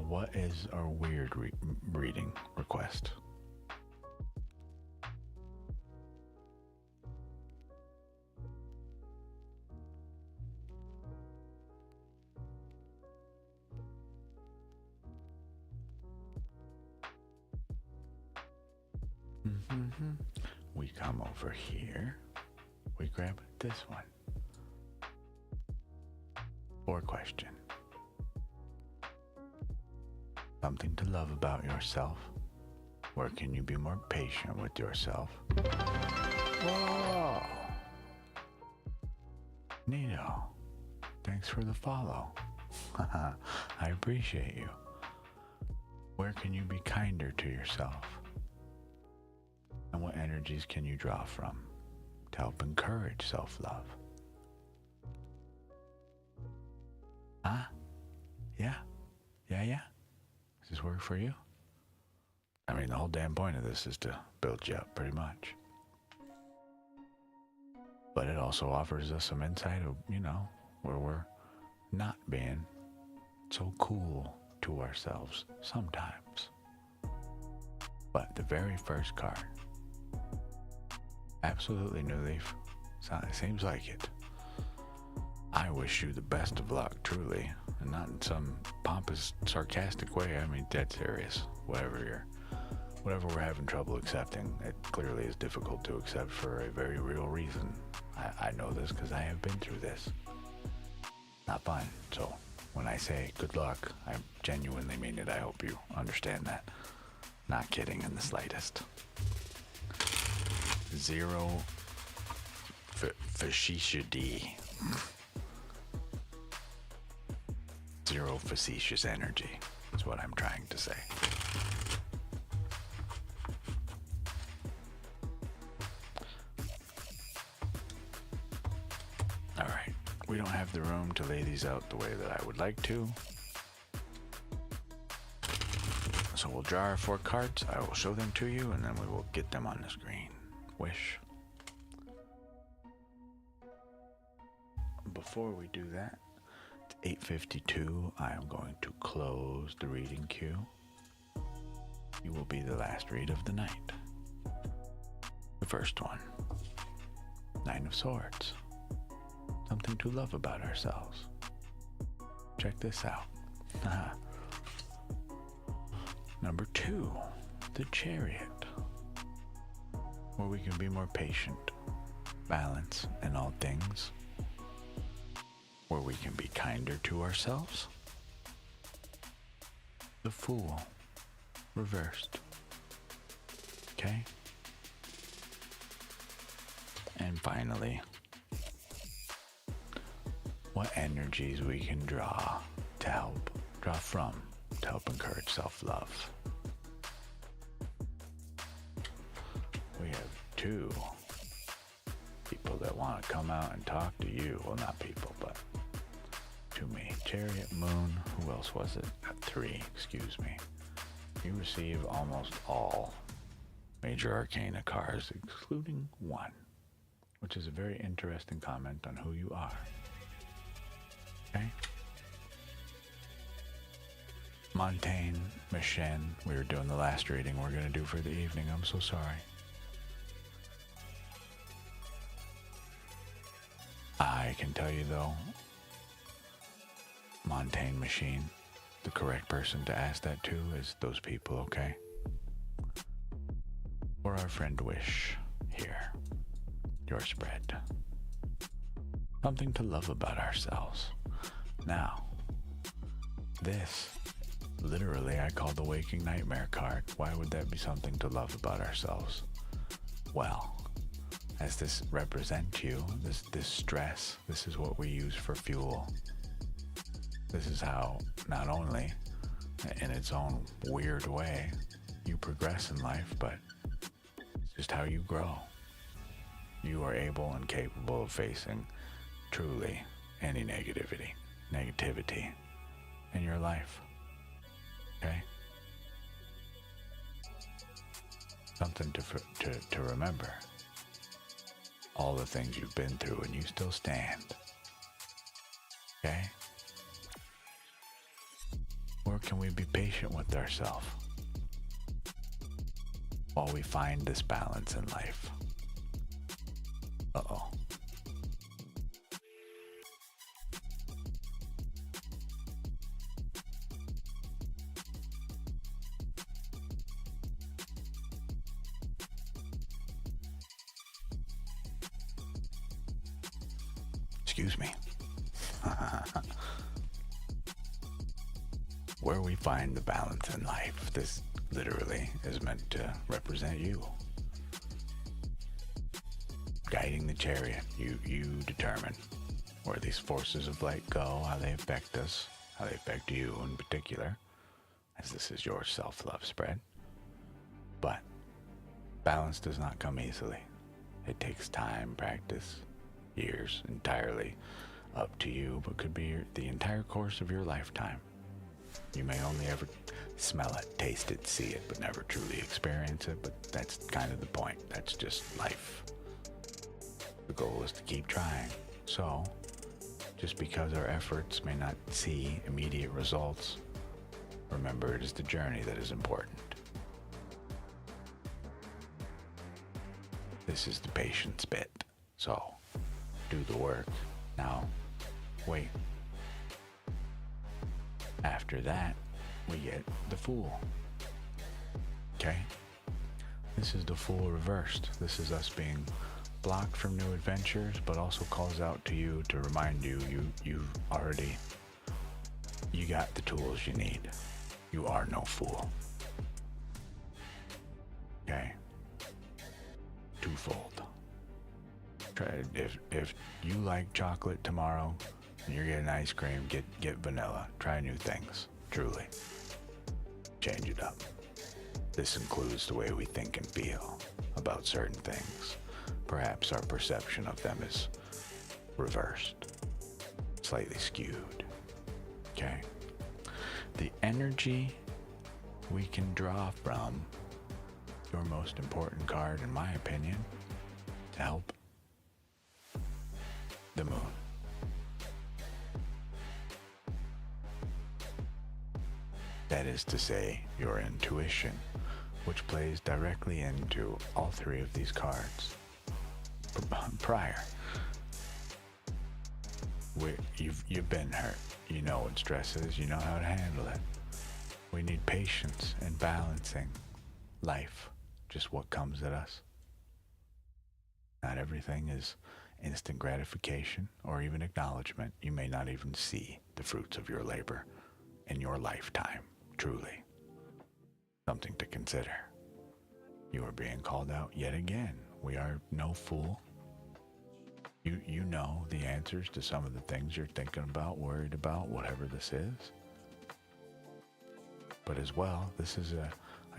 What is our weird reading request? We come over here. We grab this one. Or question. Something to love about yourself. Where can you be more patient with yourself? Whoa! Neato. Thanks for the follow. I appreciate you. Where can you be kinder to yourself? And what energies can you draw from to help encourage self-love? Huh? Yeah? Yeah? Does this work for you? I mean, the whole damn point of this is to build you up, pretty much. But it also offers us some insight of, where we're not being so cool to ourselves sometimes. But the very first card, absolutely New Leaf, it seems like it. I wish you the best of luck, truly, and not in some pompous, sarcastic way. I mean, dead serious. Whatever we're having trouble accepting, it clearly is difficult to accept for a very real reason. I know this because I have been through this. Not fun. So when I say good luck, I genuinely mean it. I hope you understand that. Not kidding in the slightest. Zero facetious. Zero facetious energy is what I'm trying to say. All right, we don't have the room to lay these out the way that I would like to. So we'll draw our 4 cards. I will show them to you, and then we will get them on the screen. Wish. Before we do that, it's 8:52. I am going to close the reading queue. You will be the last read of the night. The first one, 9 of Swords. Something to love about ourselves. Check this out. Number 2, the Chariot, where we can be more patient, balance in all things, where we can be kinder to ourselves. The Fool, reversed. Okay? And finally, what energies we can draw from to help encourage self-love. We have two people that want to come out and talk to you. Well, not people, but to me. Chariot, Moon, who else was it? Three, excuse me. You receive almost all major arcana cards, excluding one, which is a very interesting comment on who you are. Okay? Montaigne, Michenne, we were doing the last reading we're going to do for the evening. I'm so sorry. I can tell you though, Montaigne Machine, the correct person to ask that to is those people, okay? Or our friend Wish here, your spread. Something to love about ourselves. Now, this, literally I call the Waking Nightmare card. Why would that be something to love about ourselves? Well, as this represents you, this stress, this is what we use for fuel. This is how, not only in its own weird way, you progress in life, but it's just how you grow. You are able and capable of facing truly any negativity in your life. Okay? Something to remember. All the things you've been through and you still stand. Okay? Or can we be patient with ourselves while we find this balance in life? Uh-oh. Excuse me. Where we find the balance in life, this literally is meant to represent you. Guiding the chariot, you determine where these forces of light go, how they affect us, how they affect you in particular, as this is your self-love spread. But balance does not come easily. It takes time, practice, years, entirely up to you, but could be the entire course of your lifetime. You may only ever smell it, taste it, see it, but never truly experience it, but that's kind of the point. That's just life. The goal is to keep trying. So, just because our efforts may not see immediate results, remember it is the journey that is important. This is the patience bit. So, do the work. Now, wait. After that, we get the Fool. Okay? This is the Fool reversed. This is us being blocked from new adventures, but also calls out to you to remind you, you got the tools you need. You are no fool. Okay? Twofold. Try, if you like chocolate tomorrow and you're getting ice cream, get vanilla. Try new things. Truly. Change it up. This includes the way we think and feel about certain things. Perhaps our perception of them is reversed, slightly skewed. Okay? The energy we can draw from your most important card, in my opinion, to help the Moon. That is to say, your intuition, which plays directly into all three of these cards. Prior, you've been hurt. You know what stress is. You know how to handle it. We need patience and balancing life, just what comes at us. Not everything is instant gratification or even acknowledgement. You may not even see the fruits of your labor in your lifetime, truly. Something to consider. You are being called out yet again. We are no fool. You know the answers to some of the things you're thinking about, worried about, whatever this is. But as well, this is a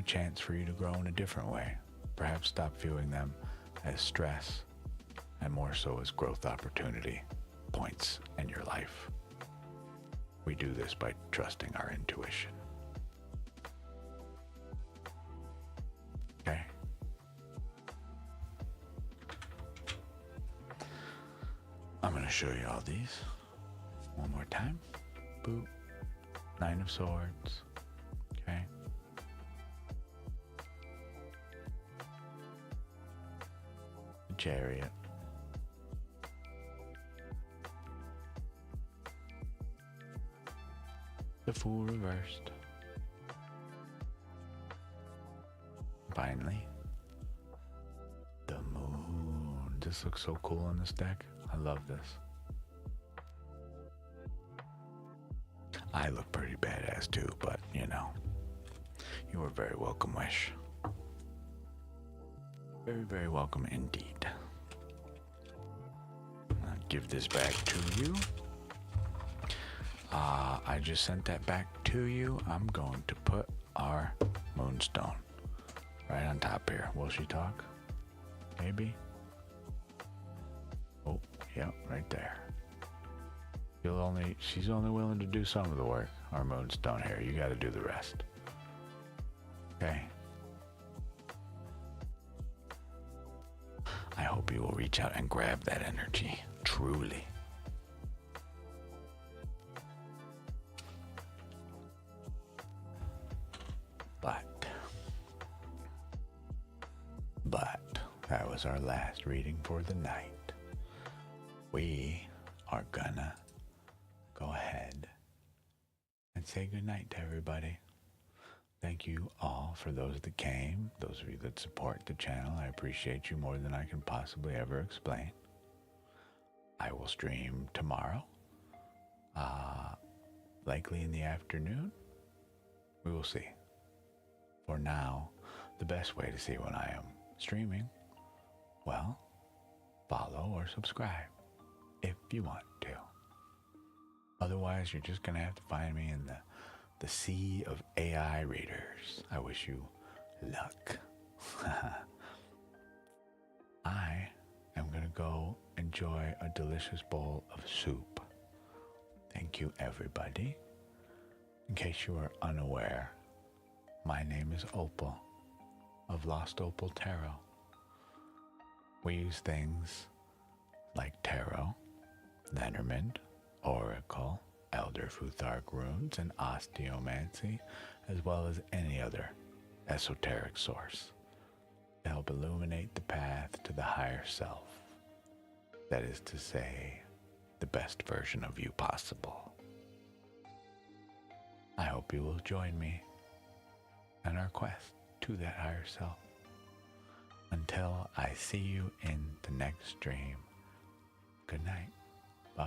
chance for you to grow in a different way. Perhaps stop viewing them as stress and more so as growth opportunity points in your life. We do this by trusting our intuition. Okay? I'm going to show you all these one more time. Boop. Nine of Swords. Okay? The Chariot. The Fool reversed. Finally, the Moon. This looks so cool on this deck. I love this. I look pretty badass too, but you know, you are very welcome, Wish. Very, very welcome indeed. I'll give this back to you. I just sent that back to you. I'm going to put our moonstone right on top here. Will she talk? Maybe? Oh, yeah, right there. She's only willing to do some of the work. Our moonstone here. You got to do the rest. Okay. I hope you will reach out and grab that energy. Truly. But that was our last reading for the night. We are gonna go ahead and say goodnight to everybody. Thank you all for those that came, those of you that support the channel. I appreciate you more than I can possibly ever explain. I will stream tomorrow, likely in the afternoon. We will see. For now, the best way to see when I am streaming, well, follow or subscribe if you want to. Otherwise, you're just going to have to find me in the sea of AI readers. I wish you luck. I am going to go enjoy a delicious bowl of soup. Thank you, everybody. In case you are unaware, my name is Opal of Lost Opal Tarot. We use things like tarot, Lenormand, oracle, elder Futhark runes, and osteomancy, as well as any other esoteric source to help illuminate the path to the higher self. That is to say, the best version of you possible. I hope you will join me in our quest to that higher self. Until I see you in the next stream, good night.